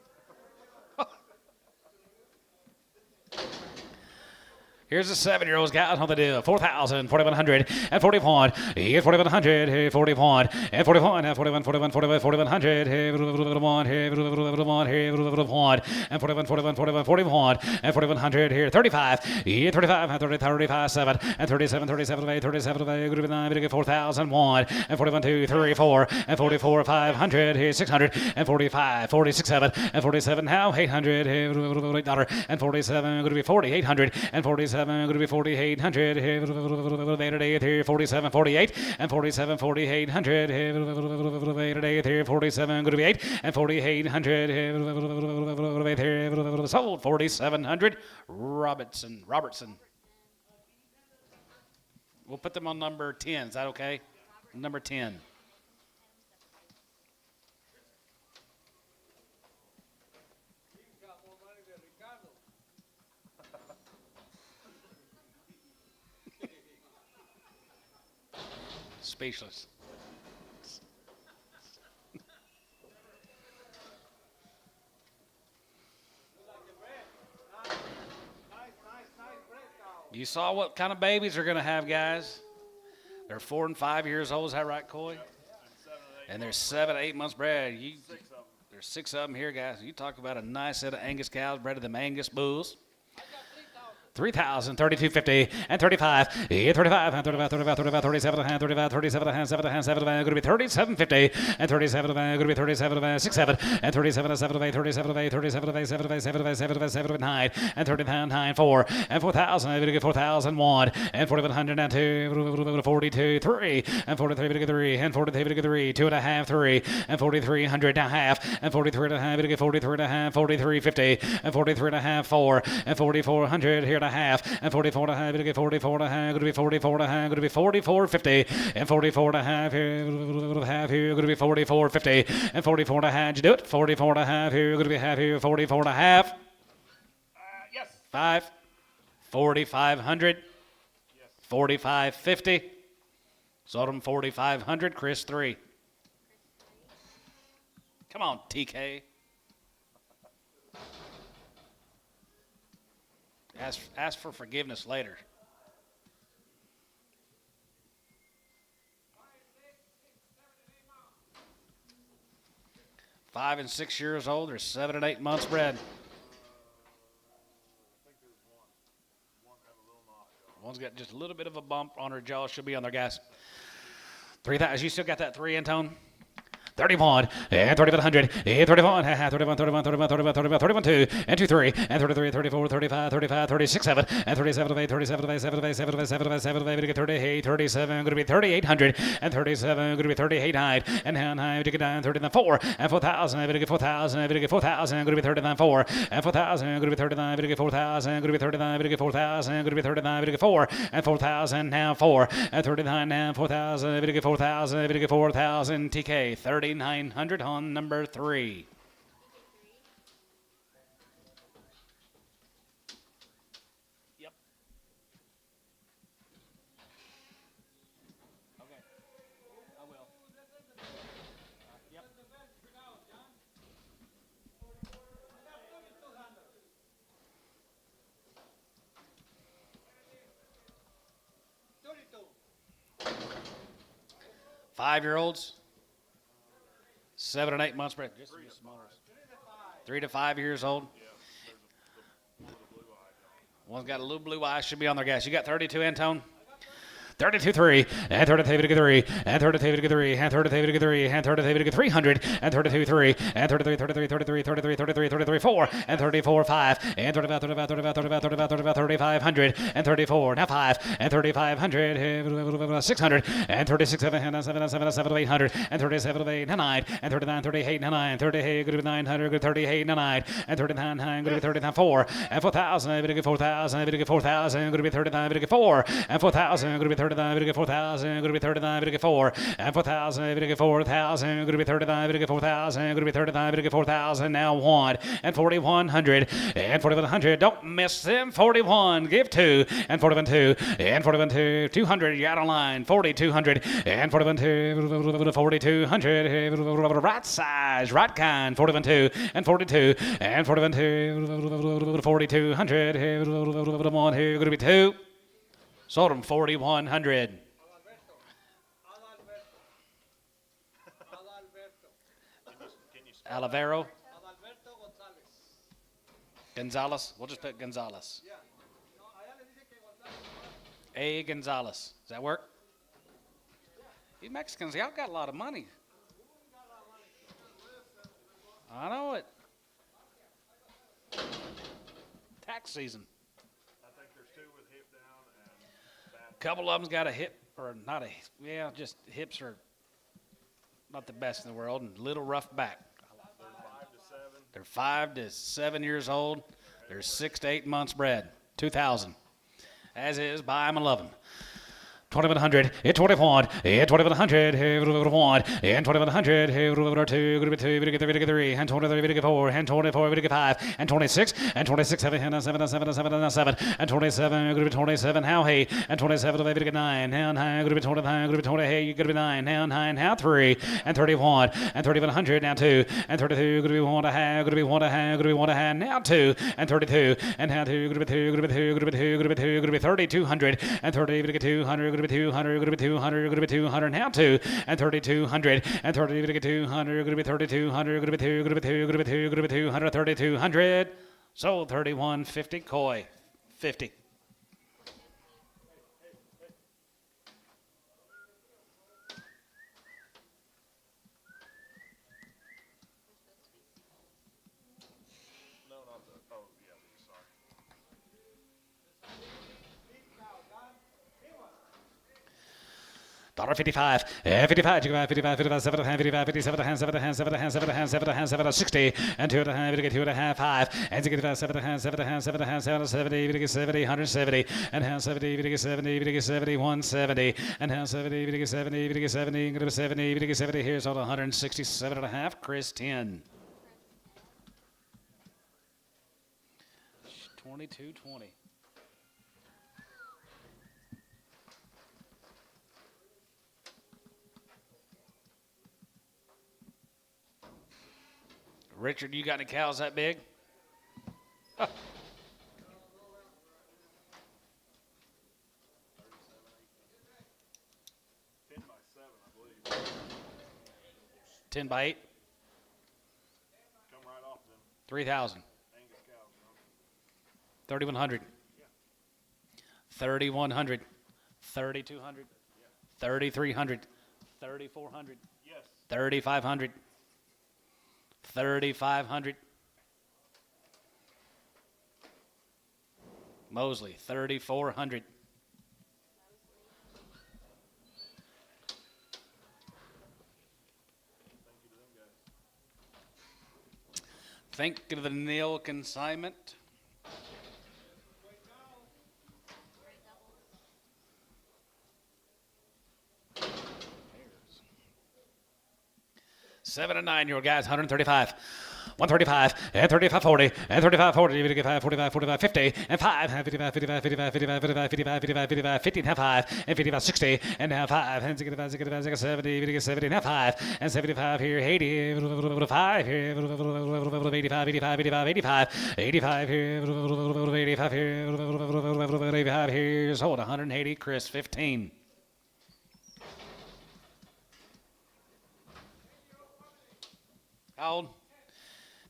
A: Here's the 7-year-olds guys on the deal. 4,000, 4,100, and 41. Here's 4,100, here 41, and 41, and 41, 41, 41, 4,100, here 41, here 41, here 41, and 41, 41, 41, 41, and 4,100, here 35, here 35, and 30, 35, 7, and 37, 37, 8, 37, 8, good to be 9, get 4,001, and 41, 2, 3, 4, and 44, 500, here 600, and 45, 46, 7, and 47, now 800, here $8, and 47, going to be 4,800, and 47. Going to be 4,800 here, here 47, 48, and 47, 4,800 here, 47, going to be 8, and 4,800 here, sold 4,700. Robertson. We'll put them on number 10. Is that okay? Number 10.
B: He's got more money than Ricardo.
A: Speechless.
B: Nice Bred cow.
A: You saw what kind of babies they're going to have, guys. They're 4 and 5 years old. Is that right, Coy? And they're 7 to 8 months bred. There's 6 of them here, guys. You talk about a nice set of Angus cows bred to them Angus bulls. 3,000, 32.50, and 35, 35, and 35, 35, 35, 37, and 35, 37, and 7, and 7, and going to be 37.50, and 37, and going to be 37, and 6, 7, and 37, and 7, 8, 37, 8, 37, 8, 7, 8, 7, 8, 7, 8, 7, 9, and 39, 9, 4, and 4,000, and going to get 4,001, and 4,102, 42, 3, and 43, 3, and 43, 3, 2.5, 3, and 4,300 and a half, and 43 and a half, 43 and a half, 43.50, and 43 and a half, 4, and 4,400 here to half, and 44 and a half, going to get 44 and a half, going to be 44 and a half, going to be 44.50, and 44 and a half here, going to be 44.50, and 44 and a half, did you do it? 44 and a half here, going to be half here, 44 and a half.
C: Yes.
A: 5, 4,500,
C: Yes.
A: 45.50. Sold them 4,500. Chris 3. Come on, TK. Ask for forgiveness later. Five and 6 years old. They're 7 and 8 months bred.
C: I think there's one have a little knot.
A: One's got just a little bit of a bump on her jaw. She'll be on there, guys. 3,000. You still got that 3 in tone? 31, and 3,500, and 31, 31, 31, 31, 31, 31, 31, 2, and 2, 3, and 33, 34, 35, 35, 36, 7, and 37, 8, 37, 8, 7, 8, 7, 8, 7, 8, 7, 8, 38, 37, going to be 3,800, and 37, going to be 38, 9, and 9, to get down, 39, 4, and 4,000, going to get 4,000, going to get 4,000, going to be 39, 4, and 4,000, going to be 39, going to get 4,000, going to be 39, going to get 4,000, going to be 39, going to get 4, and 4,000, now 4, and 39, now 4,000, going to get 4,000, going to get 4,000, TK, 3,900 on number 3. Yep.
F: Okay. I will. Yep.
B: 32.
A: 5-year-olds, 7 and 8 months bred. 3 to 5 years old. One's got a little blue eye. Should be on their gas. You got 32, Antone? 32, 3, and 33, 3, and 33, 3, and 33, 3, and 33, 300, and 32, 3, and 33, 33, 33, 33, 33, 33, 4, and 34, 5, and 35, 35, 35, 35, 35, 35, 3,500, and 34, now 5, and 3,500, 600, and 36, 7, and 7, 7, 7, 800, and 37, 8, 9, and 39, 38, 9, 38, good to be 900, good 38, 9, and 39, 9, good to be 39, 4, and 4,000, good to get 4,000, good to get 4,000, good to be 39, good to get 4, and 4,000, good to be 39, good to get 4,000, good to be 39, good to get 4, and 4,000, good to get 4,000, good to be 39, good to get 4,000, good to be 39, good to get 4,000, now 1, and 4,100, and 4,100, don't miss them, 41, give 2, and 41, 2, and 41, 2, 200, you're out of line, 4,200, and 41, 2, 4,200, right size, right kind, 41, 2, and 42, and 41, 2, 4,200, 1 here, going to be 2. Sold them 4,100. Alivero.
B: Adalberto González.
A: Gonzalez. We'll just put Gonzalez.
B: Yeah. No, allá le dice que González.
A: A. Gonzalez. Does that work? You Mexicans, y'all got a lot of money. I know it. Tax season.
C: I think there's 2 with hip down and bad.
A: Couple of them's got a hip, or not a, yeah, just hips are not the best in the world, and little rough back.
C: They're 5 to 7.
A: They're 5 to 7 years old. They're 6 to 8 months bred. 2,000. As is, buy them and love them. 2100, 21, 2100, 1, and 2100, 2, group 2, we get 3, and 23, we get 4, and 24, we get 5, and 26, and 26, 7, and 7, and 7, and 7, and 7, and 27, group 27, how hey, and 27, we get 9, and high, group 29, group 20, hey, you get 9, and high, and how 3, and 31, and 3100, now 2, and 32, group 1 to high, group 1 to high, group 1 to high, now 2, and 32, and how 2, group 2, group 2, group 2, group 2, group 3200, and 30, we get 200, group 200, group 200, group 200, now 2, and 3200, and 30, we get 200, group 3200, group 2, group 2, group 2, group 200, 3200, sold 3150, koi 50.
C: No, not the. Oh, yeah, sorry.
A: $55, 55, 55, 55, 7, 55, 57, 7, 7, 7, 7, 7, 60, and 2 and a half, we get 2 and a half, 5, and 7, 7, 7, 7, 70, we get 70, 170, and half 70, we get 70, we get 70, 170, and half 70, we get 70, we get 70, and 70, we get 70, here's all 167 and a half, Chris 10. 22-20. Richard, you got any cows that big?
C: 10 by 7, I believe.
A: 10 by 8?
C: Come right off them
A: 3,000.
C: Angus cows, you know.
A: 3,100. 3,100. 3,200. 3,300. 3,400.
C: Yes.
A: 3,500. 3,500. Mosley, 3,400. Think of the nil consignment. Seven and 9 year old guys, 135. 135, and 35, 40, and 35, 40, 55, 45, 45, 50, and 5, and 55, 55, 55, 55, 55, 55, 55, 55, 50, and 5, and 55, 60, and now 5, and 65, 65, 70, 70, and now 5, and 75 here, 80, 5 here, 85, 85, 85, 85, 85 here, 85 here, 85 here, sold 180, Chris 15. How old?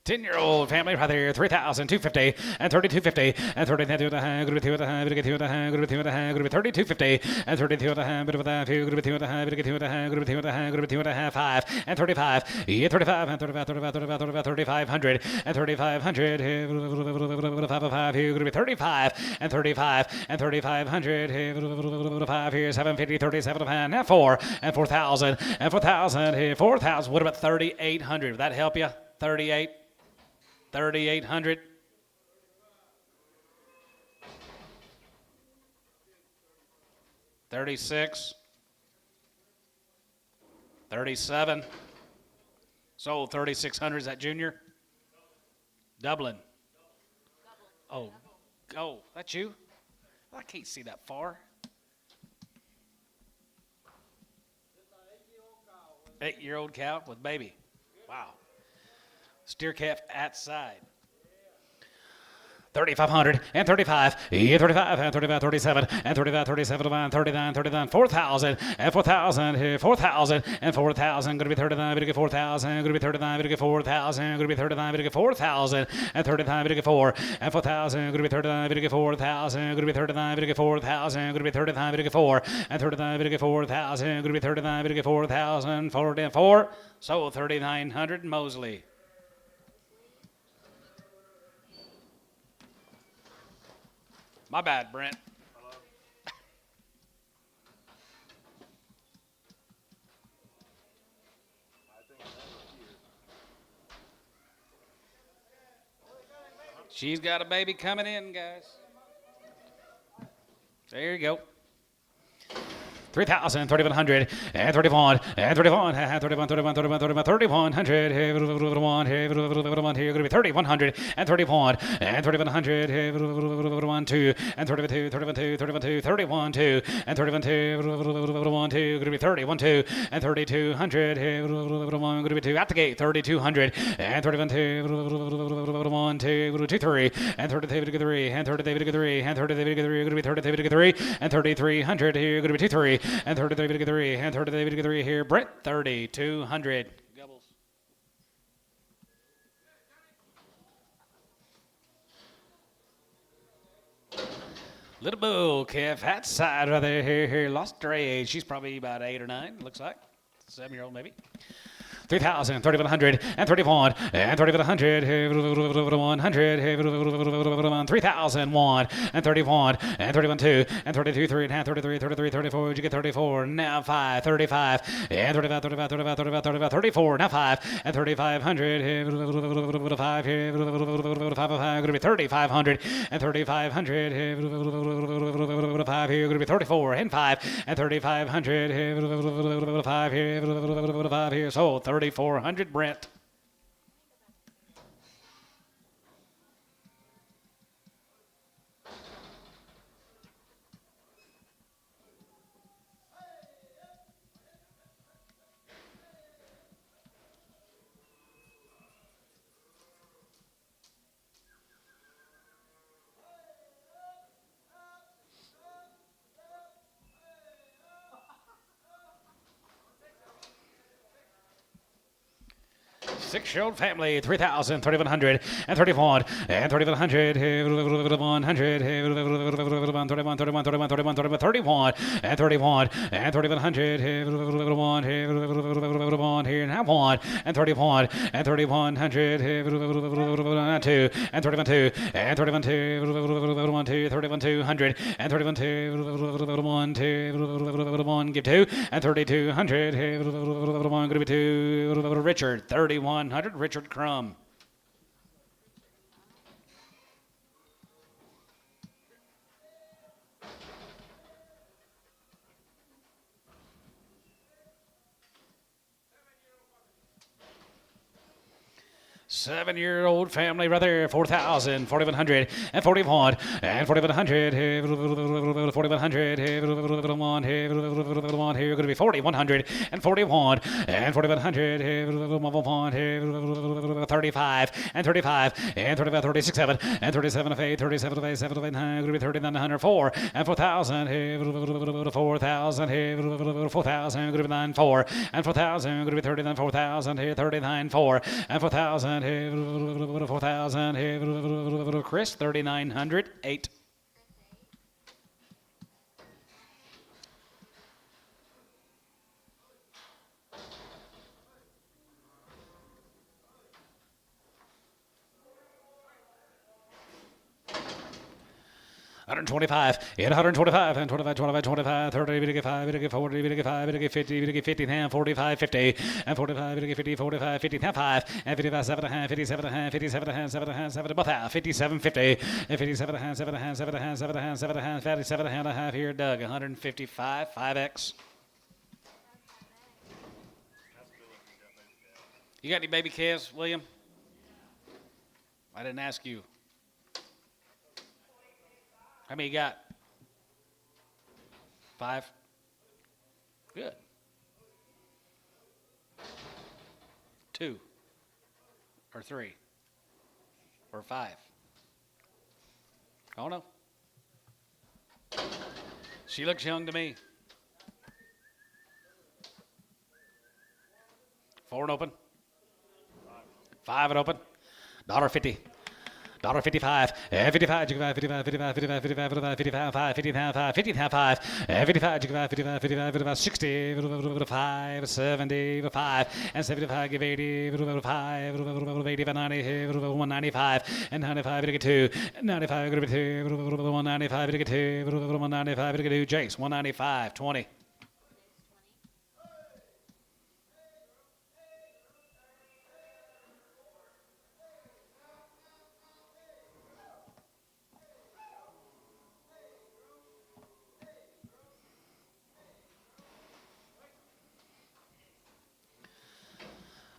A: 10-year-old family right there, 3,250 and 3,250 and 32 and a half, group 2 and a half, group 2 and a half, group 2 and a half, group 3,250 and 32 and a half, bit of that, group 2 and a half, group 2 and a half, group 2 and a half, group 2 and a half, 5 and 35, yeah, 35 and 35, 35, 35, 35, 3,500 and 3,500, 5 here, group 35 and 35 and 3,500, 5 here, 750, 37 and a half, now 4 and 4,000 and 4,000 here, 4,000. What about 3,800? Would that help you? 38. 3,800. 36. 37. Sold 3,600. Is that junior? Dublin. Oh, that's you? I can't see that far. 8-year-old cow with baby. Wow. Steer calf outside. 3,500 and 35, yeah, 35 and 35, 37 and 35, 37, 39, 39, 4,000 and 4,000, 4,000 and 4,000. Going to be 39, we get 4,000. Going to be 39, we get 4,000. Going to be 39, we get 4,000 and 39, we get 4 and 4,000. Going to be 39, we get 4,000. Going to be 39, we get 4,000. Going to be 39, we get 4 and 39, we get 4,000. Going to be 39, we get 4,000. 44. So 3,900 Mosley. My bad, Brent.
C: Hello. I think that's here.
A: She's got a baby coming in, guys. There you go. 3,000, 3,100, and 31, and 31, and 31, 31, 31, 31, 3,100, here, here, going to be 3,100, and 31, and 3,100, here, 2, and 32, 31, 2, 31, 2, 31, 2, and 31, 2, 1, 2, going to be 31, 2, and 3,200, here, going to be 2, out the gate, 3,200, and 31, 2, 1, 2, 2, 3, and 33, 3, and 33, 3, and 33, 3, going to be 33, 3, and 3,300, here, going to be 2, 3, and 33, 3, and 33, 3, here, Brett, 3,200.
F: Gobbles.
A: Little bull calf, hat side right there, here, lost her age. She's probably about 8 or 9, looks like. 7-year-old maybe. 3,000, 3,100, and 31, and 3,100, 100, 3,001, and 31, and 31, 2, and 32, 3, and 33, 33, 34, you get 34, now 5, 35, and 35, 35, 35, 35, 35, 34, now 5, and 3,500, 5, 5, going to be 3,500, and 3,500, 5, here, going to be 34, and 5, and 3,500, 5, here, 5, here, sold, 3,400, Brent. Six-year-old family, 3,000, 3,100, and 31, and 3,100, 100, 31, 31, 31, 31, 31, 31, and 31, and 3,100, 1, here, now 1, and 31, and 3,100, 2, and 31, 2, and 31, 2, 31, 200, and 31, 2, 1, give 2, and 3,200, going to be 2, Richard, 3,100, Richard Crum. Seven-year-old family right there, 4,000, 4,100, and 41, and 4,100, 4,100, 1, here, going to be 4,100, and 41, and 4,100, 35, and 35, and 35, 36, 7, and 37 of 8, 37 of 8, 7 of 8, 9, going to be 3,904, and 4,000, 4,000, 4,000, going to be 9, 4, and 4,000, going to be 39, 4,000, 39, 4, and 4,000, 4,000, Chris, 3,900, 8. $125, and 125, and 25, 25, 25, 30, 25, 40, 25, 50, 50, and 45, 50, and 45, 50, 45, 50, and 5, and 55, 7 and a half, 57 and a half, 57 and a half, 7 and a half, 7 both half, 57, 50, and 57 and a half, 7 and a half, 7 and a half, 7 and a half, 7 and a half, 57 and a half here, Doug, 155, 5X. You got any baby calves, William? I didn't ask you. How many you got? 5? Good. 2 or 3 or 5? I don't know. She looks young to me. 4 and open. 5 and open. $1.50. $55, and 55, 55, 55, 55, 55, 55, 5, 55, 5, 55, 5, and 55, 55, 55, 55, 60, 5, 70, 5, and 75, give 80, 5, 80, 90, 195, and 95, to get 2, 95, to get 2, 195, to get 2, 195, to get 2, Jace, 195, 20.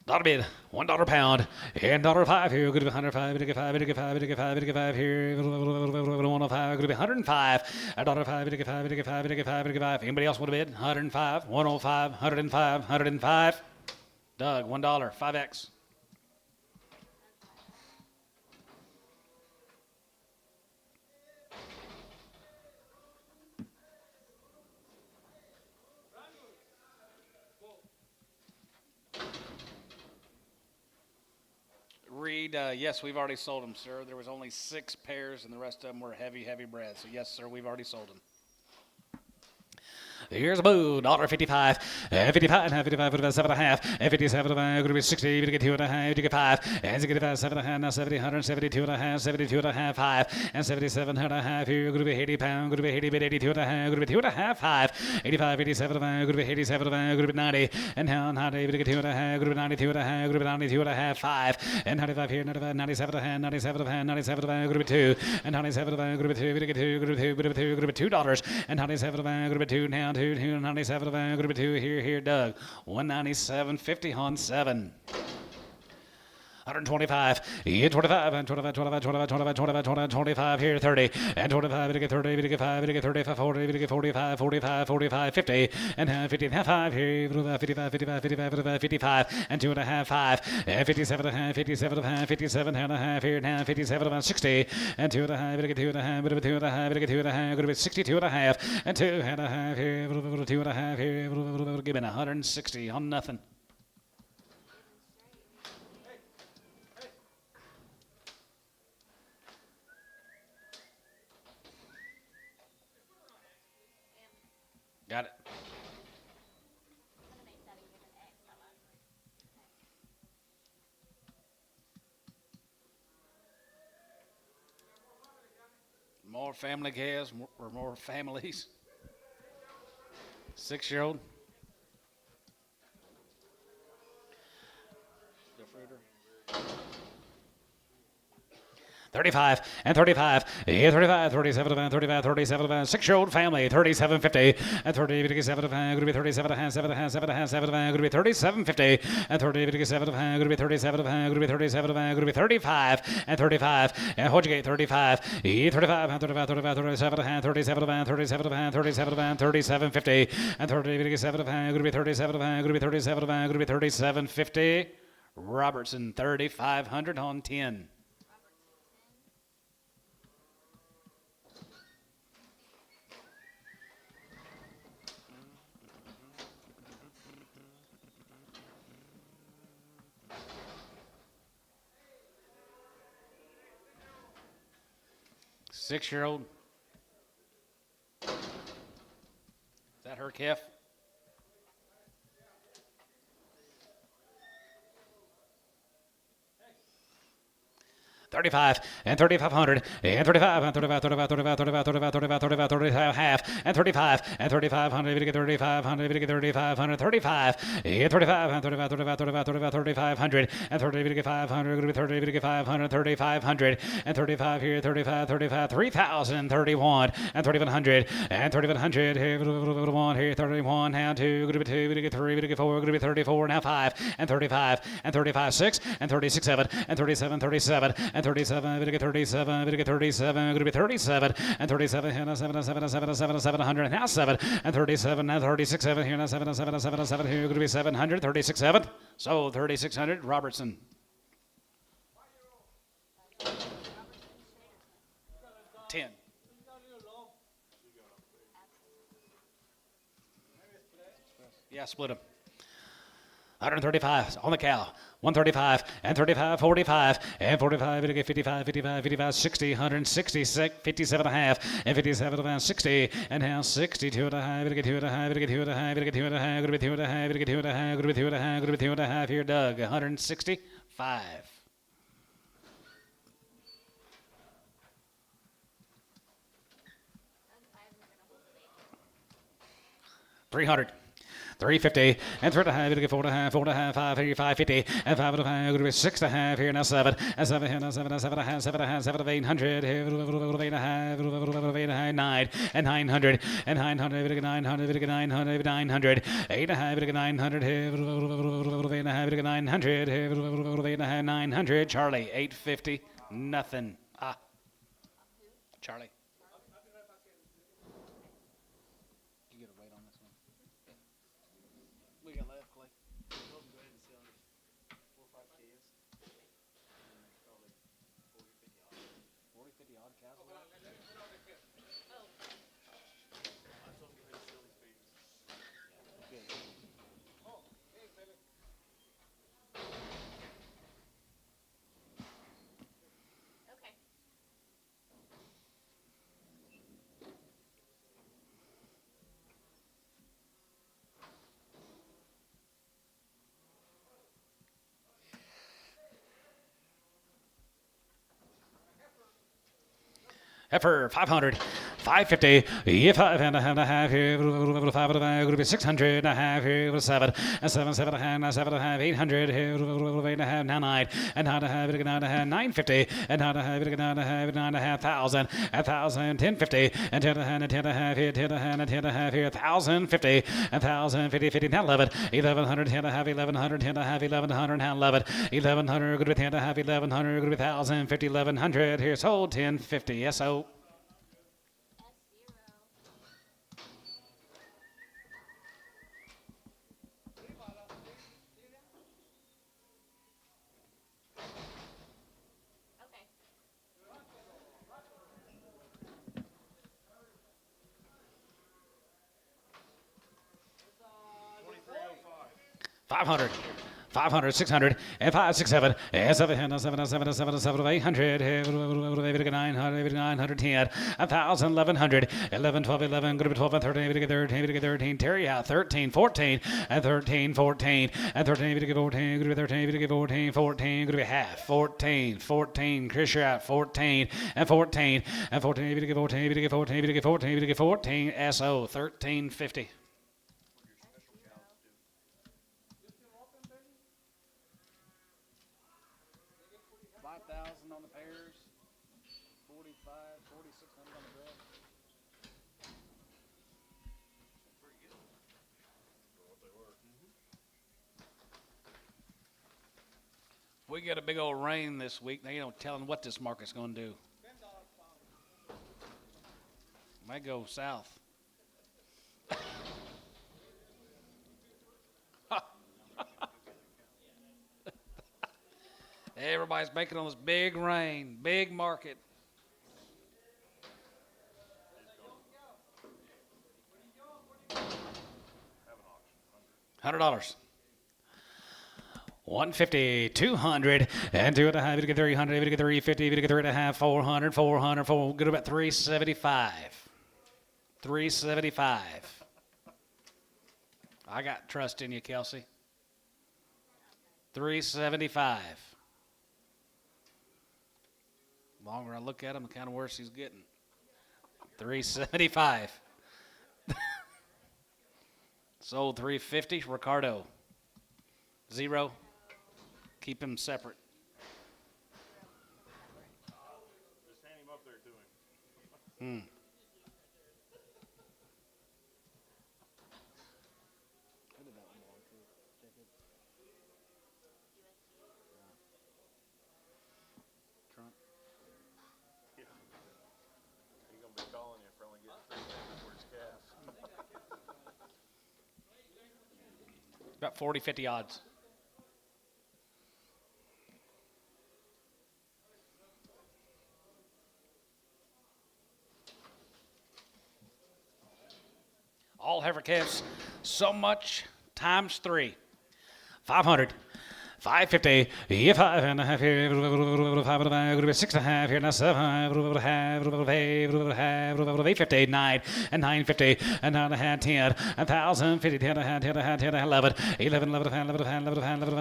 A: Dollar bid, $1 pound, and $5 here. Good to be 105, good to get 5, good to get 5, good to get 5, good to get 5 here. 105, good to be 105. $5, good to get 5, good to get 5, good to get 5, good to get 5. Anybody else want to bid? 105, 105, 105, 105. Doug, $1, 5X.
F: Reed, yes, we've already sold them, sir. There was only 6 pairs, and the rest of them were heavy bred. So yes, sir, we've already sold them.
A: Here's a boo, $1.55, 55, 55, 57 and a half, 57 and a half, going to be 60, you get 2 and a half, you get 5, and you get 5, 7 and a half, now 70, 172 and a half, 72 and a half, 5, and 77 and a half, here, going to be 80 pound, going to be 80, bid 82 and a half, going to be 2 and a half, 5, 85, 87 and a half, going to be 87 and a half, going to be 90, and now 90, you get 2 and a half, going to be 92 and a half, going to be 92 and a half, 5, and 95 here, 95, 97 and a half, 97 and a half, 97 and a half, going to be 2, and 97 and a half, going to be 2, you get 2, going to be 2, going to be 2, going to be $2, and 97 and a half, going to be 2, now 2, 97 and a half, going to be 2, here, Doug, 197.50 on 7. 125, yeah, 25, and 25, 25, 25, 25, 25, 25, 25, here, 30, and 25, to get 30, to get 5, to get 35, 40, to get 45, 45, 45, 50, and 50, and 5, here, 55, 55, 55, 55, 55, and 2 and a half, 5, and 57 and a half, 57 and a half, 57 and a half, here, now 57 and 60, and 2 and a half, to get 2 and a half, to get 2 and a half, to get 2 and a half, going to be 62 and a half, and 2 and a half, here, 2 and a half, here, give me 160 on nothing. Got it.
F: More family calves, more families. 6-year-old. The fruiter.
A: 35 and 35, yeah, 35, 37 and 35, 37 and 6-year-old family, 37.50 and 30, 57 and going to be 37 and 7 and 7 and 7 and going to be 37.50 and 30, 57 and going to be 37 and going to be 37 and going to be 35 and 35 and what'd you get 35, yeah, 35 and 35, 35, 37 and 37 and 37 and 37 and 37.50 and 30, 57 and going to be 37 and going to be 37 and going to be 37.50. Robertson 3,500 on 10. Six-year-old. Is that her, Kef? 35 and 3,500 and 35 and 35, 35, 35, 35, 35, 35, 35, 35, half and 35 and 3,500, we get 3,500, we get 3,500, 35 and 35 and 35, 35, 35, 35, 3,500 and 30, we get 500, going to be 30, we get 500, 3,500 and 35 here, 35, 35, 3,031 and 3,100 and 3,100 here, 1 here, 31 now 2, going to be 2, we get 3, we get 4, going to be 34 now 5 and 35 and 35, 6 and 36, 7 and 37, 37 and 37, we get 37, we get 37, going to be 37 and 37 here now 7, 7, 7, 7, 700 now 7 and 37 now 36, 7 here now 7, 7, 7, 7 here, going to be 700, 36, 7. So 3,600, Robertson. $10. Yeah, split them. 135 on the cow. 135 and 35, 45 and 45. We get 55, 55, 55, 60, 160, 57 and a half and 57 and a half, 60 and now 62 and a half. We get 2 and a half. We get 2 and a half. We get 2 and a half. Going to be 2 and a half. We get 2 and a half. Going to be 2 and a half. Going to be 2 and a half. Here, Doug. 165. 300. 350, and 3.5, to get 4.5, 4.5, 5 here, 550, and 5.5, going to be 6.5 here, now 7, and 7 here, now 7, and 7.5, 7.5, 7 of 800, here, 8.5, 9, and 900, and 900, to get 900, to get 900, 900, 8.5, to get 900, here, 8.5, to get 900, here, 8.5, 900, Charlie, 850, nothing. Ah, Charlie.
F: You get a rate on this one. We got left, Clay.
B: Go ahead and sell this 4 or 5 kids.
F: 40, 50 odd cows.
B: I told him to sell these babies.
F: Good.
B: Oh, hey, baby.
E: Okay.
A: Heifer, 500, 550, yeah, 5.5 here, 5.5, going to be 600 and a half here, 7, and 7, 7.5, 7.5, 800 here, 8.5, now 9, and 9.5, 9.5, 950, and 9.5, 9.5, 9,500, 1,000, 1050, and 10.5, and 10.5 here, 10.5, and 10.5 here, 1,050, and 1,050, 50, now 11, 1,100, 10.5, 1,100, 10.5, 1,100, now 11, 1,100, going to be 10.5, 1,100, going to be 1,050, 1,100 here, sold 1050, SO.
E: Okay.
A: 500, 500, 600, and 5, 6, 7, and 7, 7, 7, 7, 7, 800, 900, 910, 1,000, 1,100, 11, 12, 11, going to be 12, and 13, 13, 13, Terry out, 13, 14, and 13, 14, and 13, 14, going to be 13, 14, 14, going to be half, 14, 14, Chris you're out, 14, and 14, and 14, 14, 14, 14, 14, SO, 1350.
F: 5,000 on the pairs. 45, 4,600 on the Bred.
A: We get a big old rain this week. They ain't no telling what this market's going to do. Might go south. Everybody's banking on this big rain, big market. $100. 150, 200, and 2.5, to get 300, to get 350, to get 3.5, 400, 400, 4, good about 375. 375. I got trust in you, Kelsey. 375. The longer I look at him, the kind of worse he's getting. 375. Sold 350. Ricardo. 0. Keep him separate.
C: Just hand him up there to him.
F: Who did that one belong to? Jacob? Trump?
C: Yeah. He's going to be calling you for only getting 3 days for his calf.
A: About 40, 50 odds. All heifer calves, so much times 3. 500, 550, yeah, 5.5 here, 5.5, 6.5 here, now 7, 850, 9, and 950, and 9.5, 10, 1,050, 10, 11, 11,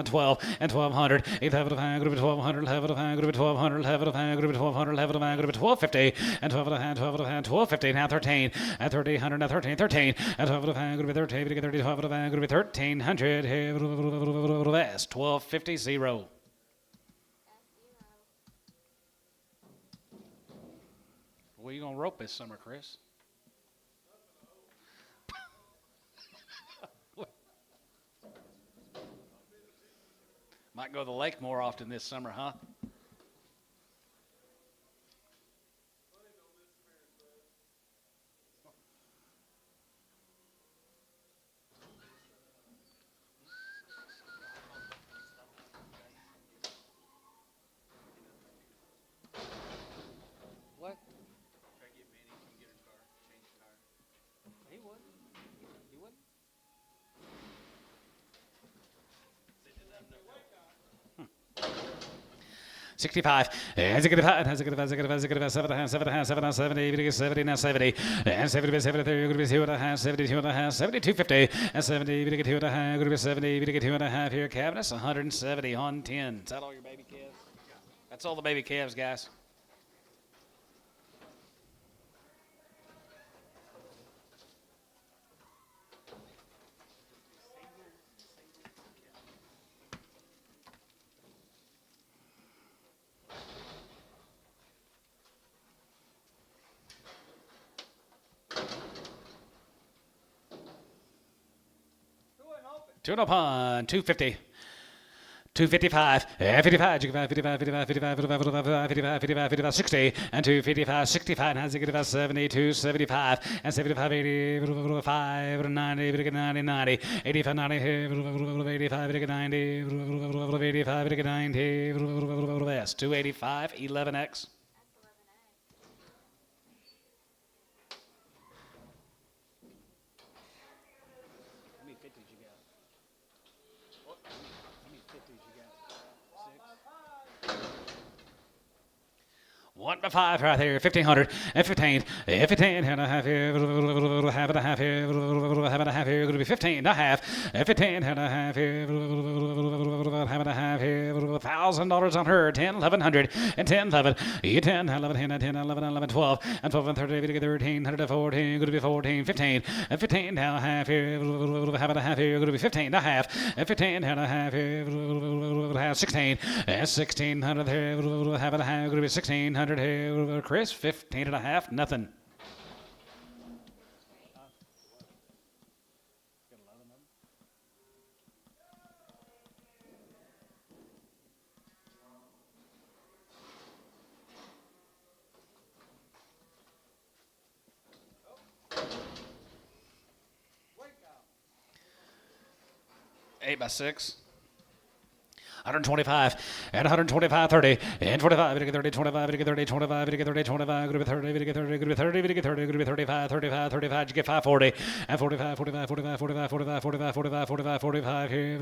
A: 12, and 1,200, 11, group of 1,200, 11, group of 1,200, 11, group of 1,200, 11, group of 1,250, and 12, 1,250, now 13, and 1,300, now 13, and 12, group of 13, 30, 12, group of 1,300, West, 1250, 0.
F: Where you gonna rope this summer, Chris? Might go to the lake more often this summer, huh? What?
B: Try to get Manny to get her car, change the tire.
F: He would. He would.
A: 65, and 65, and 65, 65, 65, 7, 7, 70, 70, now 70, and 70, 73, going to be 2.5, 72.5, 72.50, and 70, 2.5, going to be 70, 2.5 here, cabinets, 170 on 10.
F: Is that all your baby calves? That's all the baby calves, guys.
A: Two and up on 250. 255, 55, 55, 55, 55, 55, 55, 55, 55, 60, and 255, 65, and 72, 75, and 75, 85, 90, 90, 90, 85, 90, 85, 90, 85, 90, West, 285, 11X.
F: How many 50s you got? How many 50s you got?
A: 1 to 5 right there, 1,500, and 15, 15 and a half here, half and a half here, half and a half here, going to be 15 and a half, 15 and a half here, half and a half here, $1,000 on her, 10, 1,100, and 10, 11, 10, 11, 10, 10, 11, 11, 12, and 12 and 30, 13, 14, going to be 14, 15, and 15 and a half here, half and a half here, going to be 15 and a half, and 15 and a half here, 16, and 1,600 here, half and a half, going to be 1,600 here, Chris, 15 and a half, nothing.
F: Got 11 of them?
A: Eight by 6. 125, and 125, 30, and 25, 30, 25, 30, 25, 30, 25, group of 30, 30, 30, group of 30, 30, group of 35, 35, 35, you get 540, and 45, 45, 45, 45, 45, 45, 45, 45, 45, here,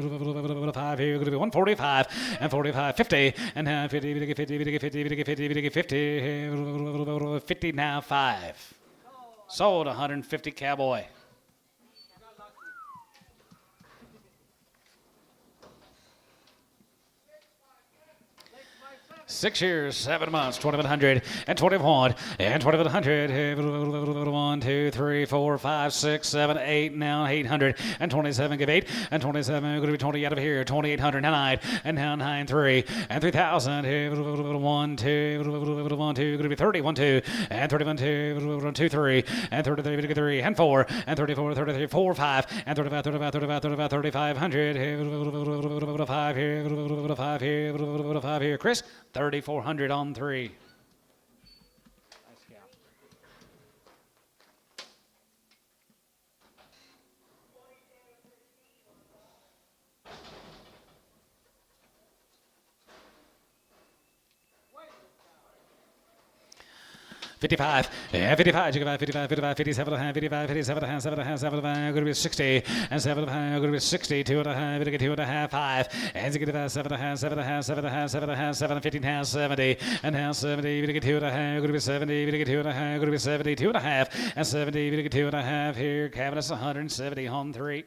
A: 5 here, group of 145, and 45, 50, and 50, 50, 50, 50, 50, 50, 50, now 5. Sold 150 Cowboy. 6 years, 7 months, 2,100, and 21, and 2,100, 1, 2, 3, 4, 5, 6, 7, 8, now 800, and 27, give 8, and 27, going to be 20 out of here, 2,800, now 9, and now 9, 3, and 3,000, 1, 2, 1, 2, going to be 30, 1, 2, and 31, 2, 2, 3, and 33, 3, and 4, and 34, 33, 4, 5, and 35, 35, 35, 35, 3,500, 5 here, 5 here, 5 here, Chris, 3,400 on 3.
F: Nice cow.
A: 55, 55, 55, 55, 57 and a half, 55, 57 and a half, 7 and a half, 7 and a half, going to be 60, and 7 and a half, going to be 60, 2 and a half, going to get 2 and a half, 5, and 7 and a half, 7 and a half, 7 and a half, 7 and a half, 7 and 15 and a half, 70, and now 70, going to get 2 and a half, going to be 70, going to get 2 and a half, going to be 70, 2 and a half, and 70, going to get 2 and a half here, Cabinet's 170 on 3.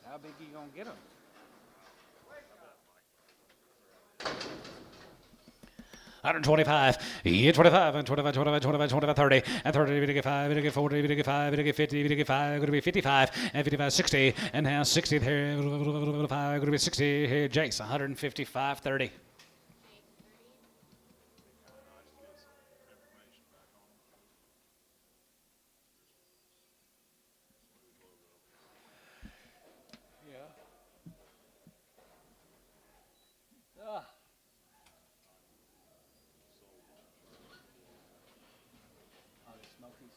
F: How big you gonna get them?
A: 125, yeah, 25, and 25, 25, 25, 25, 30, and 30, we get 5, we get 40, we get 5, we get 50, we get 5, going to be 55, and 55, 60, and now 60 there, 5, going to be 60 here, Jace, 155, 30.
F: Oh, the Smokies.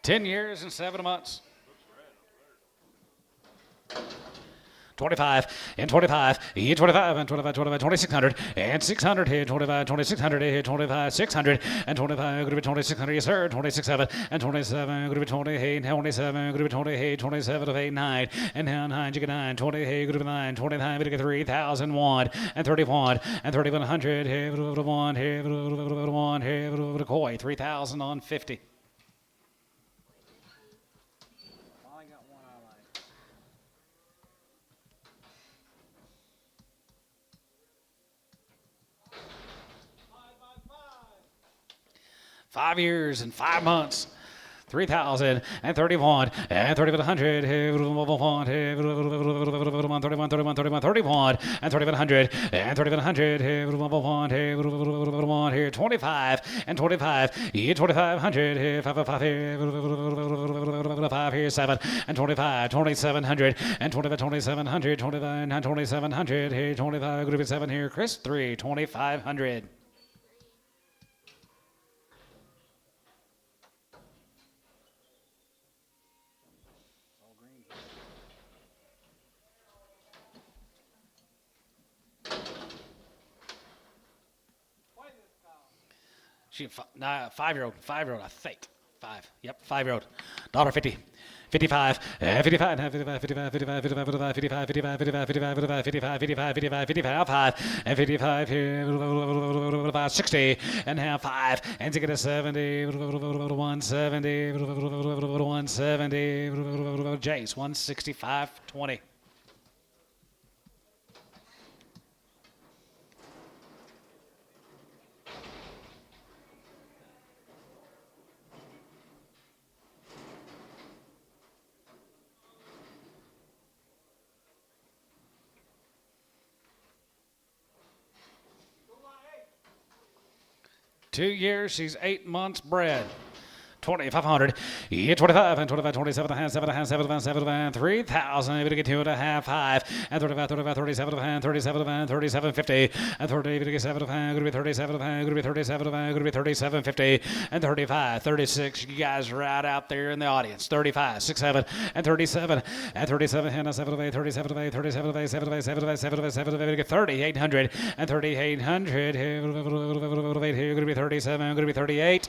A: 10 years and 7 months. 25 and 25, yeah, 25 and 25, 25, 2600 and 600 here, 25, 2600 here, 25, 600 and 25, going to be 2600, yes sir, 26, 7 and 27, going to be 28, 27, going to be 28, 27 of 8, 9, and now 9, you get 9, 20, hey, going to be 9, 29, we get 3,001 and 31 and 3100 here, 1 here, 1 here, koi, 3,000 on 50.
F: Finally got one I like.
A: 5 years and 5 months. 3,031 and 3,100, 31, 31, 31, 31, 31, and 3,100 and 3,100, 1 here, 25 and 25, yeah, 2,500, 5 here, 5 here, 7 and 25, 2,700 and 25, 2,700, 29, 2,700, here, 25, going to be 7 here, Chris, 3, 2,500.
F: All green.
A: She, 5-year-old, I think. 5, yep, 5-year-old. $1.50. 55, 55, 55, 55, 55, 55, 55, 55, 55, 55, 55, 55, 55, 5, and 55 here, 60, and now 5, and to get a 70, 170, 170, Jace, 165, 20. Two years, she's 8 months bred. 2,500, yeah, 25 and 25, 27 and a half, 7 and a half, 7 and a half, 7 and a half, 3,000, able to get 2 and a half, 5, and 35, 35, 37 and a half, 37 and a half, 37.50, and 30, able to get 7 and a half, going to be 37 and a half, going to be 37 and a half, going to be 37.50, and 35, 36, you guys right out there in the audience, 35, 6, 7, and 37, and 37, and 7 of 8, 37 of 8, 37 of 8, 7 of 8, 7 of 8, 7 of 8, 7 of 8, get 3,800, and 3,800, here, going to be 37, going to be 38.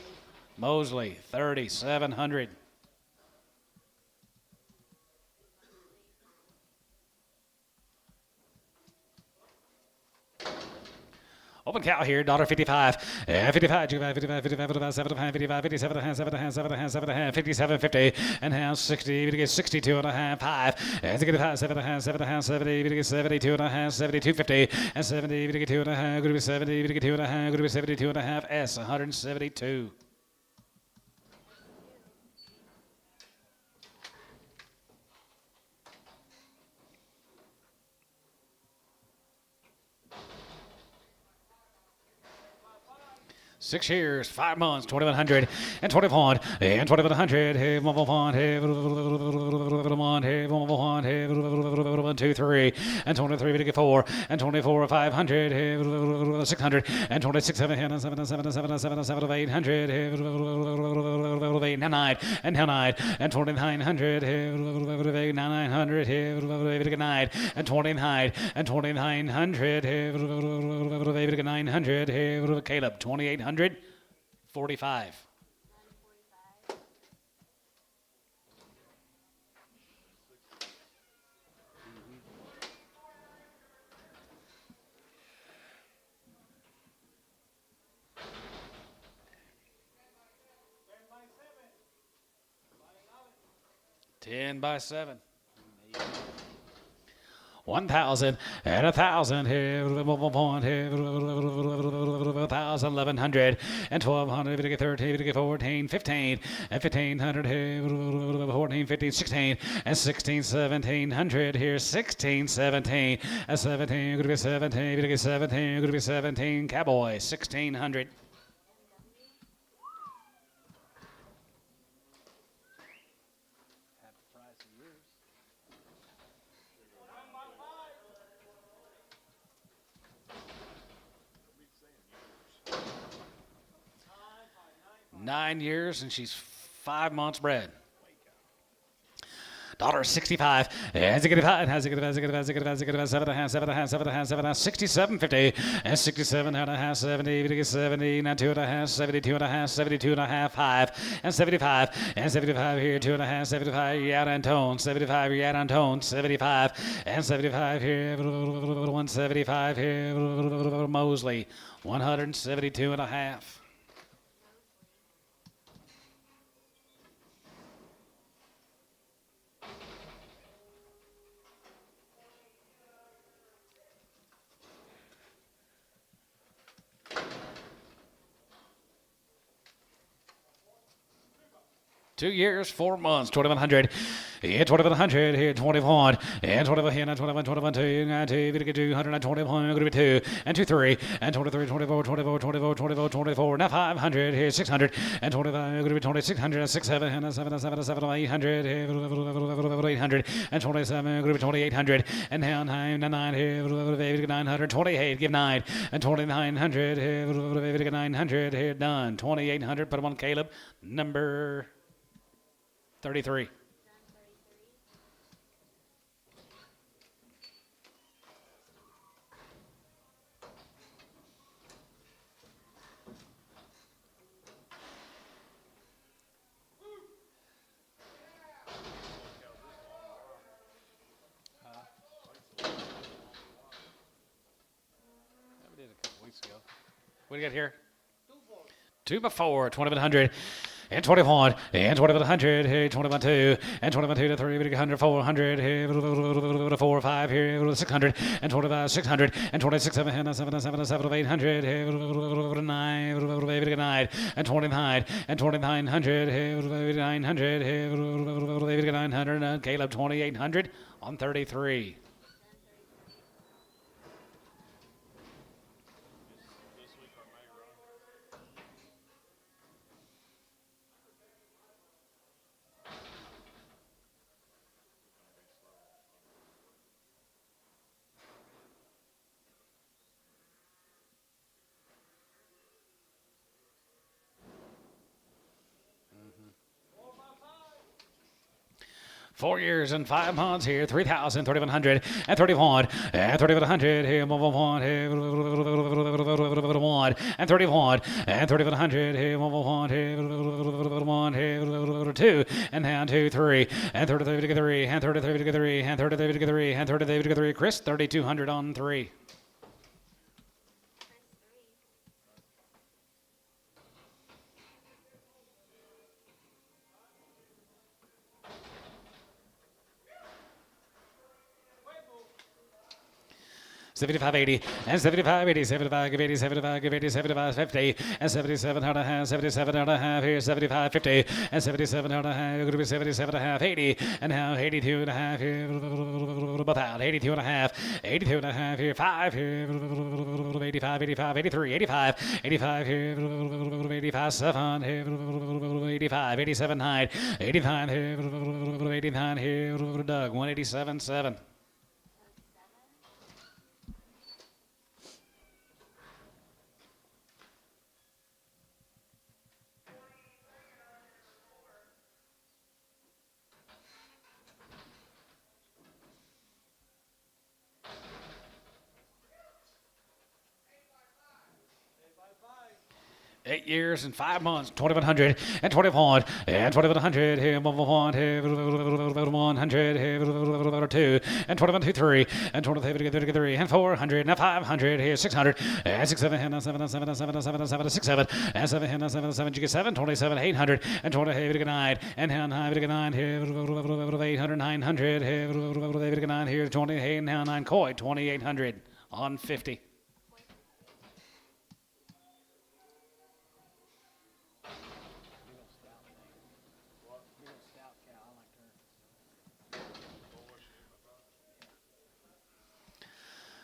A: Mosley, 3,700. Open cow here, $1.55. 55, 55, 55, 55, 7 55, 57 and a half, 7 and a half, 7 and a half, 7 and a half, 57.50, and now 60, we get 62 and a half, 5, and to get 5, 7 and a half, 7 and a half, 70, we get 72 and a half, 72.50, and 70, we get 2 and a half, going to be 70, we get 2 and a half, going to be 72 and a half, S, 172. Six years, 5 months, 2,100 and 21 and 2,100. Hey, 1, hey, 1, hey, 1, 2, 3, and 23, 54, and 24, 500, 600, and 26, 7, 7, 7, 7, 7, 7, 7, 800, 8, and 9, and 9, and 2900, 900, 9, and 29, and 2900, 900, Caleb, 2800, 45. 10 by 7. 1,000 and 1,000 here, 1,000 here, 1,000, 1,100 and 1,200, 13, 14, 15 and 1,500 here, 14, 15, 16 and 16, 1,700 here, 16, 17 and 17, going to be 17, 17, going to be 17, Cowboy, 1,600.
F: Half the price of yours.
A: Nine years, and she's 5 months bred. $65. Has it get five? Has it get 7.5, 67.50 and 67.5, 70, 70, now 2.5, 72.5, 72.5, 5 and 75 and 75 here, 2.5, 75 Yad and Tone, 75 Yad and Tone, 75 and 75 here, 175 here, Mosley, 172.5. Two years, 4 months, 2,100. Here, 2,100. Here, 21. And 21 here, 21, 21, 2, 200, 21, going to be 2, and 2, 3, and 23, 24, 24, 24, 24, 24. Now 500. Here, 600, and 25, going to be 2,600, 6, 7, and 7, 7, 7, 800, 800, and 27, going to be 2,800, and now 9, 9, here, 928, give 9, and 2,900, here, 900, here, done. 2,800, put them on Caleb, number 33.
F: We did a couple weeks ago.
A: What do you got here? 2 by 4, 2,100. And 21, and 2,100, here, 21, 2, and 21, 2 to 3, 100, 400, here, 4, 5, here, 600, and 25, 600, and 26, 7, 7, 7, 7, 800, here, 9, 9, and 29, and 2,900, here, 900, here, 900, and Caleb, 2,800 on 33. Four years and 5 months here, 3,000, 3,100, and 31, and 3,100 here, 1, here, 1, and 31, and 3,100 here, 1, here, 1, here, 2, and down 2, 3, and 33 to 3, and 33 to 3, and 33 to 3, and 33 to 3. Chris, 3,200 on 3. $75, 80, and $75, 80, 75, 80, 75, 80, 75, 50, and 77 and a half, 77 and a half here, 75, 50, and 77 and a half, going to be 77 and a half, 80, and now 82 and a half here, about 82 and a half, 82 and a half here, 5 here, 85, 85, 83, 85, 85 here, 85, 7 here, 85, 87, 9, 89 here, 89 here, Doug, 187, 7. 8 years and 5 months, 2100 and 21 and 2100 here, 100 here, 100 here, 2 and 2123 and 23 and 400 and 500 here, 600 and 67 and 7 and 7 and 7 and 7 and 7 and 67 and 7 and 7 and 7 you get 7 27 800 and 20 here 9 and 9 here 800 900 here 9 here 20 and now 9 koi 2800 on 50.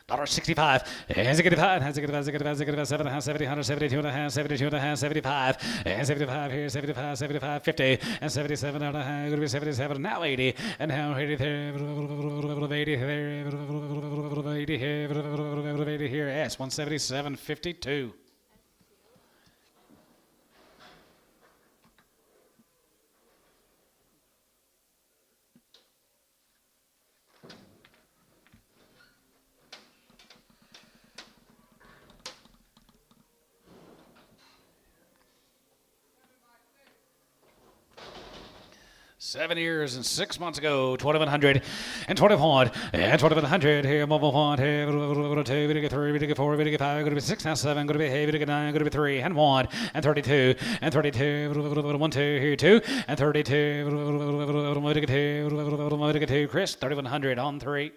A: $65. Has a good five. Has a good 7 and 70, 172 and a half, 72 and a half, 75. And 75 here, 75, 75, 50. And 77 and a half, going to be 77. Now 80. And now 80 there, 80 there, 80 here, 80 here. Yes, 177.52. Seven years and 6 months ago, 2100 and 21 and 2100 here, mobile one here, 2, we get 3, we get 4, we get 5, going to be 6 now 7, going to be 8, we get 9, going to be 3 and 1 and 32 and 32, 1 2 here 2 and 32, we get 2, Chris 3100 on 3.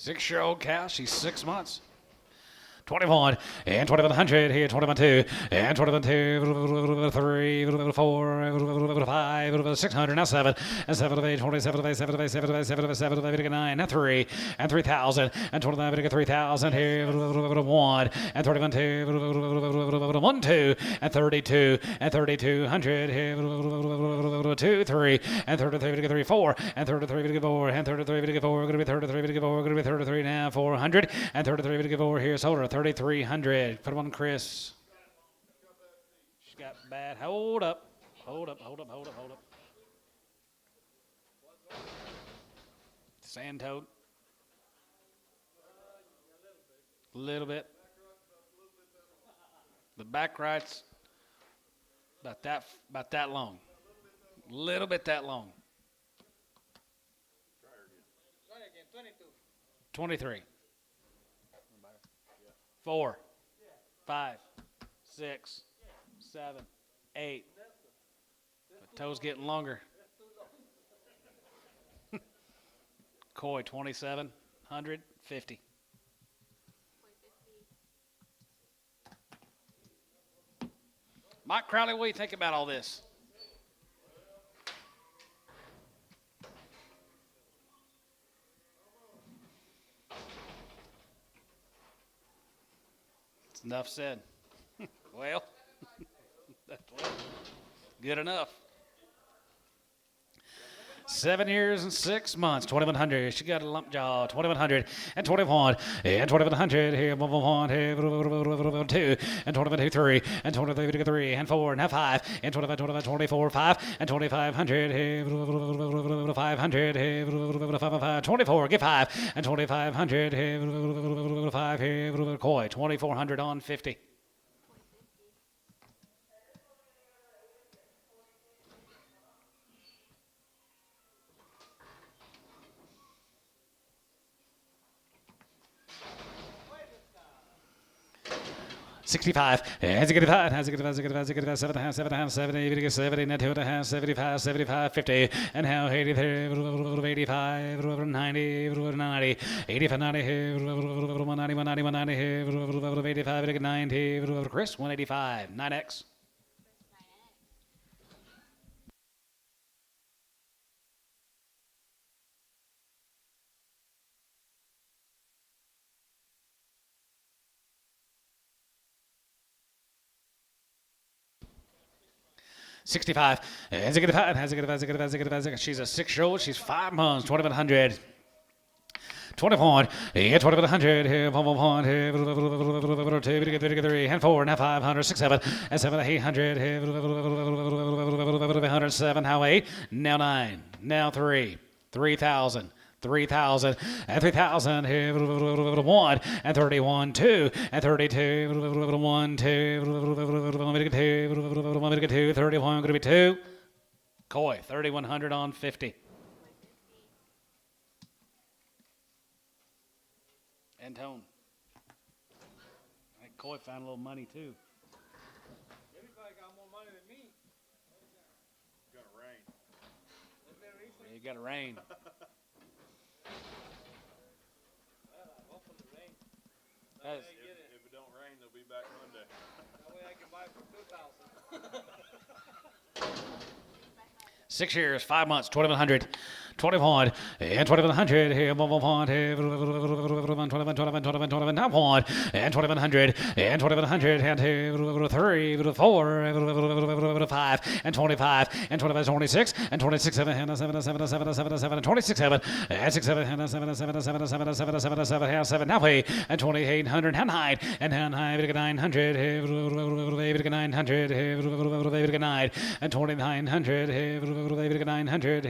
A: Six-year-old cow, she's 6 months. 21 and 2100 here, 21 and 21 3 4 5 600 now 7 and 7 of 8 27 of 8 7 of 8 7 of 8 7 of 7 of 8 9 now 3 and 3000 and 29 3000 here 1 and 31 2 1 2 and 32 and 3200 here 2 3 and 33 3 4 and 33 4 and 33 4 going to be 33 4 going to be 33 now 400 and 33 4 here sold 3,300. Put them on Chris. She's got bad. Hold up. Sand toad. A little bit. The back right's about that long. A little bit that long.
B: Try again, 22.
A: 23. 4, 5, 6, 7, 8. The toe's getting longer. Koi 2750. Mike Crowley, what do you think about all this? Enough said. Well, good enough. 7 years and 6 months, 2100. She got a lump jaw, 2100 and 21 and 2100 here, 1 here, 2 and 22 3 and 23 3 and 4 and 5 and 25 24 5 and 2500 here, 500 here, 5 24 get 5 and 2500 here, 5 here, koi 2400 on 50. $65. Has a good 5. Has a good 5. 7 and 70. 70. Net 2 and a half. 75. 75. 50. And now 83. 85. 90. 90. 85. 90. 190. 190. 190. 85. 90. Chris 185. 9X. 65. She's a 6-year-old. She's 5 months. 2100. 20 point, yeah, 2100, here, 1 point, here, 2, 3, and 4, now 500, 6, 7, and 7, 800, here, 107, how 8, now 9, now 3, 3,000. 3,000 and 3,000 here 1 and 31 2 and 32 1 2 2 31 going to be 2 Coy 3,100 on 50
F: And Tone. I think Coy found a little money too.
B: Everybody got more money than me.
C: Gonna rain.
B: Isn't there a reason?
F: You got to rain.
B: Well, I hope for the rain.
F: That's,
B: I get it.
C: If it don't rain, they'll be back Monday.
B: That way I can buy it for 2,000.
A: 6 years, 5 months, 2,100, 21, and 2,100 here, 1 point, here, 21, 9 point, and 2,100, and 2,100, and 2, 3, 4, 5, and 25, and 25, 26, and 26, 7, and 7, 7, 7, 7, 7, 26, 7, and 6, 7, and 7, 7, 7, 7, 7, 7, 7, and 7, now pay, and 2,800, and 9, and 900, 900, 900, 9, and 2,900, 900,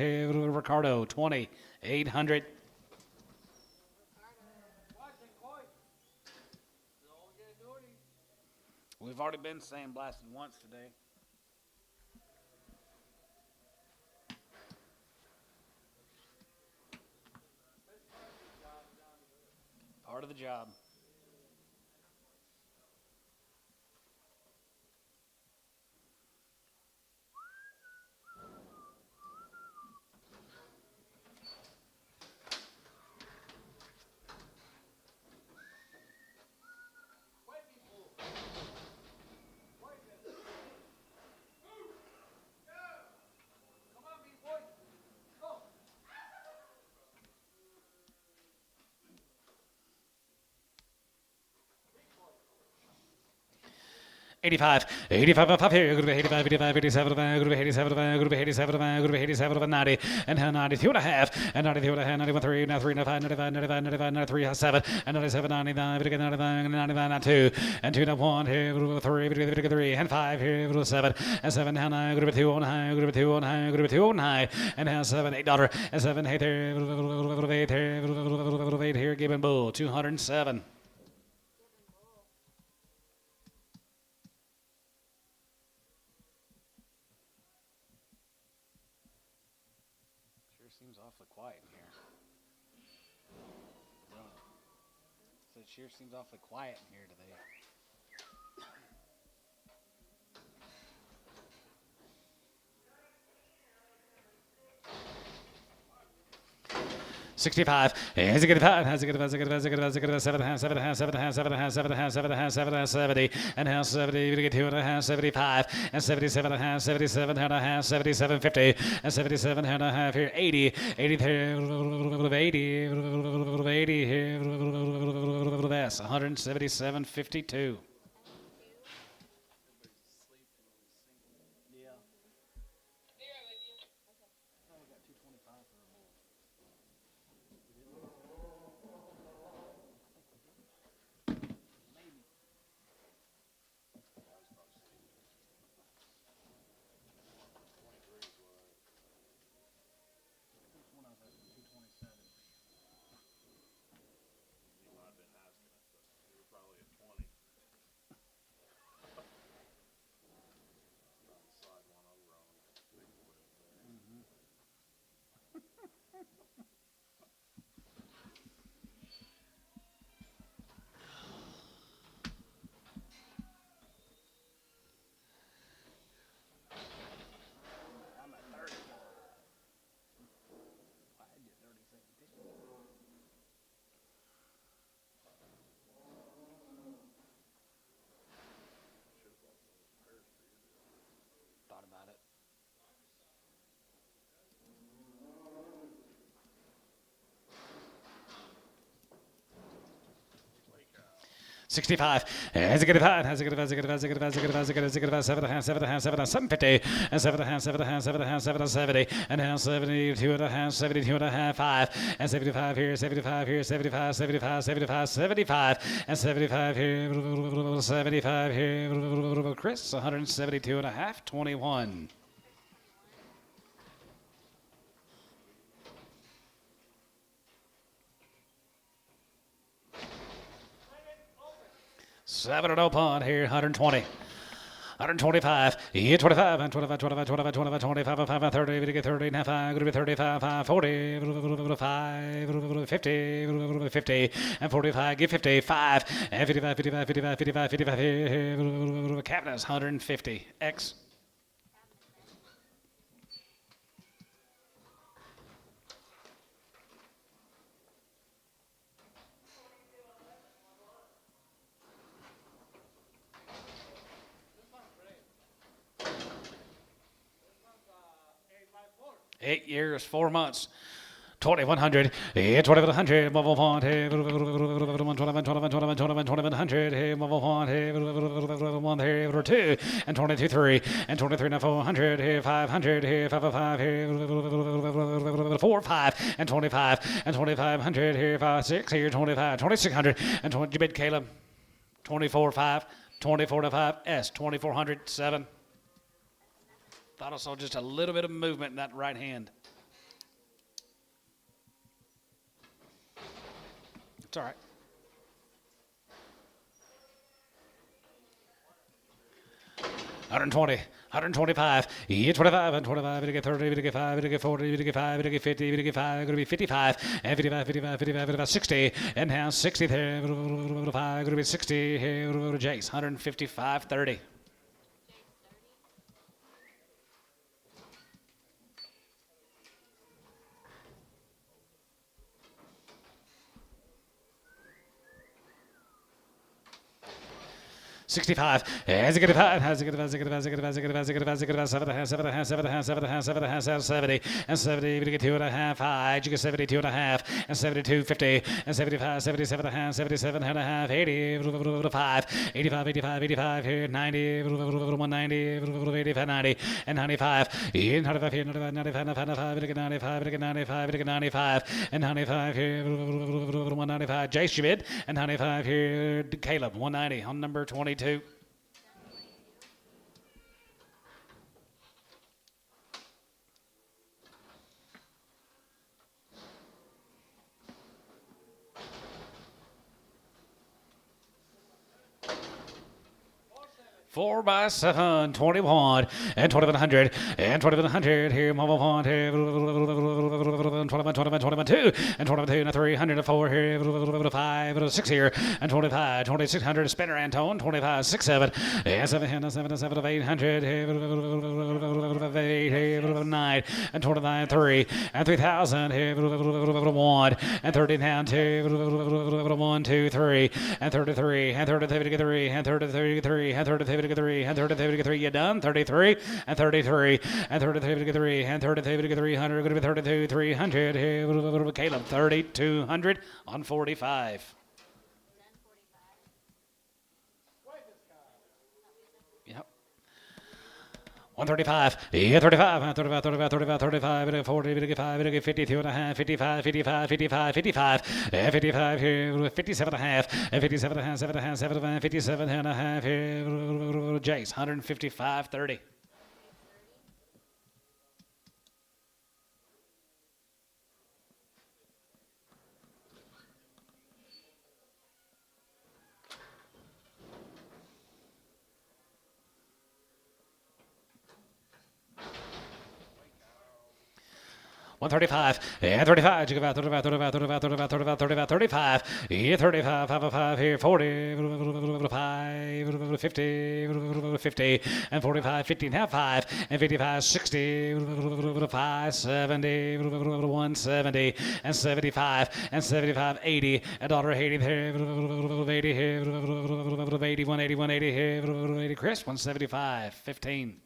A: Ricardo, 2,800.
F: we've already been sandblasting once today. Part of the job.
B: Come on, big boy. Go.
A: 85, 85 up here, going to be 85, 85, 87, going to be 87, going to be 87, going to be 87, 90, and 92 and a half, and 92 and a half, 91, 3, now 3, 95, 95, 95, 95, 93, 7, and 97, 99, 99, 99, 2, and 2, 1, here, 3, 3, and 5, here, 7, and 7, now 9, going to be 2 on high, going to be 2 on high, going to be 2 on high, and now 7, $8, and 7, 8 here, 8 here, Gibbon Bull, 207.
F: Sure seems awfully quiet in here. So it sure seems awfully quiet in here today.
A: 65. Has it good? Has it good? Has it good? Has it good? Has it good? 7.5, 7.5, 7.5, 7.5, 7.5, 7.5, 7.5, 70, and now 70. We get 2.5, 75, and 77.5, 77.5, 77, 50, and 77.5 here, 80, 80 there, 80, 80 here, that's 177.52.
F: Yeah. Oh, we got 225 for a bull. Maybe. Which one I was at? 227.
C: You might have been asking it, but you were probably at 20.
A: 65. Has a good five. Has a good five. Has a good five. Has a good five. Has a good five. Has a good five. Has a good five. 7.5. 7.5. 7.5. 750. And 7.5. 7.5. 7.5. 7.70. And now 72.5. 72.5. 5. And 75 here. 75 here. 75. 75. 75. 75. And 75 here. 75 here. Chris. 172.5. 21. Seven and open here, 120. 125, yeah, 25, and 25, 25, 25, 25, 25, 5, 30, we get 30, and 5, going to be 35, 5, 40, 5, 50, 50, and 45, get 55, and 55, 55, 55, 55, 55, cabinets, 150, X.
B: This one's 8x4.
A: 8 years, 4 months. 2100, yeah, 2100, mobile font, hey, 2100, hey, mobile font, hey, 1 hey, 2, and 22 3, and 23 now 400, hey, 500, hey, 505, hey, 4 5, and 25, and 2500, here 5 6, here 25, 2600, and 20 bid Caleb, 24 5, 24 to 5, S 2400 7. Thought I saw just a little bit of movement in that right hand. It's all right. $120, $125, yeah, 25, and 25, we get 30, we get 5, we get 40, we get 5, we get 50, we get 5, going to be 55, and 55, 55, 55, 55, 60, and now 60 there, 5, going to be 60, here, Jace, 155, 30. $65. Has a good five. Has a good five. Has a good five. Has a good five. Has a good five. Has a good five. Has a good five. 7.5. 7.5. 7.5. 7.5. 70. And 70. We get 2.5. 5. You get 72.5. And 72. 50. And 75. 77.5. 77.5. 80. 5. 85. 85. 85. Here. 90. 190. 85. 90. And 95. 95 here. 95. 95. 95. We get 95. We get 95. We get 95. And 95 here. 195. Jace, you bid. And 95 here. Caleb. 190 on number 22. Four by 7, 21, and 2100, and 2100 here, mobile font here, 21, 21, 2, and 22, and 300, 4 here, 5, 6 here, and 25, 2600, spinner Antone, 25, 6, 7, and 7, 7, 7, 800, here, 8 here, 9, and 29, 3, and 3000 here, 1, and 30 down 2, 1, 2, 3, and 33, and 33, and 33, and 33, 3 and 33 3, you done 33 and 33 and 33 3 and 33 300, going to be 32 300 here, Caleb 3200 on 45. Yep. 135, yeah, 35, 35, 35, 35, 35, 40, 55, 52 and a half, 55, 55, 55, 55, 55 here, 57 and a half, 57 and a half, 7 and a half, 7 and a half, 57 and a half here, Jace, 155, 30. $135, yeah, 35, you go about 35, 35, 35, 35, 35, 35, 35, yeah, 35, 5, 5 here, 40, 5, 50, 50, and 45, 50 and a half, 5, and 55, 60, 5, 70, 170, and 75, and 75, 80, and $80 here, 80 here, 80, 180, 180 here, 80, Chris, 175, 15.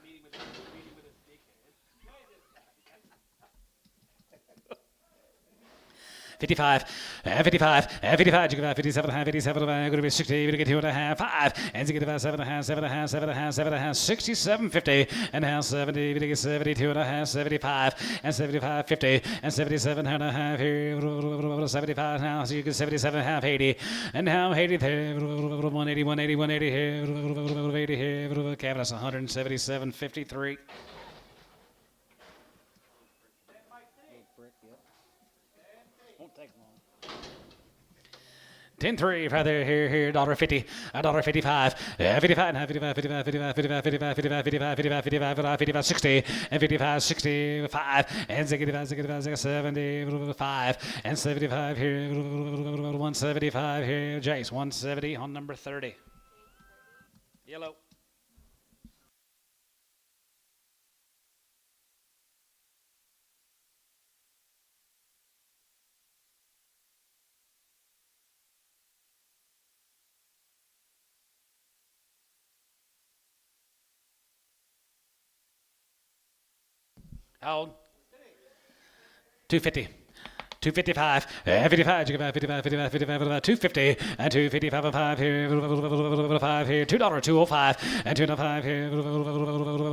F: Meeting with a dickhead.
A: 55, 55, 55, 57, 57, going to be 60, going to get 2.5, 5, and to get about 7.5, 7.5, 7.5, 7.5, 67, 50, and now 70, going to get 72.5, 75, and 75, 50, and 77.5 here, 75 now, so you get 77.5, 80, and now 80 there, 180, 180, 180 here, 80 here, Cabinet's 177, 53.
F: Little brick, yep. Won't take long.
A: 10-3 right there, here, $1.50, $1.55, 55, now 55, 55, 55, 55, 55, 55, 55, 55, 55, 55, 60, and 55, 65, and 65, 65, 75, and 75 here, 175 here, Jace, 170 on number 30. Yellow. How old? 250. 255, 55, 55, 55, 55, 55, 250, and 255, 5 here, 5 here, $2, 205, and 205 here,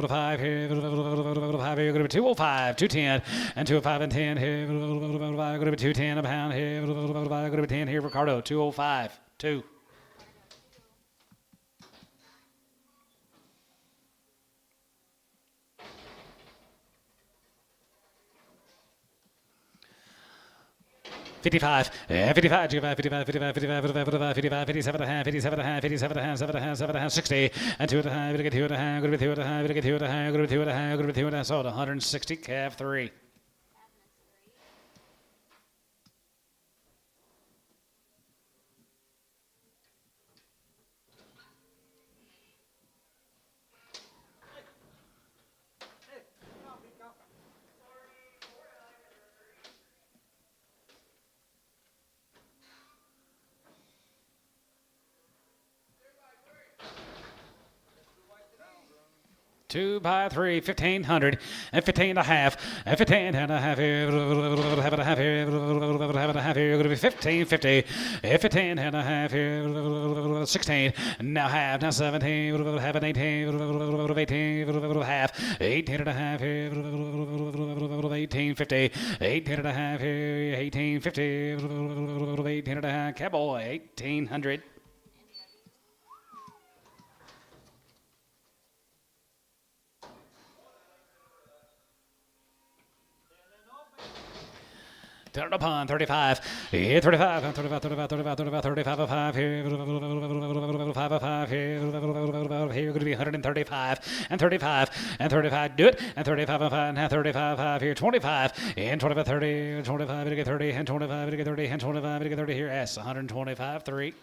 A: 5 here, 5 here, going to be 205, 210, and 205 and 10 here, going to be 210 a pound here, going to be 10 here, Ricardo, 205, 2. $55, 55, 55, 55, 55, 55, 55, 57 and a half, 57 and a half, 57 and a half, 7 and a half, 7 and a half, 60, and 2 and a half, going to get 2 and a half, going to be 2 and a half, going to get 2 and a half, going to be 2 and a half, going to be 2 and a half, sold 160, calf 3. Two by three, 1,500, and 15 and a half, and 15 and a half here, have and a half here, have and a half here, going to be 1550, 15 and a half here, 16, now half, now 17, have an 18, 18, half, 18 and a half here, 1850, 18 and a half here, 1850, 18 and a half, cowboy, 1800. Turn upon 35, 35, 35, 35, 35, 35, 35, 5 here, 5, 5 here, here going to be 135, and 35, and 35, do it, and 35, 5, and 35, 5 here, 25, and 25, 30, 25, to get 30, and 25, to get 30, and 25, to get 30 here, S, 125, 3.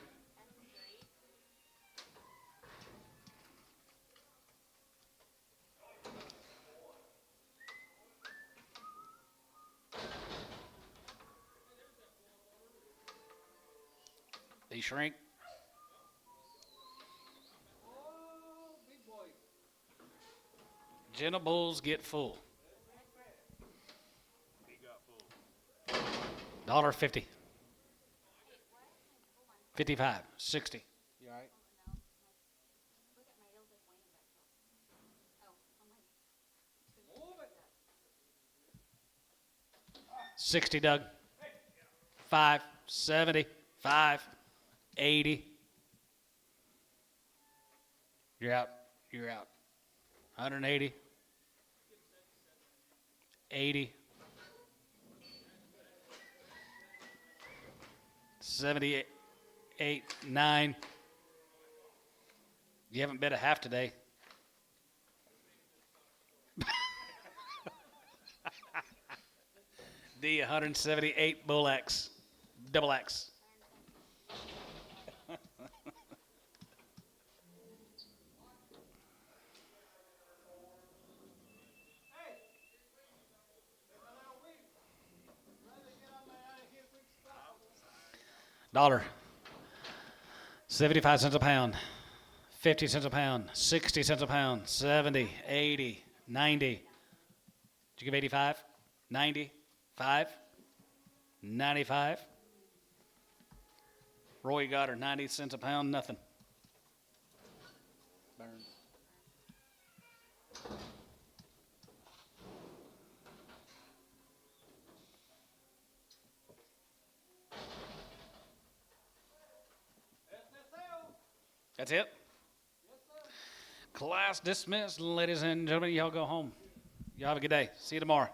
A: They shrink. Jenna Bulls get full. $1.50. 55, 60.
F: You all right?
A: $60, Doug. 5, 70, 5, 80. You're out. You're out. 180. 80. 78, 9. You haven't bet a half today. D 178 Bull X. Double X. Dollar. 75 cents a pound. 50 cents a pound. 60 cents a pound. 70, 80, 90. Did you give 85? 90? 5? 95? Roy got her 90 cents a pound, nothing.
F: Burns.
A: That's it? Class dismissed, ladies and gentlemen. Y'all go home. Y'all have a good day. See you tomorrow.